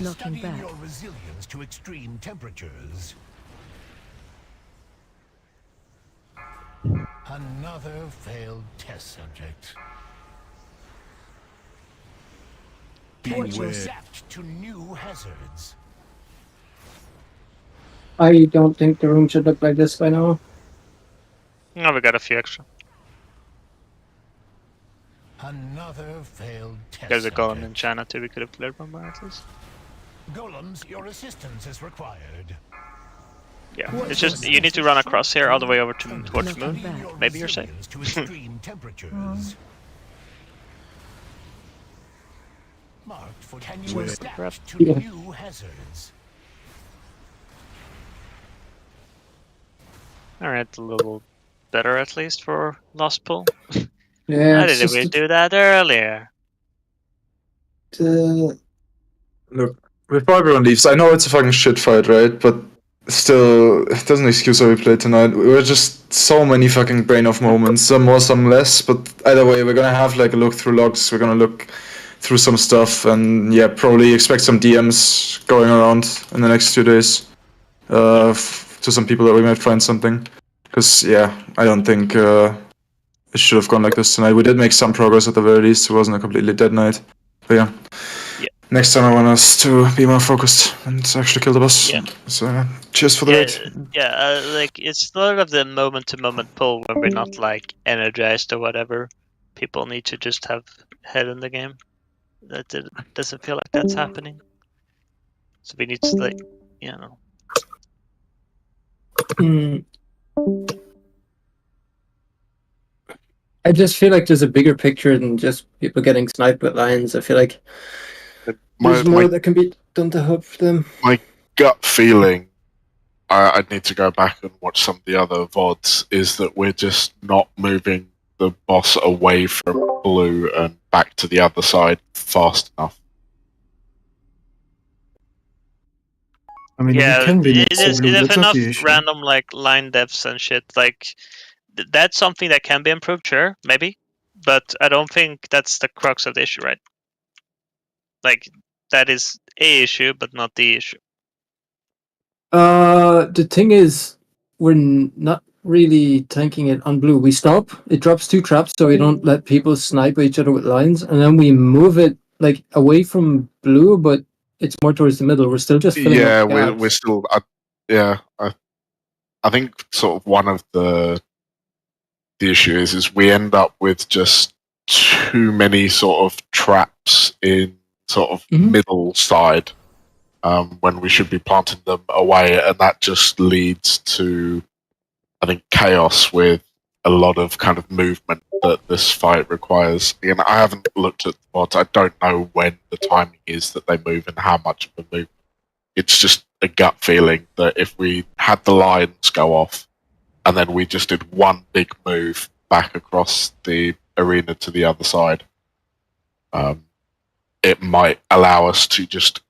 Knocking Studying back. your resilience to extreme temperatures. Another failed test subject. Watch your Adapt to new hazards. I don't think the room should look like this by now. No, we got a few extra. Another failed test There's a golem in subject. China too, we could have cleared one more at least. Golems, your assistance is required. Yeah, it's just, you need to run across here all the way over to towards moon. Studying your Maybe you're safe. resilience to extreme temperatures. Marked for can you adapt to Yeah. new hazards? Alright, a little better at least for Lost Pull. Yeah, Why it's did we just do that earlier? Look, before everyone leaves, I know it's a fucking shit fight, right? But still, it doesn't excuse how we played tonight. We were just so many fucking brain off moments, some more, some less. But either way, we're gonna have like a look through logs. We're gonna look through some stuff, and yeah, probably expect some DMs going around in the next 2 days to some people that we might find something. Because yeah, I don't think it should have gone like this tonight. We did make some progress at the very least. It wasn't a completely dead night. But yeah. Next time I want us to be more focused and actually kill the boss. Yeah. So cheers for the raid. Like it's sort of the moment-to-moment pull when we're not like energized or whatever. People need to just have head in the game. That doesn't feel like that's happening. So we need to like, you know. I just feel like there's a bigger picture than just people getting sniped with lines. I feel like there's more that can be done to help them. My gut feeling I'd need to go back and watch some of the other VODs, is that we're just not moving the boss away from blue and back to the other side fast enough. I mean, Yeah, we can be it next to is blue. there's That's not enough the issue. random like line depths and shit. Like that's something that can be improved, sure, maybe, but I don't think that's the crux of the issue, right? Like that is a issue, but not the issue. The thing is, we're not really tanking it on blue. We stop, it drops 2 traps, so we don't let people snipe each other with lines, and then we move it like away from blue, but it's more towards the middle. We're still just filling Yeah, up gaps. we're still. I think sort of one of the issue is we end up with just too many sort of traps in sort of middle side when we should be planting them away, and that just leads to, I think, chaos with a lot of kind of movement that this fight requires. Again, I haven't looked at the bots. I don't know when the timing is that they move and how much of a movement. It's just a gut feeling that if we had the lines go off and then we just did one big move back across the arena to the other side, it might allow us to just